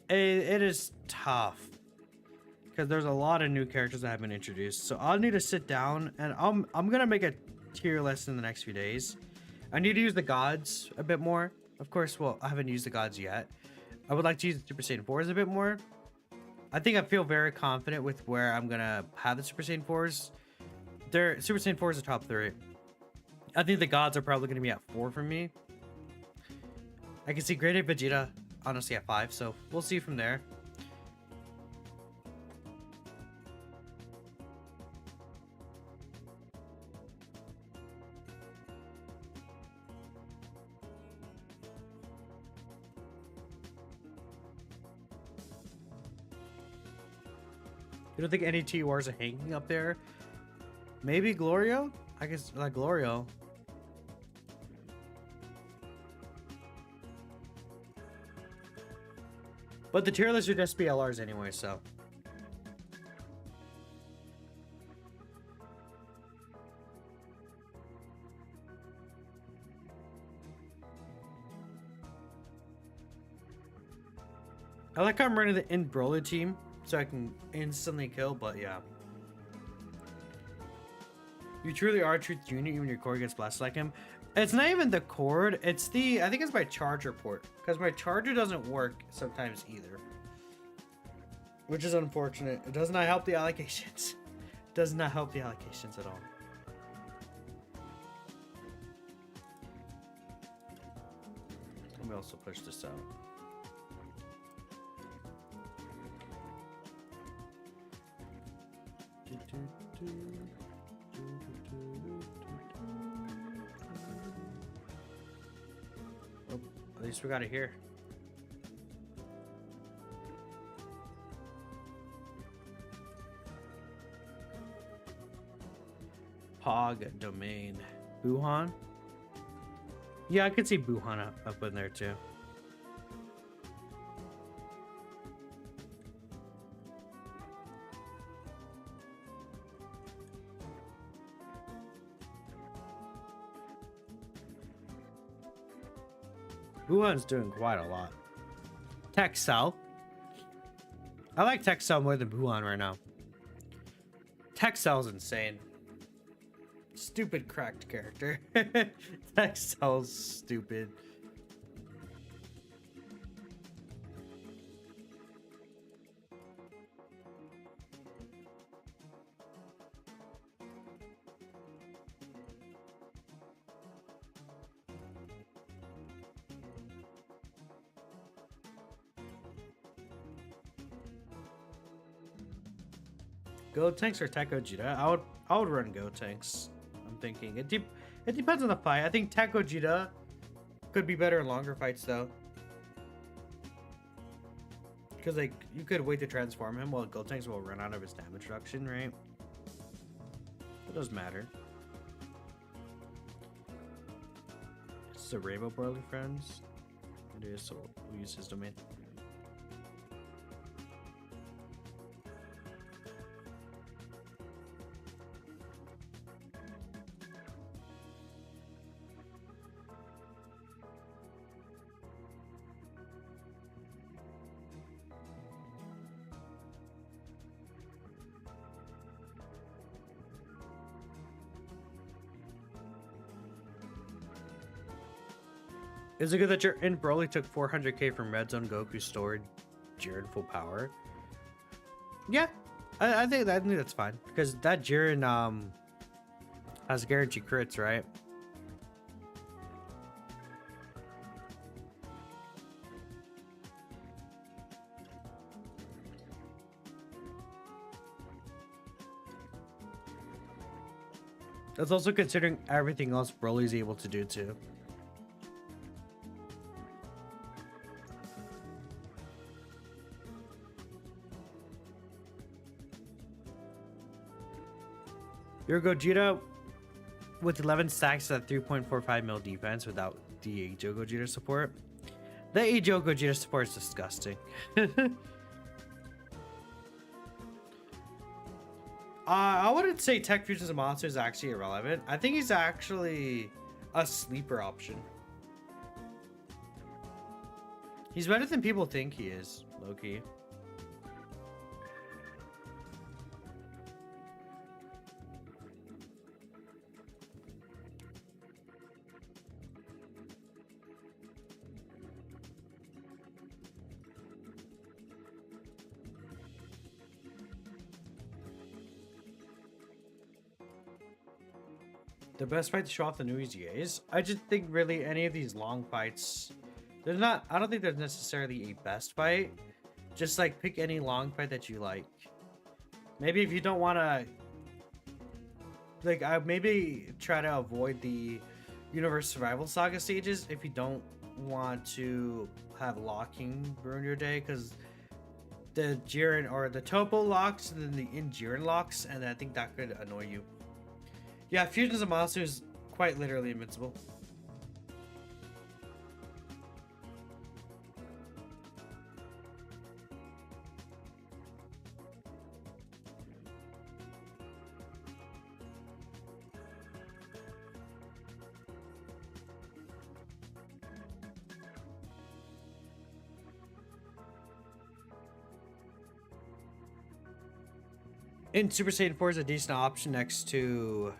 It is tough because there's a lot of new characters that have been introduced. So I'll need to sit down and I'm gonna make a tier list in the next few days. I need to use the gods a bit more. Of course, well, I haven't used the gods yet. I would like to use the Super Saiyan 4s a bit more. I think I feel very confident with where I'm gonna have the Super Saiyan 4s. Super Saiyan 4s are top 3. I think the gods are probably gonna be at 4 for me. I can see Great Ape Vegeta honestly at 5, so we'll see from there. You don't think any TURs are hanging up there? Maybe Glorio? I guess like Glorio. But the tier list would just be LRs anyway, so. I like how I'm running the in Broly team so I can instantly kill, but yeah. You truly are a truth unit even your cord gets blasted like him. It's not even the cord, it's the, I think it's my charger port. Because my charger doesn't work sometimes either. Which is unfortunate. It does not help the allocations. It does not help the allocations at all. Let me also push this out. Oh, at least we got it here. Pog domain. Buhan? Yeah, I could see Buhan up in there too. Buhan's doing quite a lot. Texel. I like Texel more than Buhan right now. Texel's insane. Stupid cracked character. Texel's stupid. Gotenks or Tech Gogeta? I would run Gotenks. I'm thinking it depends on the fight. I think Tech Gogeta could be better in longer fights though. Because like you could wait to transform him while Gotenks will run out of his damage reduction, right? It does matter. This is a Rainbow Broly, friends. It is, so we'll use his domain. Is it good that Broly took 400k from Red Zone Goku stored Jiren full power? Yeah, I think that's fine because that Jiren has guaranteed crits, right? That's also considering everything else Broly's able to do too. Your Gogeta with 11 stacks at 3.45 mil defense without the Ajo Gogeta support. The Ajo Gogeta support is disgusting. I wouldn't say Tech Fusions and Monster is actually irrelevant. I think he's actually a sleeper option. He's better than people think he is, low-key. The best fight to show off the new EZAs? I just think really any of these long fights, there's not, I don't think there's necessarily a best fight. Just like pick any long fight that you like. Maybe if you don't want to, like I maybe try to avoid the Universe Survival Saga stages if you don't want to have locking ruin your day, because the Jiren or the Topo locks and then the Jiren locks, and I think that could annoy you. Yeah, Fusions of Monsters is quite literally invincible. And Super Saiyan 4 is a decent option next to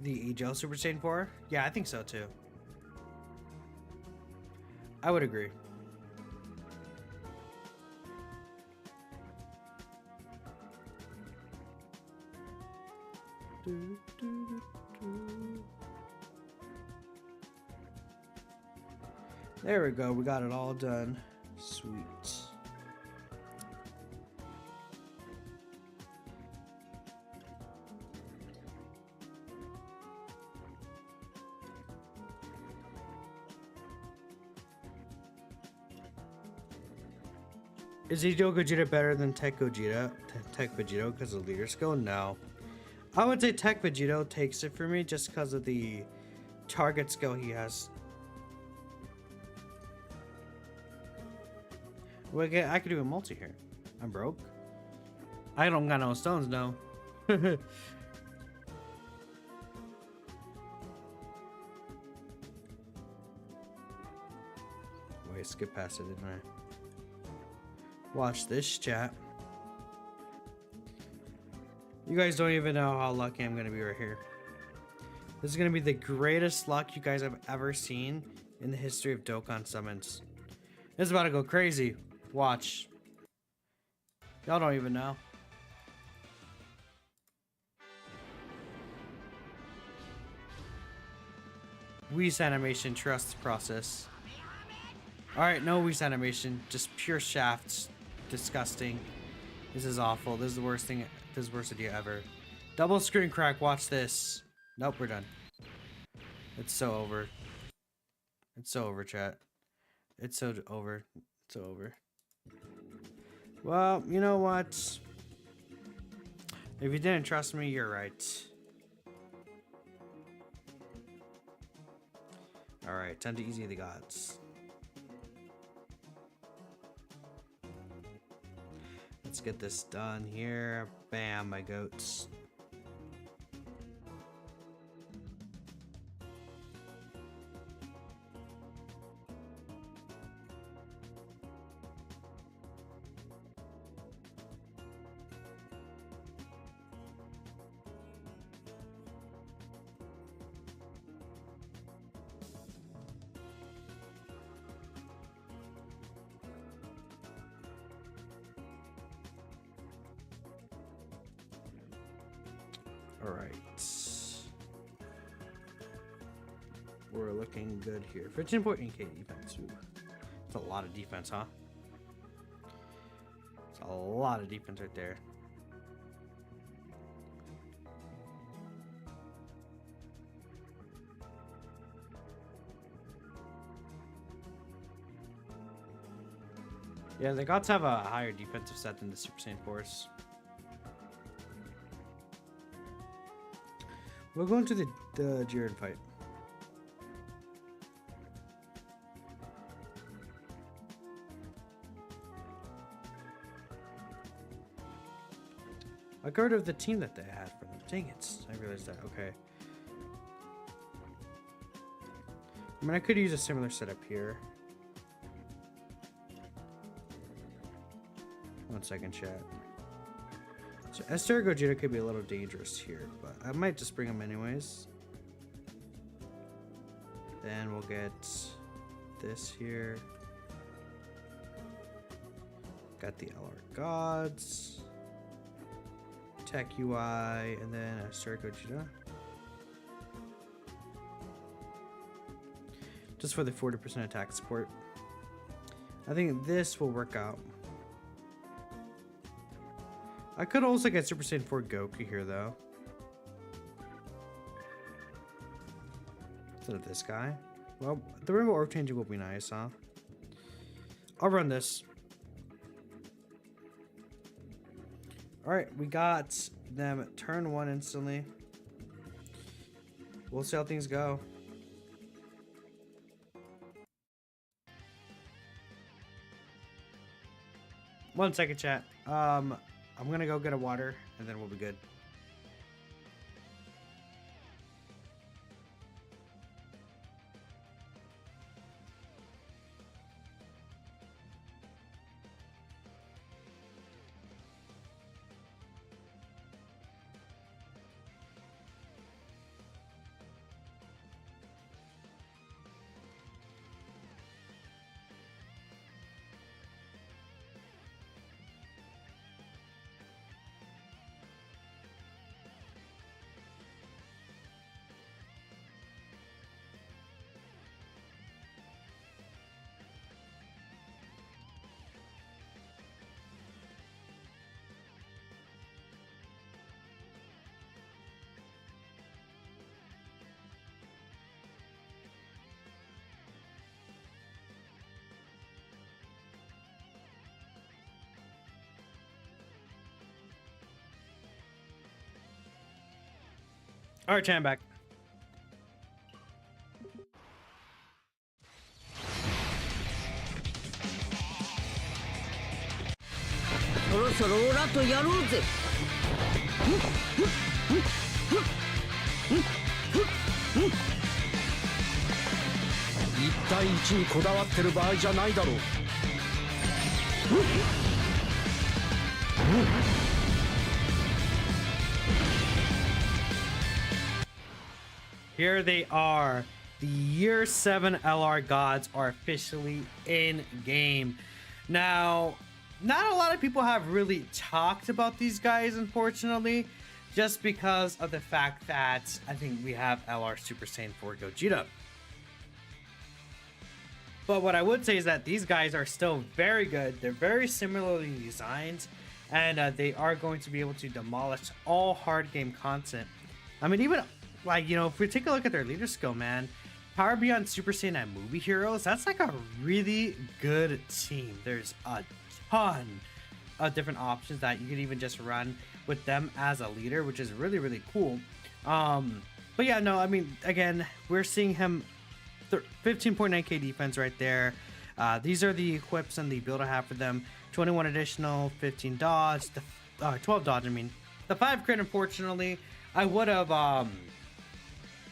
the Ajo Super Saiyan 4? Yeah, I think so too. I would agree. There we go. We got it all done. Sweet. Is Ajo Gogeta better than Tech Gogeta? Tech Vegito because of leader skill? No. I would say Tech Vegito takes it for me just because of the target skill he has. Well, I could do a multi here. I'm broke. I don't got no stones, no. Wait, skip past it, didn't I? Watch this, chat. You guys don't even know how lucky I'm gonna be right here. This is gonna be the greatest luck you guys have ever seen in the history of Dokkan summons. It's about to go crazy. Watch. Y'all don't even know. Whis animation, trust the process. Alright, no Whis animation, just pure shafts. Disgusting. This is awful. This is the worst thing This is the worst idea ever. Double screen crack. Watch this. Nope, we're done. It's so over. It's so over, chat. It's so over. It's so over. Well, you know what? If you didn't trust me, you're right. Alright, time to EZA the gods. Let's get this done here. Bam, my goats. Alright. We're looking good here. 15.8k defense. Ooh. That's a lot of defense, huh? It's a lot of defense right there. Yeah, the gods have a higher defensive set than the Super Saiyan Force. We'll go into the Jiren fight. I got rid of the team that they had from them. Dang it. I realized that. Okay. I mean, I could use a similar setup here. 1 second, chat. So Esther Gogeta could be a little dangerous here, but I might just bring him anyways. Then we'll get this here. Got the LR Gods. Tech UI, and then Esther Gogeta. Just for the 40% attack support. I think this will work out. I could also get Super Saiyan 4 Goku here, though. Instead of this guy. Well, the Rainbow Orb changing will be nice, huh? I'll run this. Alright, we got them turn 1 instantly. We'll see how things go. One second, chat. I'm gonna go get a water, and then we'll be good. All right, chat, I'm back. Here they are. The Year 7 LR Gods are officially in game. Now, not a lot of people have really talked about these guys, unfortunately, just because of the fact that I think we have LR Super Saiyan 4 Gogeta. But what I would say is that these guys are still very good. They're very similarly designed. and they are going to be able to demolish all hard game content. I mean, even like, you know, if we take a look at their leader skill, man, Power Beyond Super Saiyan and Movie Heroes, that's like a really good team. There's a ton of different options that you could even just run with them as a leader, which is really, really cool. But yeah, no, I mean, again, we're seeing him 15.9k defense right there. These are the equips and the build I have for them. 21 additional, 15 dodge, 12 dodge, I mean. The 5 crit, unfortunately, I would have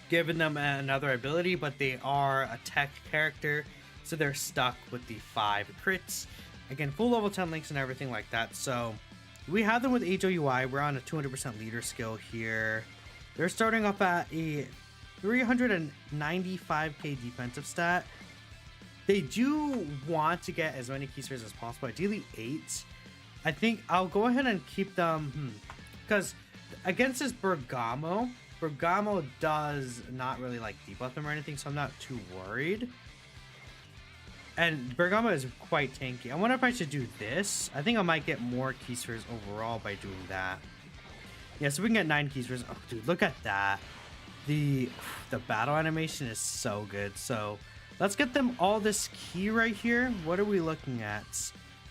given them another ability, but they are a tech character, so they're stuck with the 5 crits. Again, full level 10 links and everything like that. So we have them with HOUI. We're on a 200% leader skill here. They're starting off at a 395k defensive stat. They do want to get as many key spheres as possible, ideally 8. I think I'll go ahead and keep them, because against this Bergamo does not really like debuff them or anything, so I'm not too worried. And Bergamo is quite tanky. I wonder if I should do this. I think I might get more key spheres overall by doing that. Yeah, so we can get 9 key spheres. Oh, dude, look at that. The battle animation is so good. So let's get them all this key right here. What are we looking at?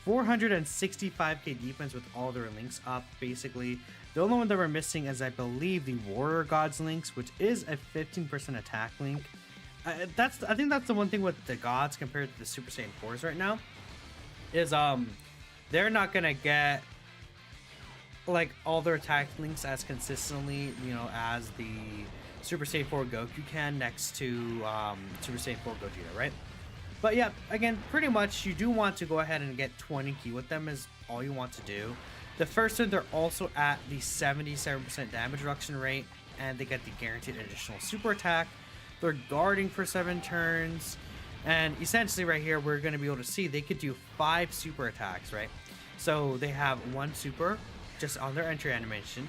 465k defense with all their links up, basically. The only one that we're missing is, I believe, the Warrior Gods links, which is a 15% attack link. I think that's the one thing with the gods compared to the Super Saiyan 4s right now, is they're not gonna get like all their attack links as consistently, you know, as the Super Saiyan 4 Goku can next to Super Saiyan 4 Gogeta, right? But yeah, again, pretty much you do want to go ahead and get 20 key with them is all you want to do. The first one, they're also at the 77% damage reduction rate, and they get the guaranteed additional super attack. They're guarding for 7 turns, and essentially right here we're going to be able to see they could do 5 super attacks, right? So they have 1 super just on their entry animation.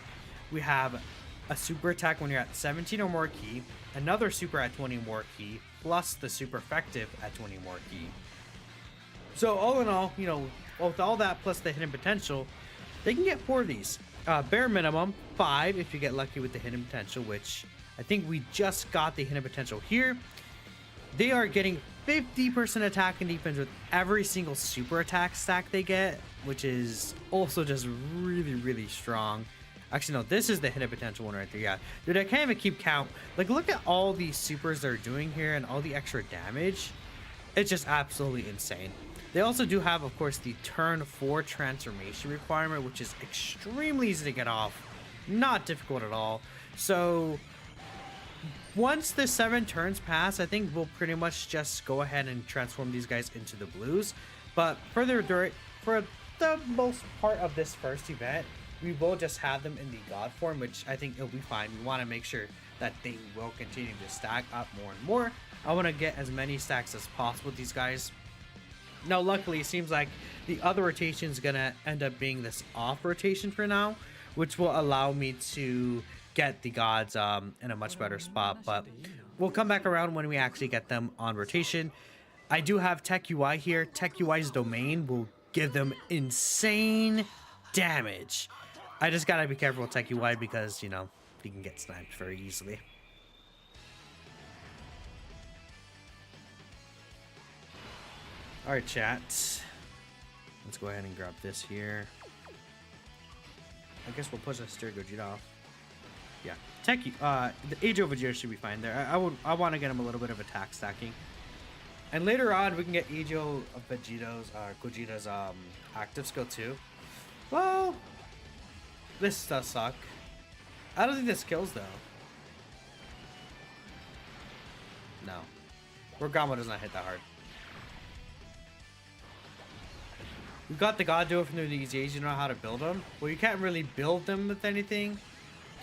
We have a super attack when you're at 17 or more key, another super at 20 more key, plus the super effective at 20 more key. So all in all, you know, with all that plus the hidden potential, they can get 4 of these. Bare minimum 5 if you get lucky with the hidden potential, which I think we just got the hidden potential here. They are getting 50% attack and defense with every single super attack stack they get, which is also just really, really strong. Actually, no, this is the hidden potential one right there. Yeah, dude, I can't even keep count. Like, look at all these supers they're doing here and all the extra damage. It's just absolutely insane. They also do have, of course, the turn 4 transformation requirement, which is extremely easy to get off. Not difficult at all. So once the 7 turns pass, I think we'll pretty much just go ahead and transform these guys into the blues. But for the most part of this first event, we will just have them in the god form, which I think it'll be fine. We want to make sure that they will continue to stack up more and more. I want to get as many stacks as possible with these guys. Now, luckily, it seems like the other rotation is going to end up being this off rotation for now, which will allow me to get the gods in a much better spot. But we'll come back around when we actually get them on rotation. I do have Tech UI here. Tech UI's domain will give them insane damage. I just gotta be careful with Tech UI because, you know, you can get sniped very easily. Alright, chat. Let's go ahead and grab this here. I guess we'll push a steer Gogeta off. Yeah. Tech, the Age of Vegeta should be fine there. I want to get him a little bit of attack stacking. And later on, we can get Age of Gogeta's active skill too. Well, this does suck. I don't think this kills though. No. Bergamo does not hit that hard. We got the God Duo from the EZAs. You know how to build them? Well, you can't really build them with anything.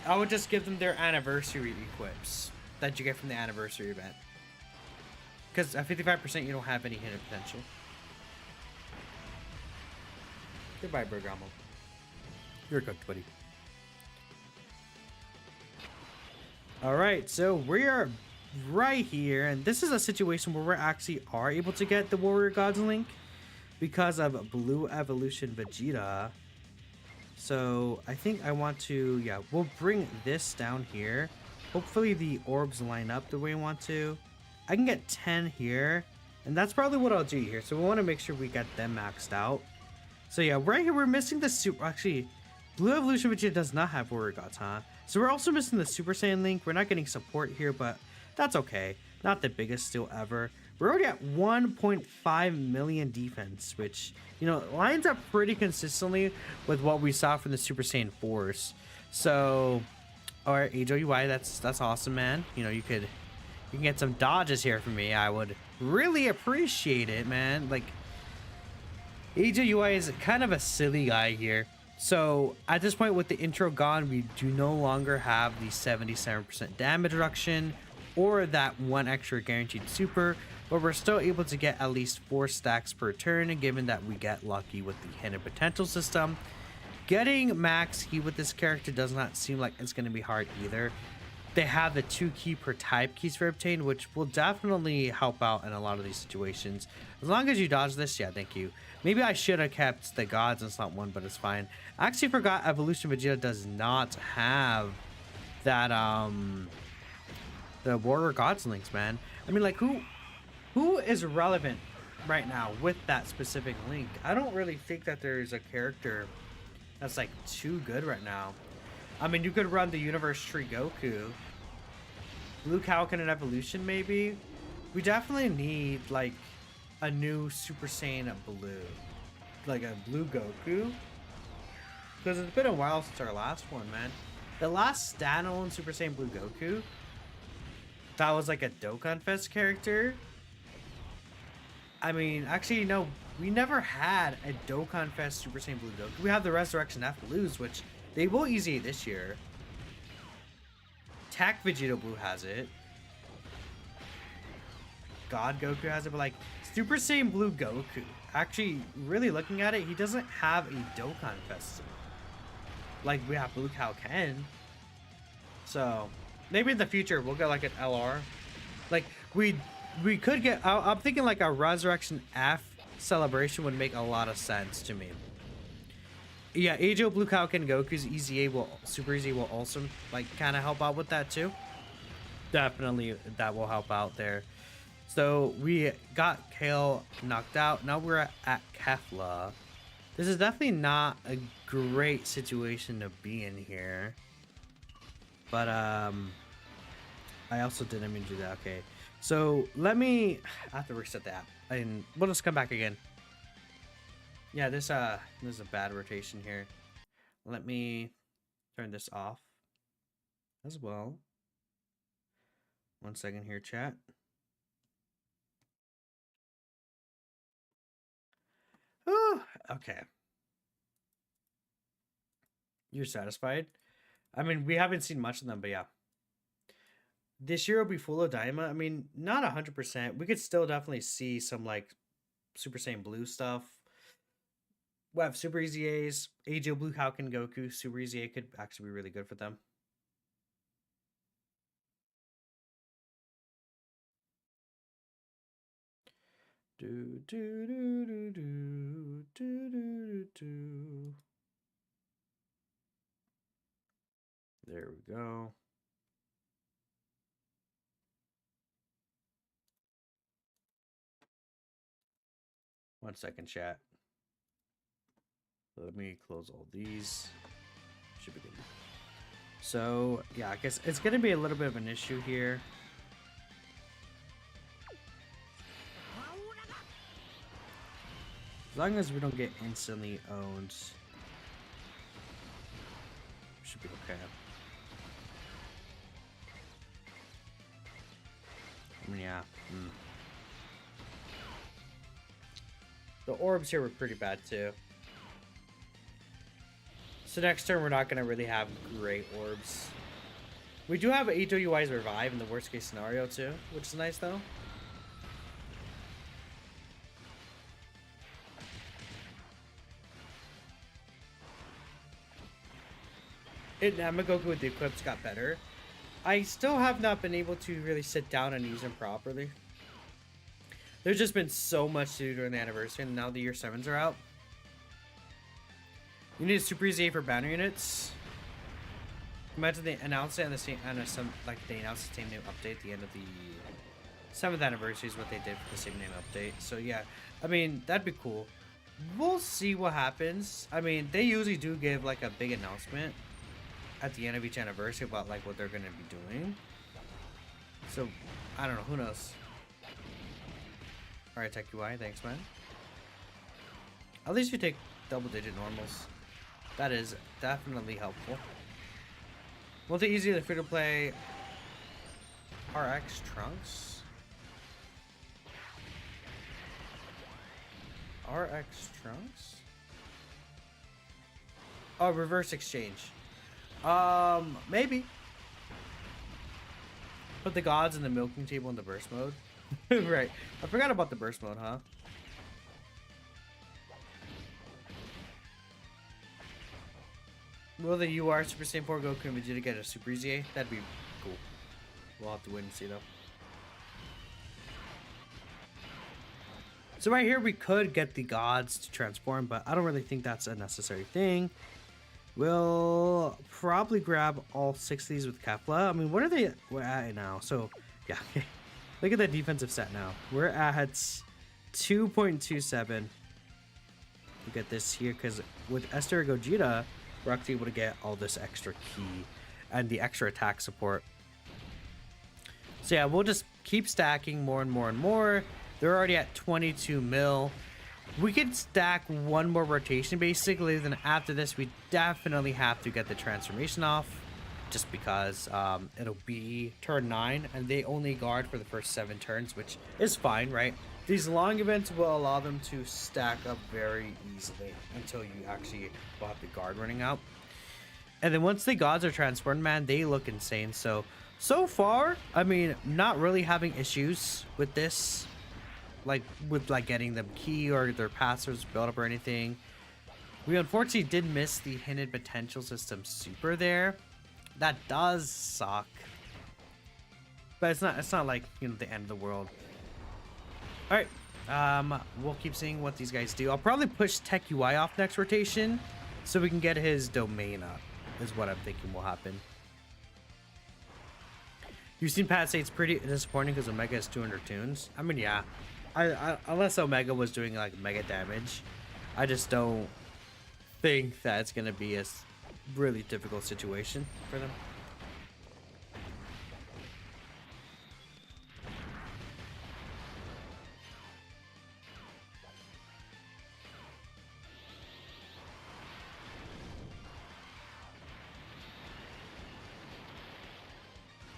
I would just give them their anniversary equips that you get from the anniversary event. Because at 55%, you don't have any hidden potential. Goodbye, Bergamo. You're cooked, buddy. Alright, so we are right here. And this is a situation where we actually are able to get the Warrior Gods link. Because of Blue Evolution Vegeta. So I think I want to, yeah, we'll bring this down here. Hopefully the orbs line up the way we want to. I can get 10 here, and that's probably what I'll do here. So we want to make sure we get them maxed out. So yeah, right here we're missing the super, actually, Blue Evolution Vegeta does not have Warrior Gods, huh? So we're also missing the Super Saiyan Link. We're not getting support here, but that's okay. Not the biggest steal ever. We're already at 1.5 million defense, which, you know, lines up pretty consistently with what we saw from the Super Saiyan 4s. So, alright, HOUI, that's awesome, man. You know, you can get some dodges here for me. I would really appreciate it, man. Like, HOUI is kind of a silly guy here. So, at this point with the intro gone, we do no longer have the 77% damage reduction or that one extra guaranteed super, but we're still able to get at least 4 stacks per turn, given that we get lucky with the hidden potential system. Getting max heat with this character does not seem like it's going to be hard either. They have the 2 key per type keys for obtain, which will definitely help out in a lot of these situations. As long as you dodge this, yeah, thank you. Maybe I should have kept the gods in slot 1, but it's fine. I actually forgot Evolution Vegeta does not have that, the Warrior Gods links, man. I mean, like, who is relevant right now with that specific link? I don't really think that there's a character that's, like, too good right now. I mean, you could run the Universe Tree Goku. Blue Falcon and Evolution, maybe? We definitely need, like, a new Super Saiyan Blue. Like a Blue Goku. Because it's been a while since our last one, man. The last standalone Super Saiyan Blue Goku, that was like a Dokkan Fest character. I mean, actually, no, we never had a Dokkan Fest Super Saiyan Blue Goku. We have the Resurrection F Blues, which they will EZA this year. Tac Vegeta Blue has it. God Goku has it, but like Super Saiyan Blue Goku, actually, really looking at it, he doesn't have a Dokkan Fest. Like we have Blue Cow Ken. So maybe in the future we'll get like an LR. Like we could get. I'm thinking like a Resurrection F celebration would make a lot of sense to me. Yeah, Ajo Blue Cow Ken Goku's EZA will Super EZA will also like kind of help out with that too. Definitely that will help out there. So we got Kale knocked out. Now we're at Kefla. This is definitely not a great situation to be in here. But I also didn't mean to do that. Okay. So let me I have to reset the app. And we'll just come back again. Yeah, this is a bad rotation here. Let me turn this off as well. 1 second here, chat. Oh, okay. You're satisfied? I mean, we haven't seen much of them, but yeah. This year will be full of Daima. I mean, not 100%. We could still definitely see some, like, Super Saiyan Blue stuff. We have Super EZAs. Ajo Blue Falcon Goku. Super EZA could actually be really good for them. Do do do do do do do do. There we go. One second, chat. Let me close all these. Should be good. So yeah, I guess it's gonna be a little bit of an issue here. As long as we don't get instantly owned, should be okay. I mean, yeah. The orbs here were pretty bad too. So next turn we're not gonna really have great orbs. We do have HOUI's revive in the worst case scenario too, which is nice though. Namagoku with the equips got better. I still have not been able to really sit down and use them properly. There's just been so much to do during the anniversary, and now the year 7s are out. You need a Super EZA for banner units. Imagine they announced it and they announced the same name update at the end of the 7th anniversary is what they did for the same name update. So yeah, I mean, that'd be cool. We'll see what happens. I mean, they usually do give like a big announcement at the end of each anniversary about like what they're gonna be doing. So I don't know, who knows. Alright, Tech UI, thanks man. At least you take double-digit normals. That is definitely helpful. Won't it easier to free to play RX Trunks? RX Trunks? Oh, reverse exchange. Maybe. Put the gods in the milking table in the burst mode. Right. I forgot about the burst mode, huh? Will the UR Super Saiyan 4 Goku and Vegeta get a Super EZA? That'd be cool. We'll have to wait and see though. So right here we could get the gods to transform, but I don't really think that's a necessary thing. We'll probably grab all 6 of these with Kefla. I mean, what are they at now? So yeah, look at the defensive set now. We're at 2.27. Look at this here, because with Esther Gogeta, we're actually able to get all this extra key and the extra attack support. So yeah, we'll just keep stacking more and more and more. They're already at 22 mil. We could stack one more rotation basically, then after this we definitely have to get the transformation off, just because it'll be turn 9 and they only guard for the first 7 turns, which is fine, right? These long events will allow them to stack up very easily until you actually will have the guard running out. And then once the gods are transformed, man, they look insane. So far, I mean, not really having issues with this, like with getting them key or their passwords built up or anything. We unfortunately did miss the hinted potential system super there. That does suck, but it's not like, you know, the end of the world. All right, we'll keep seeing what these guys do. I'll probably push Tech UI off next rotation so we can get his domain up, is what I'm thinking will happen. You've seen Pat say it's pretty disappointing because Omega has 200 tunes. I mean, yeah, unless Omega was doing like mega damage, I just don't think that it's gonna be a really difficult situation for them.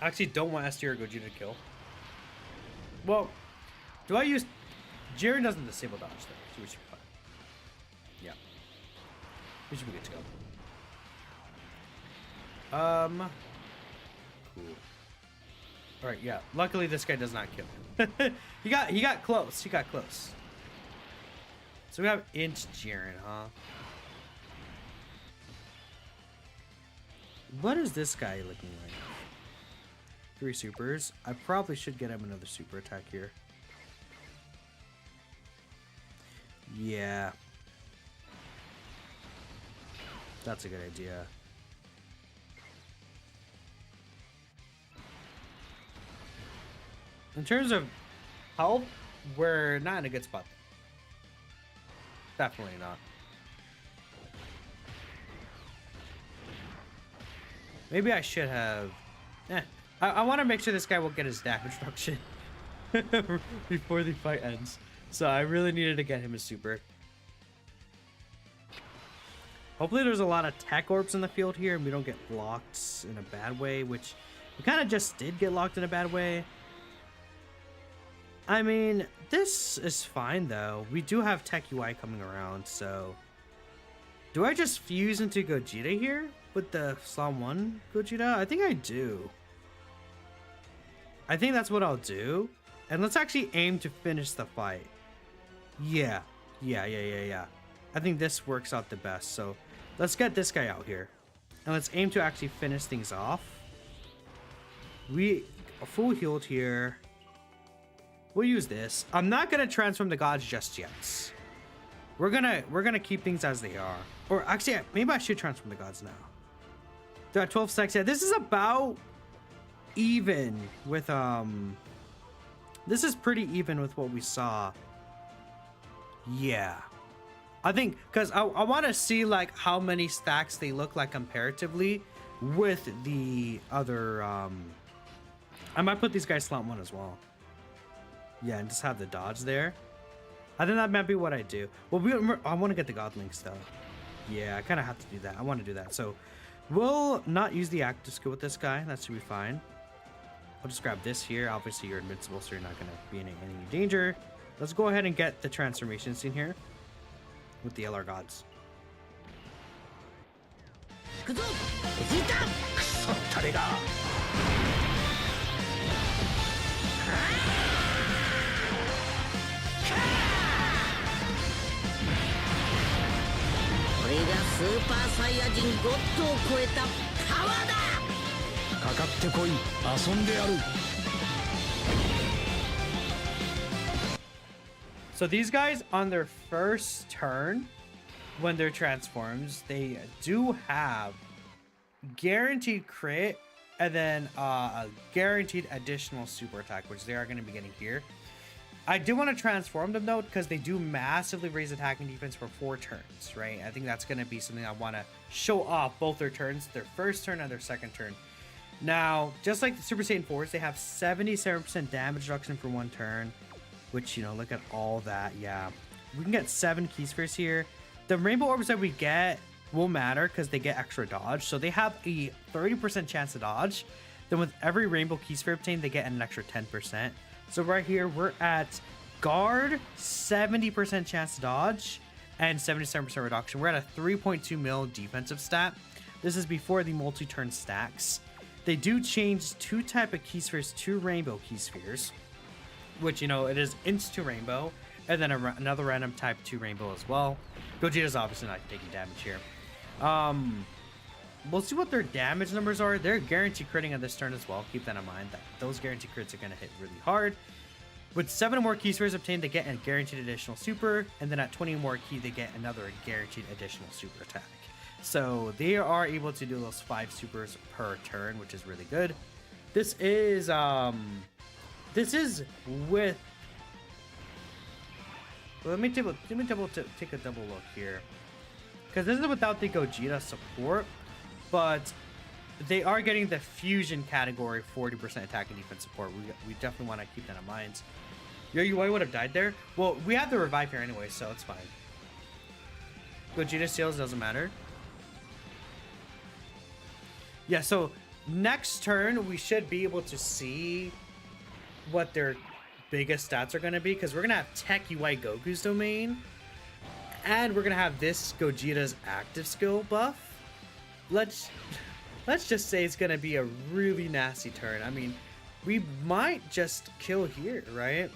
I actually don't want S tier Gogeta to kill. Well, do I use... Jiren doesn't disable dodge though, so we should be fine. Yeah. We should be good to go. Cool. Alright, yeah. Luckily this guy does not kill him. He got close. He got close. So we have Inch Jiren, huh? What is this guy looking like? 3 supers. I probably should get him another super attack here. Yeah. That's a good idea. In terms of health, we're not in a good spot. Definitely not. Maybe I should have... I want to make sure this guy will get his damage reduction before the fight ends. So I really needed to get him a super. Hopefully there's a lot of tech orbs in the field here and we don't get locked in a bad way, which we kind of just did get locked in a bad way. I mean, this is fine though. We do have Tech UI coming around, so... Do I just fuse into Gogeta here with the Slam 1 Gogeta? I think I do. I think that's what I'll do. And let's actually aim to finish the fight. Yeah. I think this works out the best. So let's get this guy out here. And let's aim to actually finish things off. We are full healed here. We'll use this. I'm not going to transform the gods just yet. We're gonna keep things as they are. Or actually, maybe I should transform the gods now. They're at 12 stacks. Yeah, this is about even with this is pretty even with what we saw. Yeah, I think because I want to see like how many stacks they look like comparatively with the other I might put these guys slot 1 as well. Yeah, and just have the dodge there. I think that might be what I do. Well, I want to get the godlinks though. Yeah, I kind of have to do that. I want to do that. So we'll not use the active skill with this guy. That should be fine. I'll just grab this here. Obviously, you're invincible, so you're not going to be in any danger. Let's go ahead and get the transformation scene here with the LR gods. So these guys on their first turn, when they're transforms, they do have guaranteed crit and then a guaranteed additional super attack, which they are going to be getting here. I do want to transform them though, because they do massively raise attack and defense for 4 turns, right? I think that's going to be something I want to show off both their turns, their first turn and their second turn. Now, just like the Super Saiyan 4s, they have 77% damage reduction for 1 turn, which, you know, look at all that. Yeah, we can get 7 key spheres here. The rainbow orbs that we get will matter because they get extra dodge. So they have a 30% chance to dodge. Then with every rainbow key sphere obtained, they get an extra 10%. So right here, we're at guard, 70% chance to dodge, and 77% reduction. We're at a 3.2 mil defensive stat. This is before the multi-turn stacks. They do change 2 type of key spheres to rainbow key spheres, which, you know, it is insta rainbow, and then another random type 2 rainbow as well. Gogeta's obviously not taking damage here. We'll see what their damage numbers are. They're guaranteed critting on this turn as well. Keep that in mind, that those guaranteed crits are going to hit really hard. With 7 more key spheres obtained, they get a guaranteed additional super, and then at 20 more key, they get another guaranteed additional super attack. So they are able to do those 5 supers per turn, which is really good. This is with. Well, let me take a double look here, because this is without the Gogeta support, but they are getting the fusion category 40% attack and defense support. We definitely want to keep that in mind. Your UI would have died there. Well, we have the revive here anyway, so it's fine. Gogeta steals, doesn't matter. Yeah, so next turn we should be able to see what their biggest stats are going to be, because we're going to have Tech UI Goku's domain, and we're going to have this Gogeta's active skill buff. Let's just say it's going to be a really nasty turn. I mean, we might just kill here, right?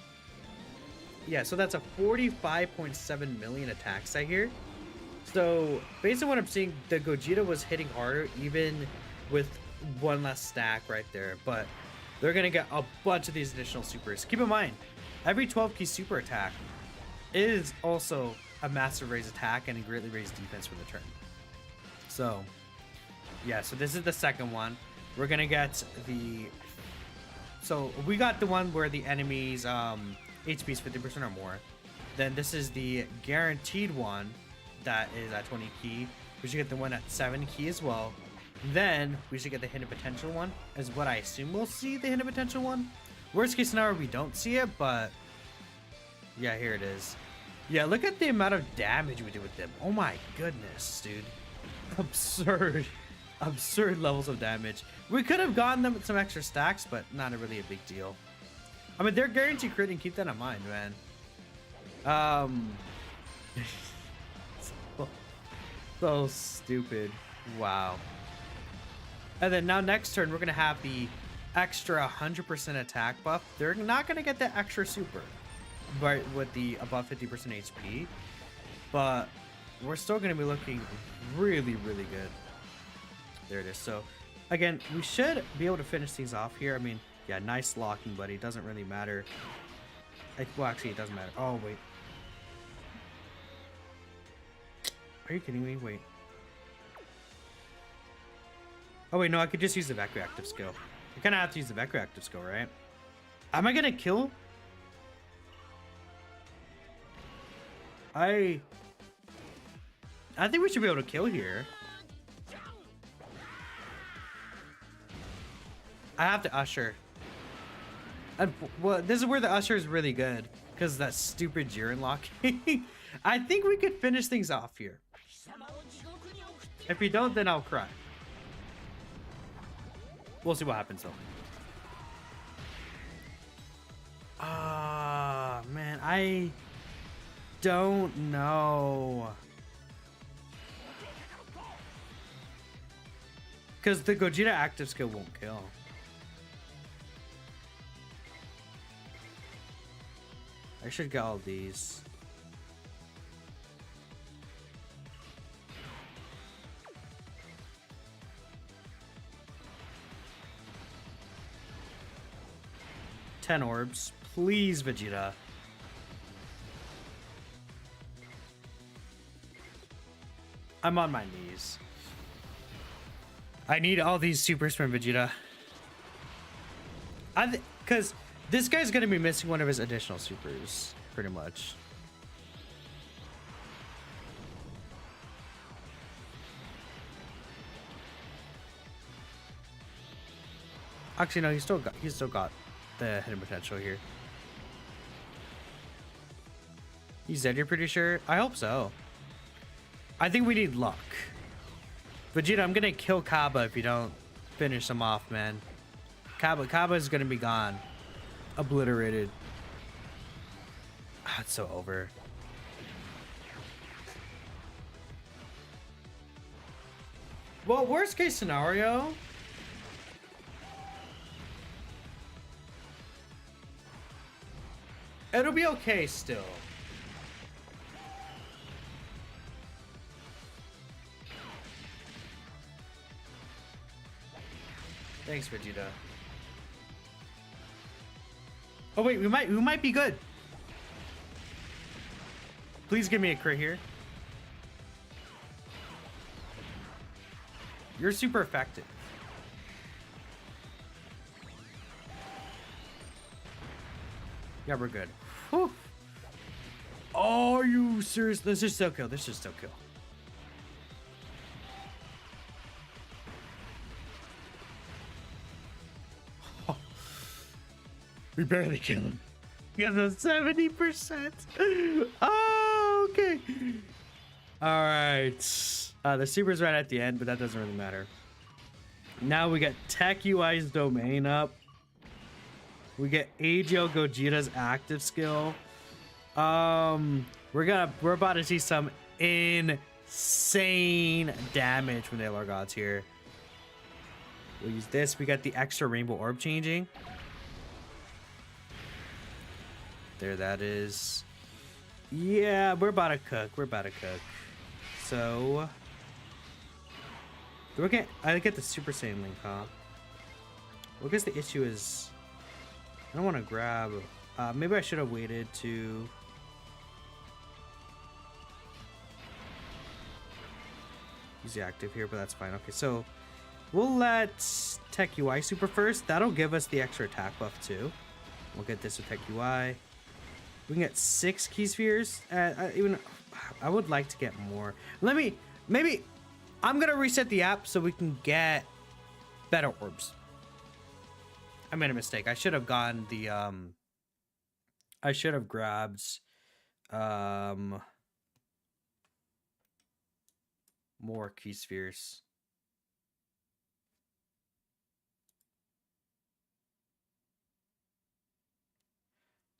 Yeah, so that's a 45.7 million attack stat here. So based on what I'm seeing, the Gogeta was hitting harder even with 1 less stack right there, but they're going to get a bunch of these additional supers. Keep in mind, every 12 key super attack is also a massive raise attack and a greatly raised defense for the turn. So yeah, so this is the second one. We're going to get the... So we got the one where the enemy's HP is 50% or more. Then this is the guaranteed one that is at 20 key. We should get the one at 7 key as well. Then we should get the hidden potential one, is what I assume we'll see the hidden potential one. Worst case scenario, we don't see it, but yeah, here it is. Yeah, look at the amount of damage we do with them. Oh my goodness, dude. Absurd levels of damage. We could have gotten them with some extra stacks, but not really a big deal. I mean, they're guaranteed critting. Keep that in mind, man. So stupid. Wow. And then now next turn, we're going to have the extra 100% attack buff. They're not going to get the extra super, but with the above 50% HP. But we're still going to be looking really, really good. There it is. So again, we should be able to finish things off here. I mean, yeah, nice locking, but it doesn't really matter. Well, actually, it doesn't matter. Oh, wait. Are you kidding me? Wait. Oh wait, no, I could just use the Vec Reactive skill. I kind of have to use the Vec Reactive skill, right? Am I gonna kill? I think we should be able to kill here. I have to Usher. And, well, this is where the Usher is really good. Because that stupid Jiren locking. I think we could finish things off here. If we don't, then I'll cry. We'll see what happens though. Ah, man, I don't know. Because the Gogeta active skill won't kill. I should get all these. Ten orbs. Please, Vegeta. I'm on my knees. I need all these supers from Vegeta. Because this guy's going to be missing one of his additional supers, pretty much. Actually, no, he's still got the hidden potential here. He's dead, you're pretty sure? I hope so. I think we need luck. Vegeta, I'm gonna kill Kaba if you don't finish him off, man. Kaba is gonna be gone. Obliterated. Ah, it's so over. Well, worst case scenario. It'll be okay still. Thanks, Vegeta. Oh wait, we might be good. Please give me a crit here. You're super effective. Yeah, we're good. Whew. Oh, are you serious? This is still kill. This is still kill. Oh. We barely kill him. He has a 70%. Oh, okay. All right. The super's right at the end, but that doesn't really matter. Now we got Tech UI's domain up. We get AGL Gogeta's active skill. We're about to see some insane damage from the LR gods here. We'll use this. We got the extra rainbow orb changing. There that is. Yeah, we're about to cook. We're about to cook. So I get the Super Saiyan link, huh? Well, I guess the issue is I don't want to grab. Maybe I should have waited to. Use the active here, but that's fine. Okay, so we'll let Tech UI super first. That'll give us the extra attack buff too. We'll get this with Tech UI. We can get 6 key spheres. I would like to get more. Maybe I'm gonna reset the app so we can get better orbs. I made a mistake. I should have gone the I should have grabbed more key spheres.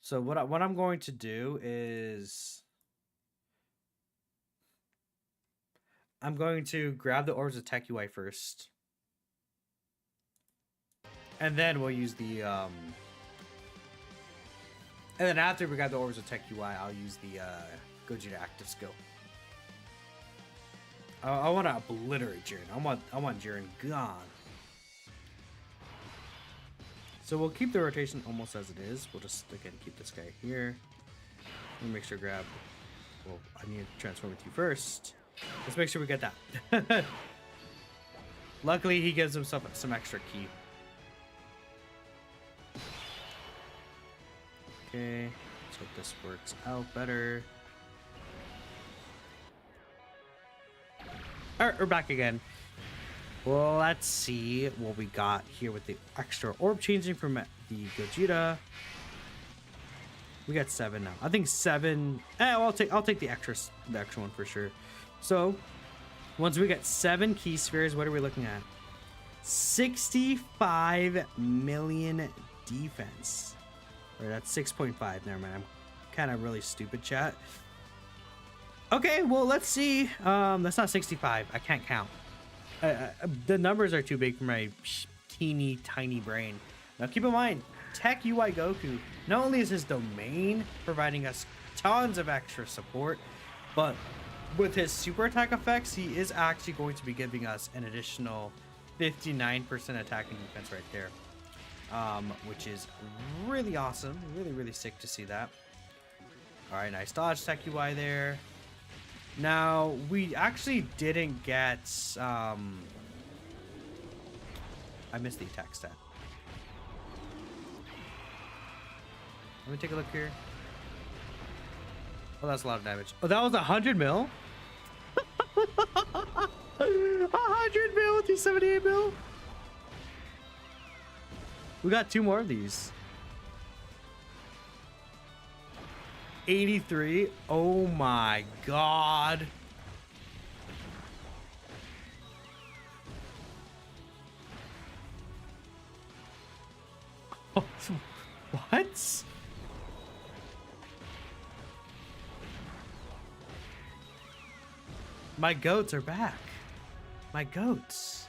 So what I'm going to do is I'm going to grab the orbs of Tech UI first. And then we'll use the and then after we got the orbs of Tech UI, I'll use the Gogeta active skill. I want to obliterate Jiren. I want Jiren gone. So we'll keep the rotation almost as it is. We'll just again keep this guy here. Let me make sure grab. Well, I need to transform with you first. Let's make sure we get that. Luckily, he gives himself some extra key. Okay, let's hope this works out better. Alright, we're back again. Well, let's see what we got here with the extra orb changing from the Gogeta. We got 7 now. I think 7. I'll take the extra one for sure. So once we get 7 key spheres, what are we looking at? 65 million defense. Or that's 6.5. Never mind. I'm kind of really stupid, chat. Okay, well, let's see. That's not 65. I can't count. The numbers are too big for my teeny tiny brain. Now keep in mind, Tech UI Goku, not only is his domain providing us tons of extra support, but with his super attack effects, he is actually going to be giving us an additional 59% attack and defense right there, which is really awesome. Really sick to see that. All right, nice dodge Tech UI there. Now, we actually didn't get, I missed the attack stat. Let me take a look here. Oh, that's a lot of damage. Oh, that was 100 mil? 100 mil, 278 mil? We got 2 more of these. 83. Oh my god. Oh, what? My goats are back. My goats.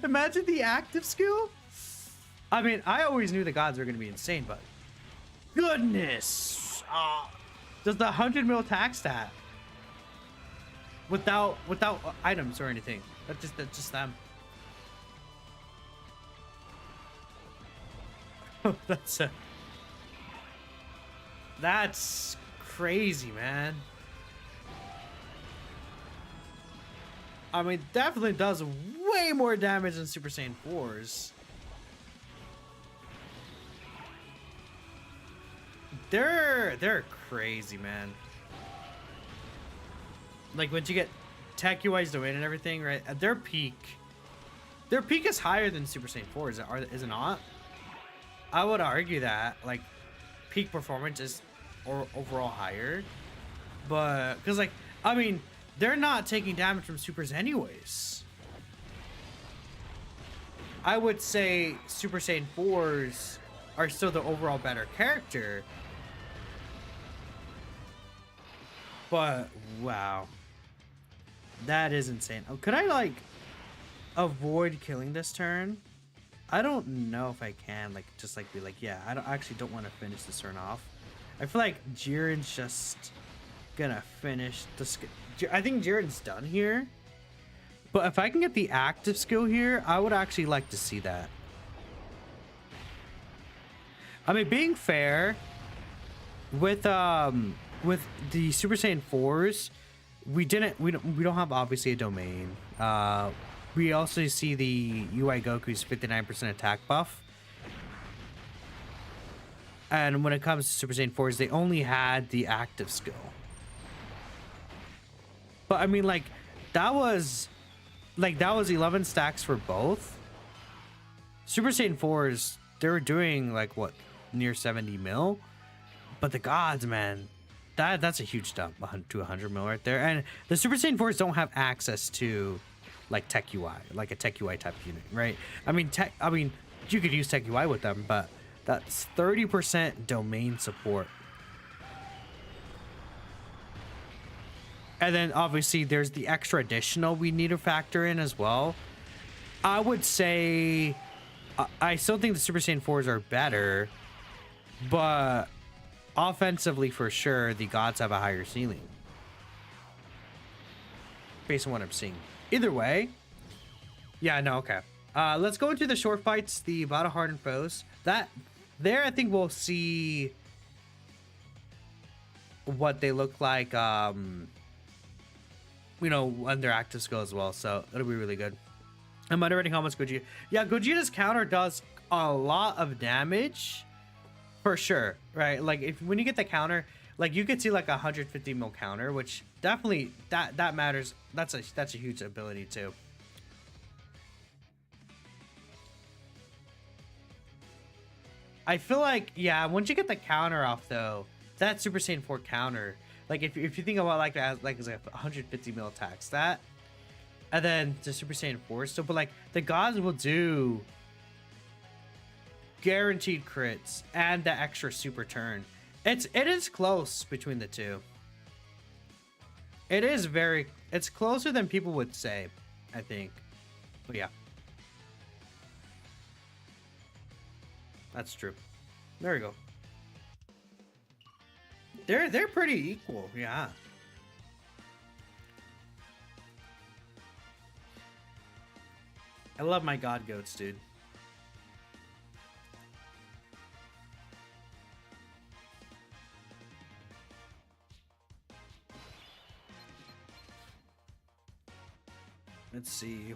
Imagine the active skill. I mean, I always knew the gods were going to be insane, but goodness, does the 100 mil attack stat without items or anything? That's just them. That's crazy, man. I mean, definitely does way more damage than Super Saiyan 4s. They're crazy, man. Like, once you get Tech UI's domain and everything, right? At their peak is higher than Super Saiyan 4, is it not? I would argue that, like, peak performance is overall higher. But, because, like, I mean, they're not taking damage from supers anyways. I would say Super Saiyan 4s are still the overall better character. But, wow. That is insane. Oh, could I, like, avoid killing this turn? I don't know if I can, like, just, like, be like, yeah, I actually don't want to finish this turn off. I feel like Jiren's just gonna finish the I think Jiren's done here. But if I can get the active skill here, I would actually like to see that. I mean, being fair, with the Super Saiyan 4s, we don't have obviously a domain. We also see the UI Goku's 59% attack buff. And when it comes to Super Saiyan 4s, they only had the active skill. But I mean, like, that was 11 stacks for both. Super Saiyan 4s, they were doing like what, near 70 mil. But the gods, man, that's a huge dump to 100 mil right there. And the Super Saiyan 4s don't have access to like Tech UI, like a Tech UI type unit, right? I mean, you could use Tech UI with them, but that's 30% domain support. And then obviously there's the extra additional we need to factor in as well. I would say I still think the Super Saiyan 4s are better, but offensively for sure the gods have a higher ceiling based on what I'm seeing. Either way, yeah, no, okay. Let's go into the short fights, the battle hardened foes. That there I think we'll see what they look like, you know, when their actives go as well. So it'll be really good. I'm underrating how much Gogeta. Yeah, Gogeta's counter does a lot of damage, for sure, right? Like if when you get the counter, like you could see like 150 mil counter, which definitely that matters. That's a huge ability too. I feel like, yeah, once you get the counter off though, that Super Saiyan 4 counter, like if you think about like that, like it's like 150 mil attacks, that, and then the Super Saiyan 4 still, but like the gods will do guaranteed crits and the extra super turn. It is close between the two. It's closer than people would say, I think. But yeah. That's true. There we go. They're pretty equal, yeah. I love my god goats, dude. Let's see.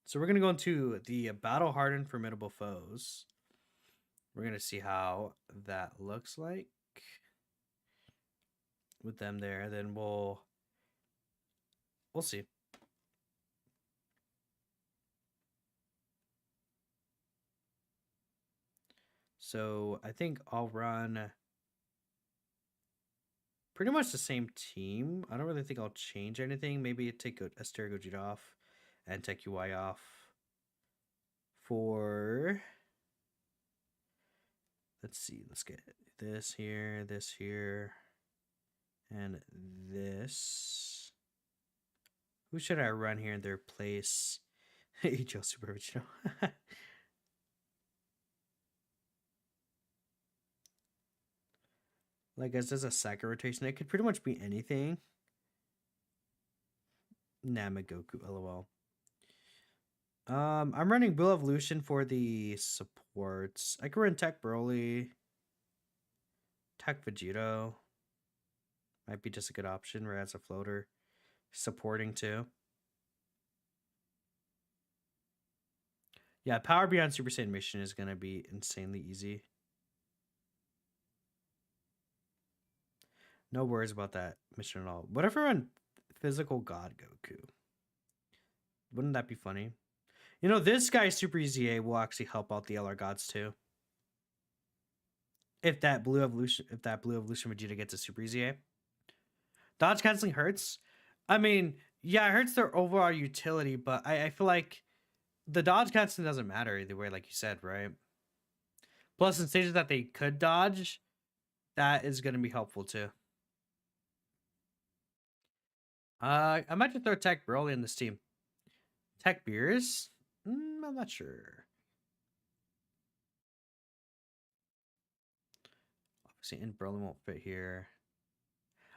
So we're gonna go into the battle hardened formidable foes. We're gonna see how that looks like with them there. Then we'll see. So I think I'll run pretty much the same team. I don't really think I'll change anything. Maybe take Esther Gogeta off and take UI off for, let's see, let's get this here, and this. Who should I run here in their place? HL Super Original. Like, as there's a second rotation, it could pretty much be anything. Namagoku, lol. I'm running Blue Evolution for the supports. I could run Tech Broly. Tech Vegito. Might be just a good option, where as a floater. Supporting too. Yeah, Power Beyond Super Saiyan Mission is going to be insanely easy. No worries about that mission at all. What if I run Physical God Goku? Wouldn't that be funny? You know, this guy's Super EZA will actually help out the LR gods too. If that Blue Evolution Vegeta gets a Super EZA. Dodge canceling hurts. I mean, yeah, it hurts their overall utility, but I feel like the dodge canceling doesn't matter either way, like you said, right? Plus, in stages that they could dodge, that is going to be helpful too. I might just throw Tech Broly in this team. Tech Beers? I'm not sure. Obviously, and Broly won't fit here.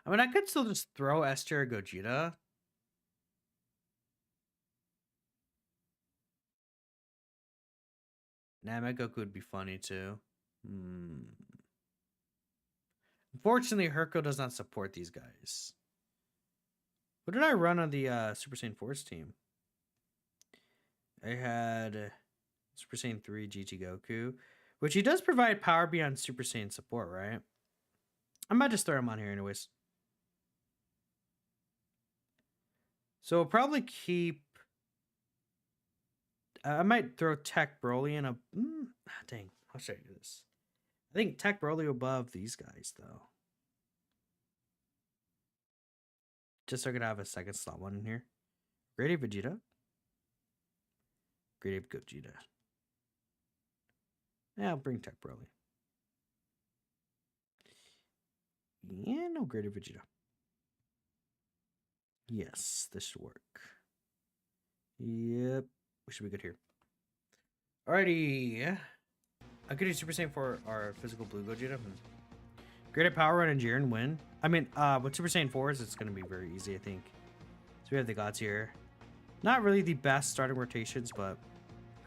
I mean, I could still just throw Esther or Gogeta. Namagoku would be funny too. Unfortunately, Herco does not support these guys. What did I run on the Super Saiyan 4's team? I had Super Saiyan 3 GT Goku, which he does provide Power Beyond Super Saiyan support, right? I might just throw him on here anyways. So we'll probably keep... I might throw Tech Broly in a... dang, how should I do this? I think Tech Broly above these guys, though. Just so I could have a second slot one in here. Grade Vegeta. Grade Gogeta. Yeah, I'll bring Tech Broly. Yeah, no Grade Vegeta. Yes, this should work. Yep, we should be good here. Alrighty. I could do Super Saiyan for our physical blue Gogeta. Greater Power Run and Jiren win. I mean, with Super Saiyan 4s, it's going to be very easy, I think. So we have the gods here. Not really the best starting rotations, but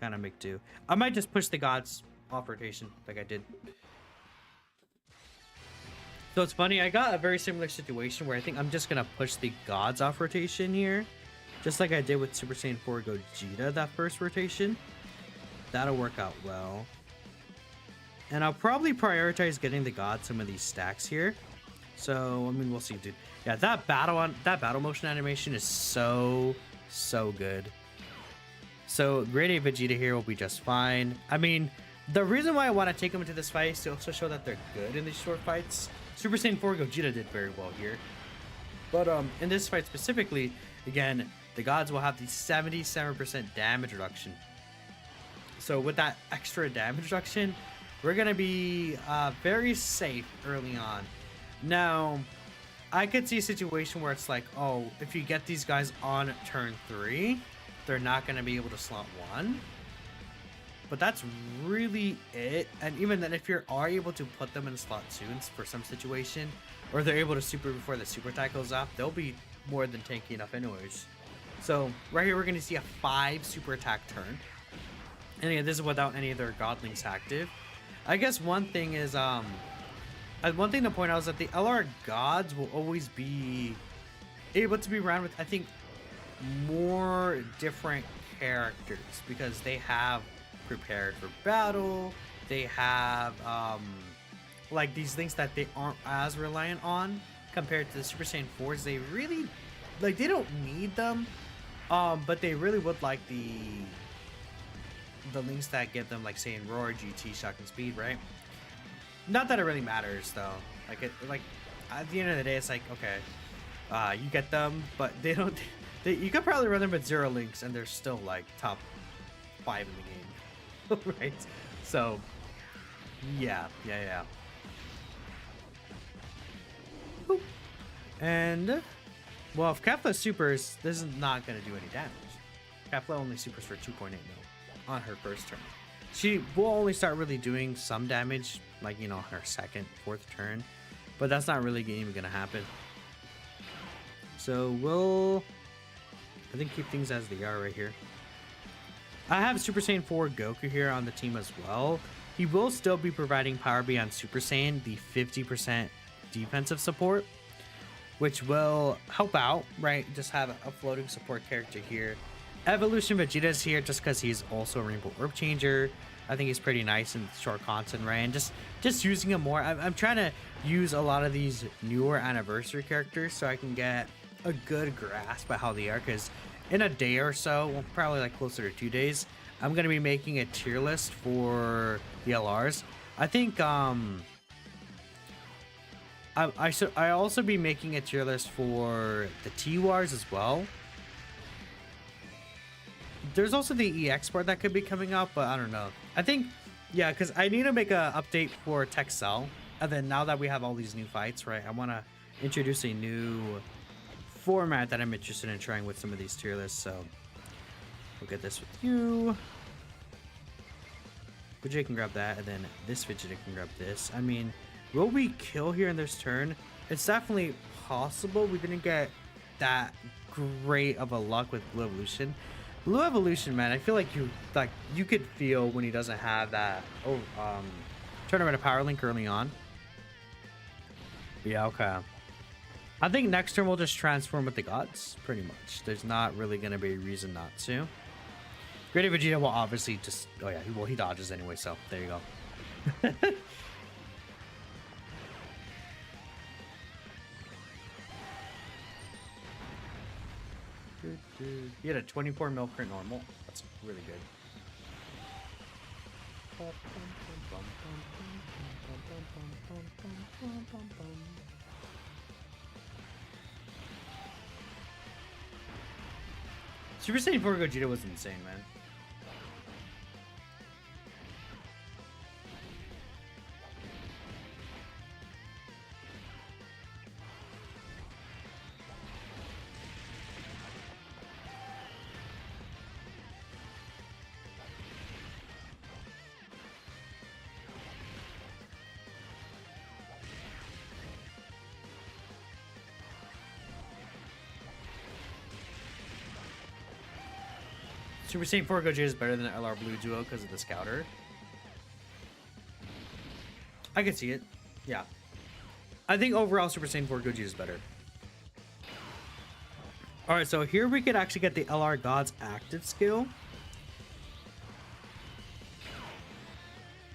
kind of make do. I might just push the gods off rotation like I did. So it's funny, I got a very similar situation where I think I'm just gonna push the gods off rotation here. Just like I did with Super Saiyan 4 Gogeta, that first rotation. That'll work out well. And I'll probably prioritize getting the gods some of these stacks here. So, I mean, we'll see, dude. Yeah, that battle motion animation is so good. So, Grade A Vegeta here will be just fine. I mean, the reason why I want to take them into this fight is to also show that they're good in these short fights. Super Saiyan 4 Gogeta did very well here. But in this fight specifically, again, the gods will have the 77% damage reduction. So with that extra damage reduction, we're going to be very safe early on. Now, I could see a situation where it's like, oh, if you get these guys on turn 3, they're not going to be able to slot 1. But that's really it. And even then, if you are able to put them in slot 2 for some situation, or they're able to super before the super attack goes off, they'll be more than tanky enough anyways. So right here, we're going to see a 5 super attack turn. And again, this is without any of their godlings active. I guess one thing is, one thing to point out is that the LR gods will always be able to be ran with, I think, more different characters because they have prepared for battle. They have like these things that they aren't as reliant on compared to the Super Saiyan 4s. They really like, they don't need them, but they really would like the links that give them, like saying Roar, GT, Shock, and Speed, right? Not that it really matters though. Like at the end of the day, it's like, okay, you get them, but they don't. You could probably run them with 0 links, and they're still like top 5 in the game, right? So, yeah. Boop. And well, if Kefla supers, this is not going to do any damage. Kefla only supers for 2.8 mil on her first turn. She will only start really doing some damage, like, you know, her second, fourth turn, but that's not really even gonna happen. So we'll, I think, keep things as they are right here. I have Super Saiyan 4 Goku here on the team as well. He will still be providing Power Beyond Super Saiyan, the 50% defensive support, which will help out, right? Just have a floating support character here. Evolution Vegeta's here just because he's also a Rainbow Orb Changer. I think he's pretty nice in short content, right? And just using him more. I'm trying to use a lot of these newer anniversary characters so I can get a good grasp of how they are, because in a day or so, well, probably like closer to 2 days, I'm going to be making a tier list for the LRs. I think I also be making a tier list for the T-Wars as well. There's also the EX part that could be coming out, but I don't know. I think, yeah, because I need to make an update for Tech Cell. And then now that we have all these new fights, right, I want to introduce a new format that I'm interested in trying with some of these tier lists. So we'll get this with you. Vegeta can grab that, and then this Vegeta can grab this. I mean, will we kill here in this turn? It's definitely possible. We didn't get that great of a luck with Blue Evolution. Blue Evolution, man, I feel like you could feel when he doesn't have that tournament of Power Link early on. Yeah, okay. I think next turn we'll just transform with the gods, pretty much. There's not really going to be a reason not to. Great Vegeta will obviously just... Oh, yeah, he dodges anyway, so there you go. He had a 24 mil crit normal. That's really good. Super Saiyan 4 Gogeta was insane, man. Super Saiyan 4 Gogeta is better than the LR Blue duo because of the Scouter. I can see it. Yeah. I think overall Super Saiyan 4 Gogeta is better. Alright, so here we could actually get the LR God's active skill.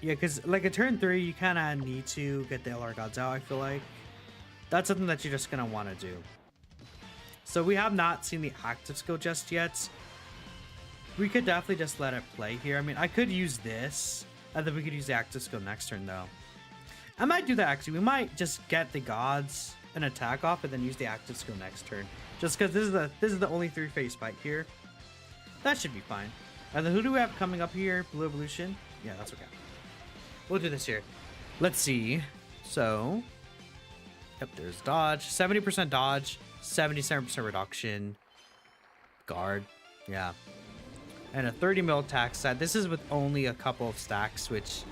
Yeah, because like at turn 3, you kind of need to get the LR Gods out, I feel like. That's something that you're just going to want to do. So we have not seen the active skill just yet. We could definitely just let it play here. I mean, I could use this, and then we could use the active skill next turn, though. I might do that, actually. We might just get the Gods an attack off, and then use the active skill next turn. Just because this is the only 3-phase fight here. That should be fine. And then who do we have coming up here? Blue Evolution? Yeah, that's okay. We'll do this here. Let's see. So, yep, there's dodge. 70% dodge. 77% reduction. Guard. Yeah. And a 30 mil attack set. This is with only a couple of stacks, which,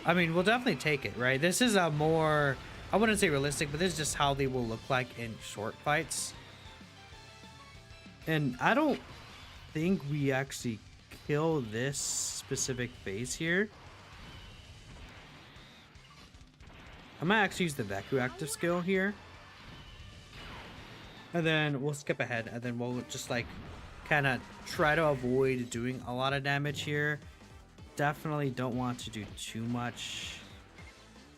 I mean, we'll definitely take it, right? This is a more, I wouldn't say realistic, but this is just how they will look like in short fights. And I don't think we actually kill this specific phase here. I might actually use the Veku active skill here. And then we'll skip ahead, and then we'll just like kind of try to avoid doing a lot of damage here. Definitely don't want to do too much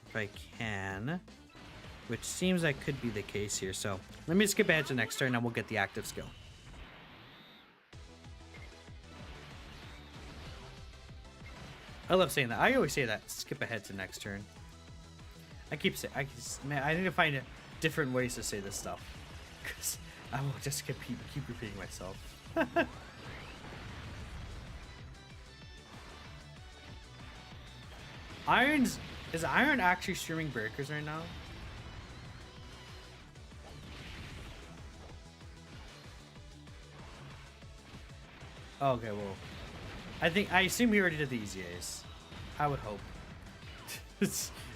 if I can, which seems like could be the case here. So let me skip ahead to next turn and we'll get the active skill. I love saying that. I always say that. Skip ahead to next turn. I keep saying, man, I need to find different ways to say this stuff, because I will just keep repeating myself. Is Iron actually streaming breakers right now? Okay, well, I assume he already did the EZAs. I would hope.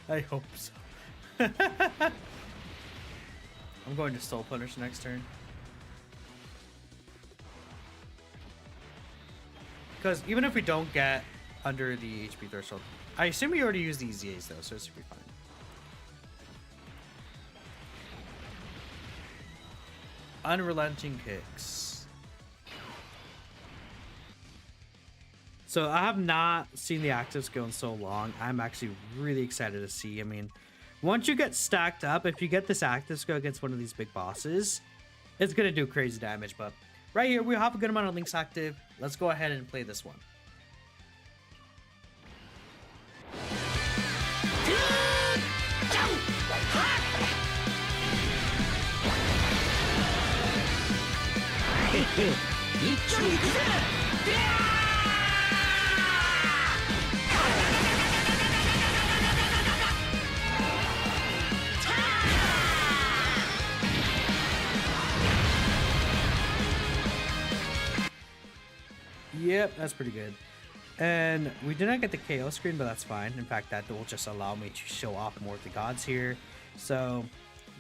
I hope so. I'm going to Soul Punish next turn. Because even if we don't get under the HP threshold, I assume we already used the EZAs though, so it should be fine. Unrelenting kicks. So I have not seen the active skill in so long. I'm actually really excited to see. I mean, once you get stacked up, if you get this active skill against one of these big bosses, it's going to do crazy damage. But right here, we have a good amount of links active. Let's go ahead and play this one. Yep, that's pretty good. And we did not get the KO screen, but that's fine. In fact, that will just allow me to show off more of the gods here. So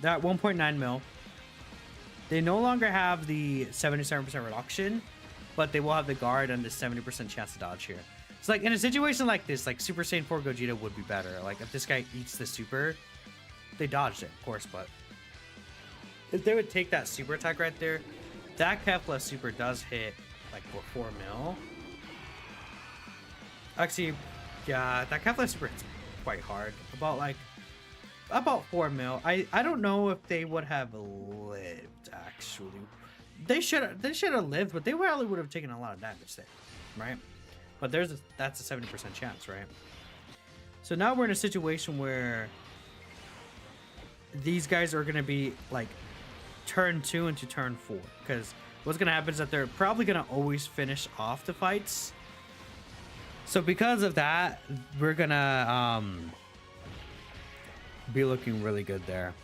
that 1.9 mil. They no longer have the 77% reduction, but they will have the guard and the 70% chance to dodge here. So like in a situation like this, like Super Saiyan 4 Gogeta would be better. Like if this guy eats the super, they dodged it, of course, but if they would take that super attack right there, that Kefla super does hit like for 4 mil. Actually, yeah, that Kefla super hits quite hard. About 4 mil. I don't know if they would have lived, actually. They should have lived, but they probably would have taken a lot of damage there, right? But that's a 70% chance, right? So now we're in a situation where these guys are gonna be like turn 2 into turn 4, because what's gonna happen is that they're probably gonna always finish off the fights. So because of that, we're gonna be looking really good there.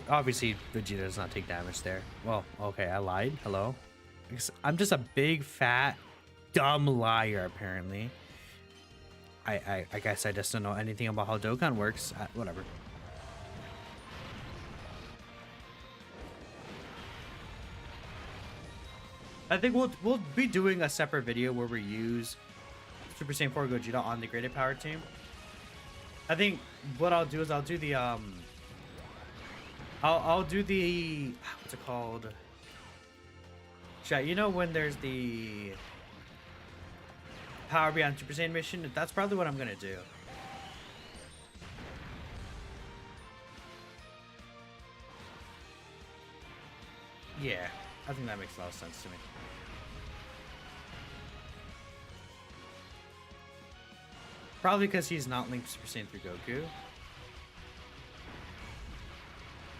Obviously, Vegeta does not take damage there. Well, okay, I lied. Hello? I'm just a big, fat, dumb liar, apparently. I guess I just don't know anything about how Dokkan works. Whatever. I think we'll be doing a separate video where we use Super Saiyan 4 Gogeta on the graded power team. I think what I'll do is I'll do the I'll do the what's it called? Chat, you know when there's the Power Beyond Super Saiyan mission? That's probably what I'm gonna do. Yeah, I think that makes a lot of sense to me. Probably because he's not linked Super Saiyan 3 Goku.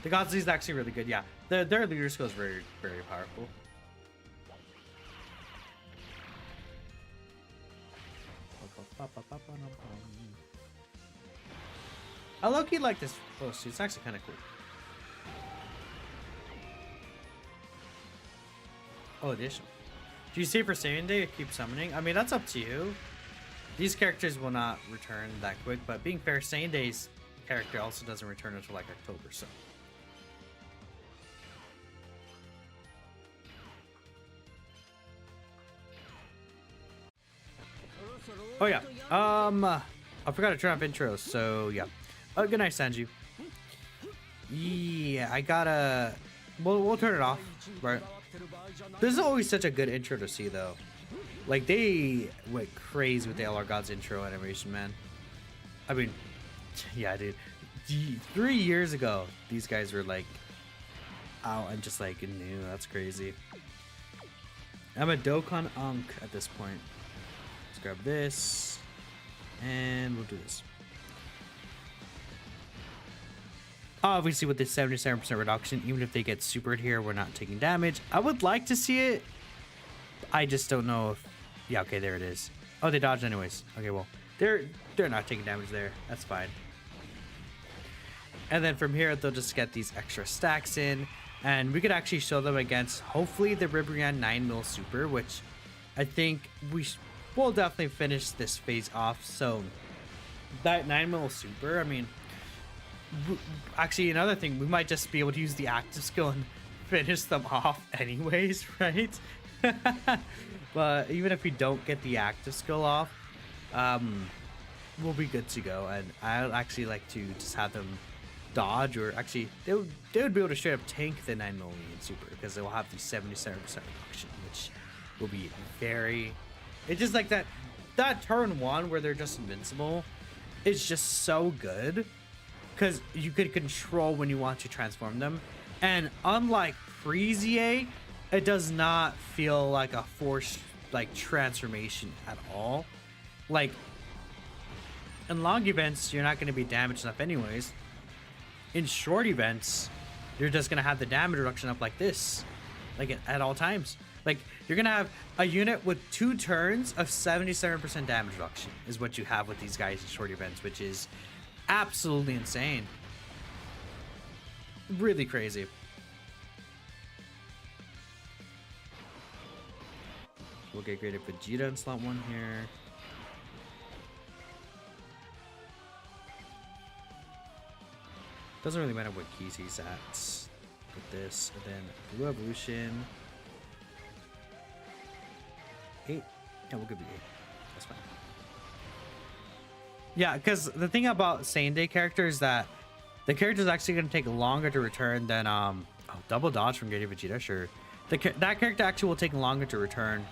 The Gods is actually really good, yeah. Their leader skill is very, very powerful. I low-key like this post, it's actually kind of cool. Oh, additional. Do you say for Saiyan Day or keep summoning? I mean, that's up to you. These characters will not return that quick, but being fair, Saiyan Day's character also doesn't return until like October, so. Oh yeah, I forgot to turn off intros, so yeah. Good night, Sanju. Yeah, I gotta. We'll turn it off, right? This is always such a good intro to see, though. Like they went crazy with the LR Gods intro animation, man. I mean, yeah, dude. 3 years ago, these guys were like out and just like new. That's crazy. I'm a Dokkan Unk at this point. Let's grab this, and we'll do this. Obviously, with this 77% reduction, even if they get supered here, we're not taking damage. I would like to see it. I just don't know if... Yeah, okay, there it is. Oh, they dodged anyways. Okay, well, they're not taking damage there. That's fine. And then from here, they'll just get these extra stacks in. And we could actually show them against, hopefully, the Ribrian 9mm Super, which I think we'll definitely finish this phase off. So, that 9mm Super, I mean... Actually, another thing, we might just be able to use the active skill and finish them off anyways, right? But even if we don't get the active skill off, we'll be good to go. And I'd actually like to just have them dodge, or actually, they would be able to straight up tank the 9mm Super because they will have the 77% reduction, which will be very... It's just like that turn 1 where they're just invincible is just so good. Because you could control when you want to transform them. And unlike Freezier, it does not feel like a forced like transformation at all. Like, in long events, you're not going to be damaged enough anyways. In short events, you're just going to have the damage reduction up like this. Like at all times. Like, you're going to have a unit with 2 turns of 77% damage reduction is what you have with these guys in short events, which is... absolutely insane. Really crazy. We'll get graded Vegeta in slot 1 here. Doesn't really matter what keys he's at. Put this, and then Blue Evolution. 8. Yeah, we'll give you 8. That's fine. Yeah, because the thing about Saiyan Day characters is that the character is actually going to take longer to return than double dodge from Gogeta Vegeta. Sure, that character actually will take longer to return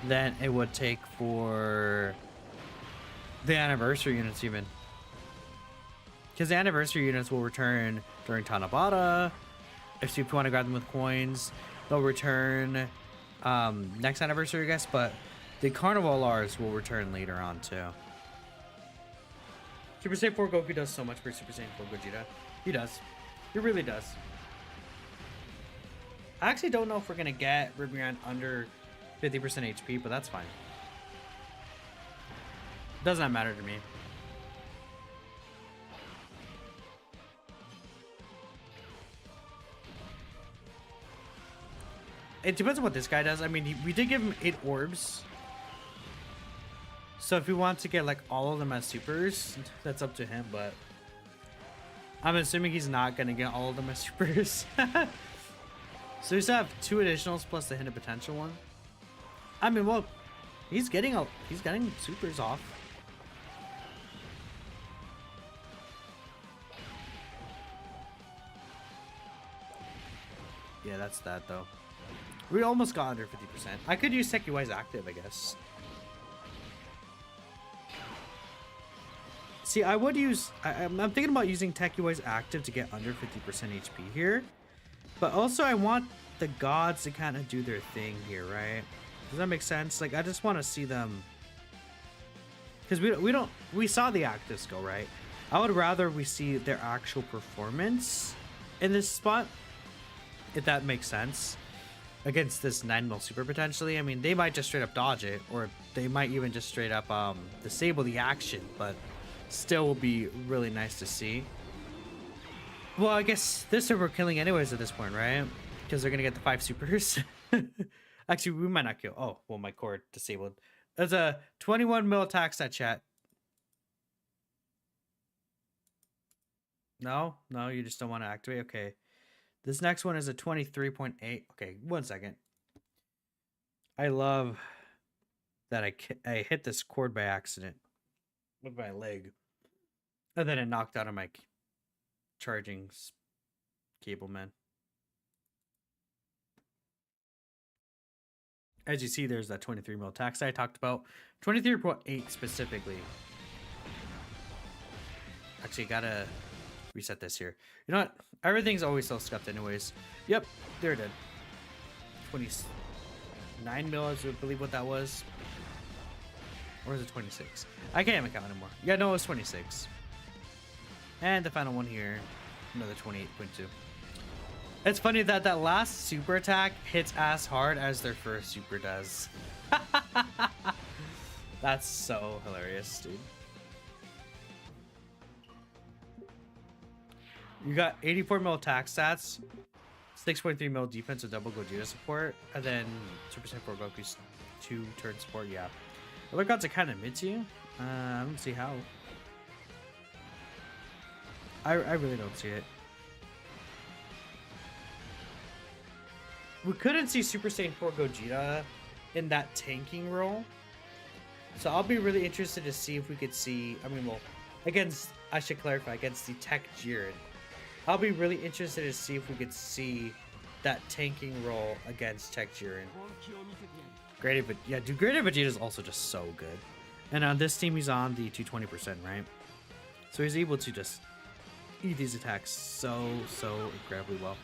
than it would take for the anniversary units, even because the anniversary units will return during Tanabata. If you want to grab them with coins, they'll return next anniversary, I guess. But the Carnival Lars will return later on too. Super Saiyan 4 Goku does so much for Super Saiyan 4 Gogeta. He does. He really does. I actually don't know if we're going to get Ribrian under 50% HP, but that's fine. Does not matter to me. It depends on what this guy does. I mean, we did give him 8 orbs. So if we want to get like all of them as supers, that's up to him, but I'm assuming he's not going to get all of them as supers. So we still have 2 additionals plus the hidden potential one. I mean, well, he's getting supers off. Yeah, that's that though. We almost got under 50%. I could use Sekiwai's active, I guess. See, I would use... I'm thinking about using Sekiwai's active to get under 50% HP here. But also, I want the gods to kind of do their thing here, right? Does that make sense? Like, I just want to see them... Because we saw the actives go, right? I would rather we see their actual performance in this spot, if that makes sense, against this 9mm super potentially. I mean, they might just straight up dodge it, or they might even just straight up disable the action, but still will be really nice to see. Well, I guess this we're killing anyways at this point, right? Because they're gonna get the 5 supers. Actually, we might not kill. Oh, well, my core disabled. There's a 21mm attack stat, chat. No, you just don't want to activate. Okay. This next one is a 23.8. Okay, 1 second. I love that I hit this cord by accident with my leg. And then it knocked out of my charging cable, man. As you see, there's that 23mm attack I talked about. 23.8 specifically. Actually, gotta reset this here. You know what? Everything's always so scuffed anyways. Yep, they're dead. 29mm, I believe what that was. Or is it 26? I can't even count anymore. Yeah, no, it was 26. And the final one here, another 28.2. It's funny that that last super attack hits as hard as their first super does. That's so hilarious, dude. You got 84mm attack stats, 6.3mm defense with double Gogeta support, and then 2% for Goku's 2 turn support. Yeah, other gods are kind of mid to you. I don't see how. I really don't see it. We couldn't see Super Saiyan 4 Gogeta in that tanking role, so I'll be really interested to see if we could see. I mean, well, against, I should clarify, against the Tech Jiren. I'll be really interested to see if we could see that tanking role against Tech Jiren. Great, but yeah, dude, Great Vegeta is also just so good. And on this team, he's on the 220%, right? So he's able to just eat these attacks so incredibly well.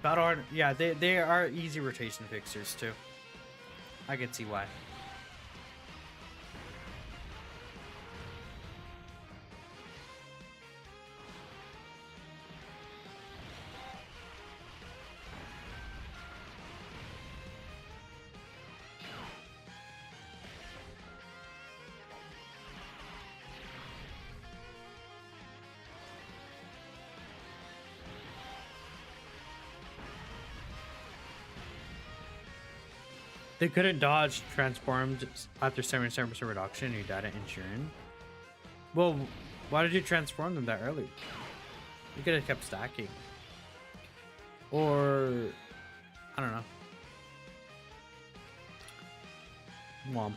Battle Art, yeah, they are easy rotation fixers too. I can see why. They couldn't dodge transformed after 77% reduction. You died at Jiren. Well, why did you transform them that early? You could have kept stacking. Or, I don't know. Womp.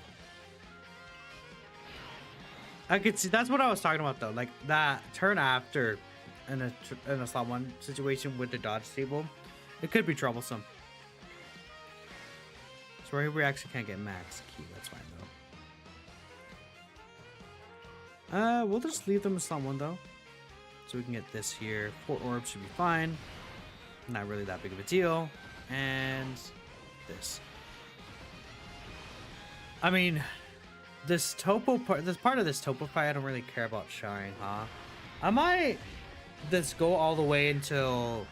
I could see, that's what I was talking about though. Like that turn after in a slot 1 situation with the dodge table, it could be troublesome. So we actually can't get max key. That's fine though. We'll just leave them in slot 1 though, so we can get this here. 4 orbs should be fine. Not really that big of a deal. And this. I mean, this topo part. This part of this topo fight, I don't really care about sharing, huh? I might just go all the way until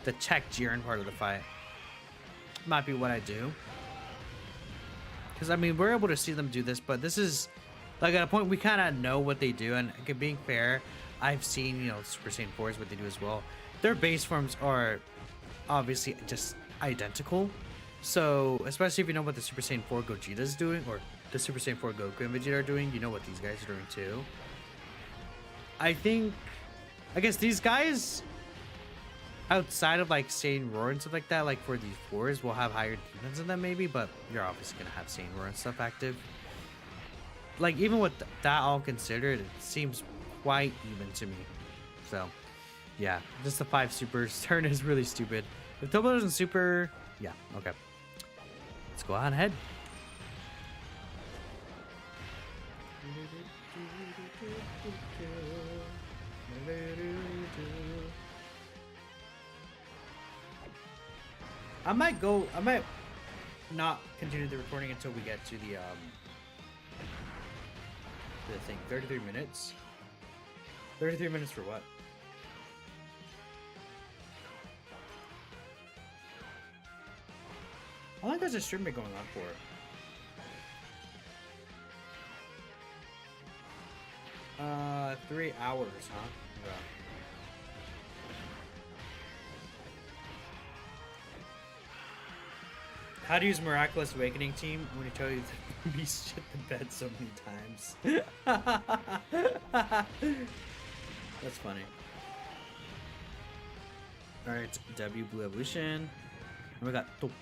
the Tech Jiren part of the fight. Might be what I do. because I mean we're able to see them do this, but this is like at a point we kind of know what they do, and being fair, I've seen, you know, Super Saiyan 4s what they do as well. Their base forms are obviously just identical, so especially if you know what the Super Saiyan 4 Gogeta is doing, or the Super Saiyan 4 Goku and Vegeta are doing, you know what these guys are doing too. I guess these guys, outside of like Saiyan Roar and stuff like that, like for these 4s, will have higher defense than them maybe, but you're obviously gonna have Saiyan Roar and stuff active. Like even with that all considered, it seems quite even to me. So yeah, just the 5 supers turn is really stupid. If Topo doesn't super, yeah, okay. Let's go on ahead. I might not continue the recording until we get to the thing. 33 minutes. 33 minutes for what? How long has this stream been going on for? Uh, 3 hours, huh? Yeah. How to use Miraculous Awakening Team when you tell you the beast shit the bed so many times. That's funny. Alright, W Blue Evolution. And we got Topo.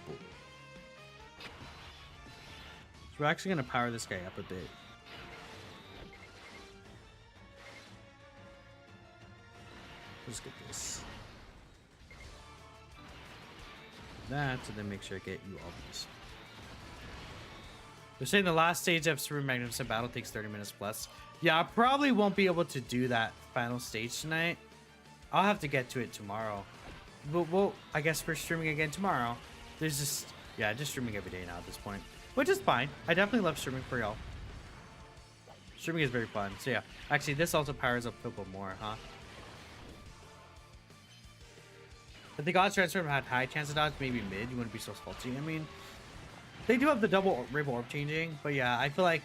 So we're actually gonna power this guy up a bit. Let's get this. That, and then make sure I get you all these. They're saying the last stage of Super Magnificent Battle takes 30 minutes plus. Yeah, I probably won't be able to do that final stage tonight. I'll have to get to it tomorrow. But we'll, I guess we're streaming again tomorrow. There's just, yeah, just streaming every day now at this point. Which is fine. I definitely love streaming for y'all. Streaming is very fun. So yeah, actually this also powers up Topo more, huh? If the God's Transform had high chance of dodge, maybe mid, you wouldn't be so salty. I mean, they do have the double Rainbow Orb changing, but yeah, I feel like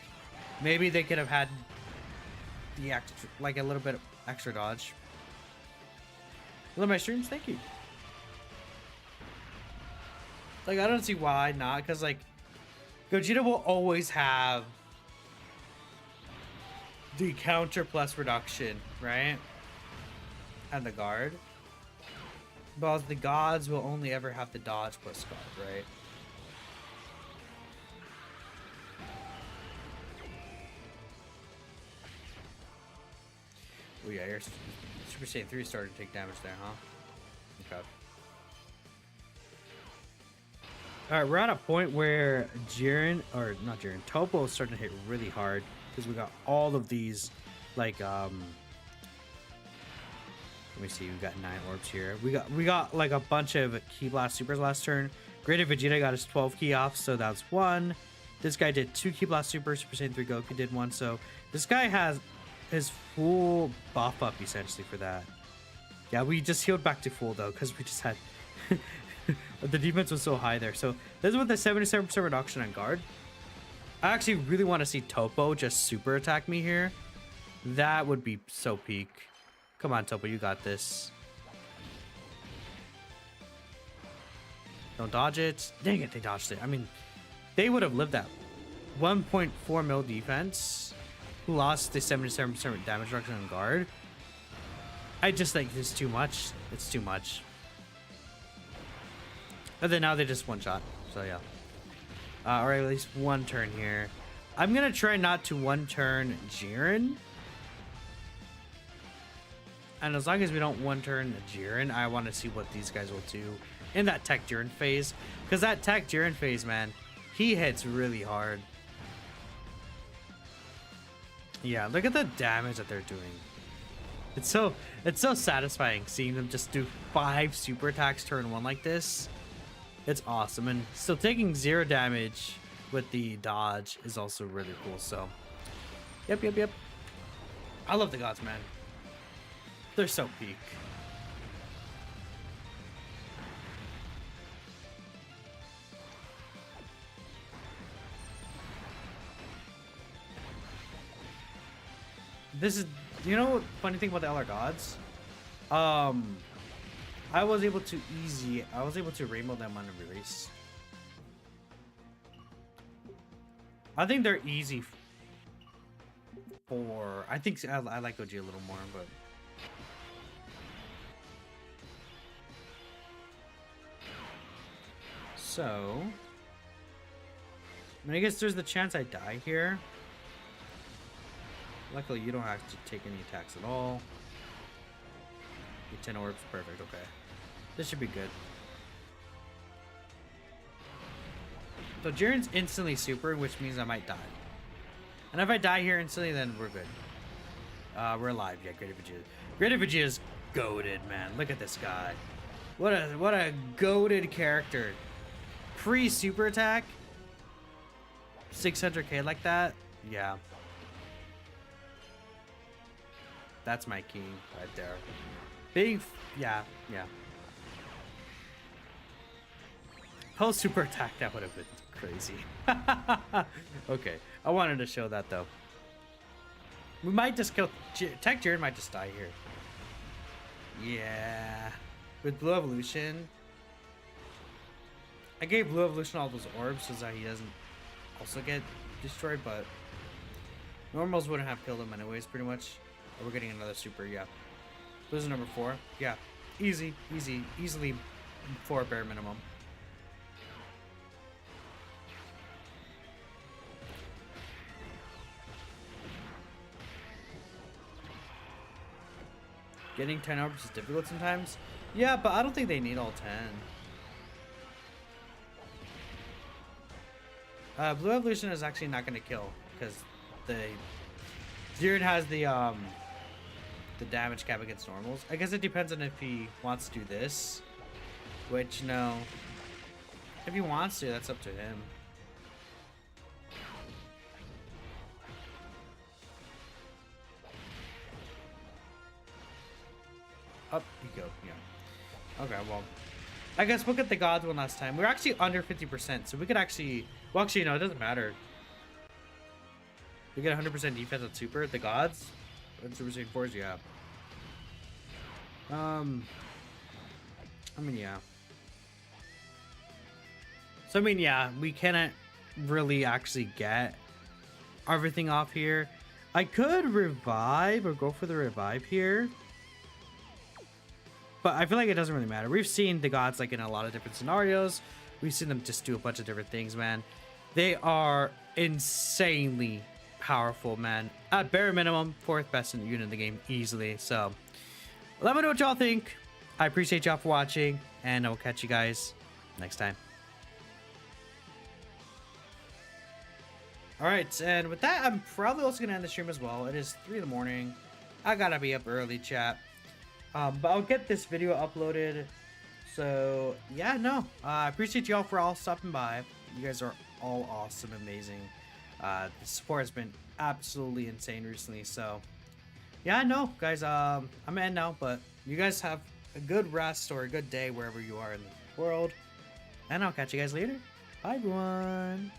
maybe they could have had the extra, like a little bit of extra dodge. Love my streams, thank you. Like, I don't see why not, because like, Gogeta will always have the counter plus reduction, right? And the guard. But the gods will only ever have the dodge plus guard, right? Oh yeah, your Super Saiyan 3 started to take damage there, huh? Okay. Alright, we're at a point where Topo is starting to hit really hard because we got all of these, like, let me see, we got 9 orbs here. We got like a bunch of Ki Blast Supers last turn. Greater Vegeta got his 12 Ki off, so that's 1. This guy did 2 Ki Blast Supers. Super Saiyan 3 Goku did 1, so this guy has his full buff up essentially for that. Yeah, we just healed back to full though, because we just had the defense was so high there. So this is with the 77% reduction on guard. I actually really want to see Topo just super attack me here. That would be so peak. Come on, Topo, you got this. Don't dodge it. Dang it, they dodged it. I mean, they would have lived that 1.4 mil defense, who lost the 77% damage reduction on guard. I just think it's too much. It's too much. And then now they just one shot. So yeah. Or at least one turn here. I'm gonna try not to one turn Jiren. And as long as we don't one turn Jiren, I want to see what these guys will do in that Tech Jiren phase. Because that Tech Jiren phase, man, he hits really hard. Yeah, look at the damage that they're doing. It's so satisfying seeing them just do 5 super attacks turn 1 like this. It's awesome. And still taking 0 damage with the dodge is also really cool. So, yep. I love the gods, man. They're so peak. this is, you know, funny thing about the LR gods. I was able to rainbow them on a race. I think they're easy for. I think I like OG a little more, but. So, I mean, I guess there's the chance I die here. Luckily, you don't have to take any attacks at all. Get 10 orbs, perfect, okay. This should be good. So Jiren's instantly super, which means I might die. And if I die here instantly, then we're good. We're alive, yeah, Greater Vegeta. Greater Vegeta's goated, man. Look at this guy. What a goated character. Pre-super attack, 600k like that, yeah. That's my king right there. Yeah. Post super attack, that would have been crazy. Okay, I wanted to show that though. We might just kill Tech Jiren might just die here. Yeah, with Blue Evolution. I gave Blue Evolution all those orbs so that he doesn't also get destroyed, but normals wouldn't have killed him anyways, pretty much. Oh, we're getting another super, yeah. Blue's number 4, yeah. Easily 4 bare minimum. Getting 10 orbs is difficult sometimes. Yeah, but I don't think they need all 10. Blue Evolution is actually not going to kill because the Jiren has the damage cap against normals. I guess it depends on if he wants to do this, which no. If he wants to, that's up to him. Up you go, yeah. Okay, well. I guess we'll get the gods one last time. We're actually under 50%, so we could actually... Well, actually, no, it doesn't matter. We get 100% defense on super. The gods? And Super Saiyan 4s, yeah. I mean, yeah. So, I mean, yeah, we cannot really actually get everything off here. I could revive or go for the revive here. But I feel like it doesn't really matter. We've seen the gods like in a lot of different scenarios. We've seen them just do a bunch of different things, man. They are insanely powerful, man. At bare minimum, 4th best unit in the game easily. So let me know what y'all think. I appreciate y'all for watching, and I'll catch you guys next time. Alright, and with that, I'm probably also gonna end the stream as well. It is 3 in the morning. I gotta be up early, chat. But I'll get this video uploaded. So yeah, no, I appreciate y'all for all stopping by. You guys are all awesome, amazing. The support has been absolutely insane recently. So yeah, no, guys, I'm gonna end now, but you guys have a good rest or a good day wherever you are in the world, and I'll catch you guys later. Bye, everyone.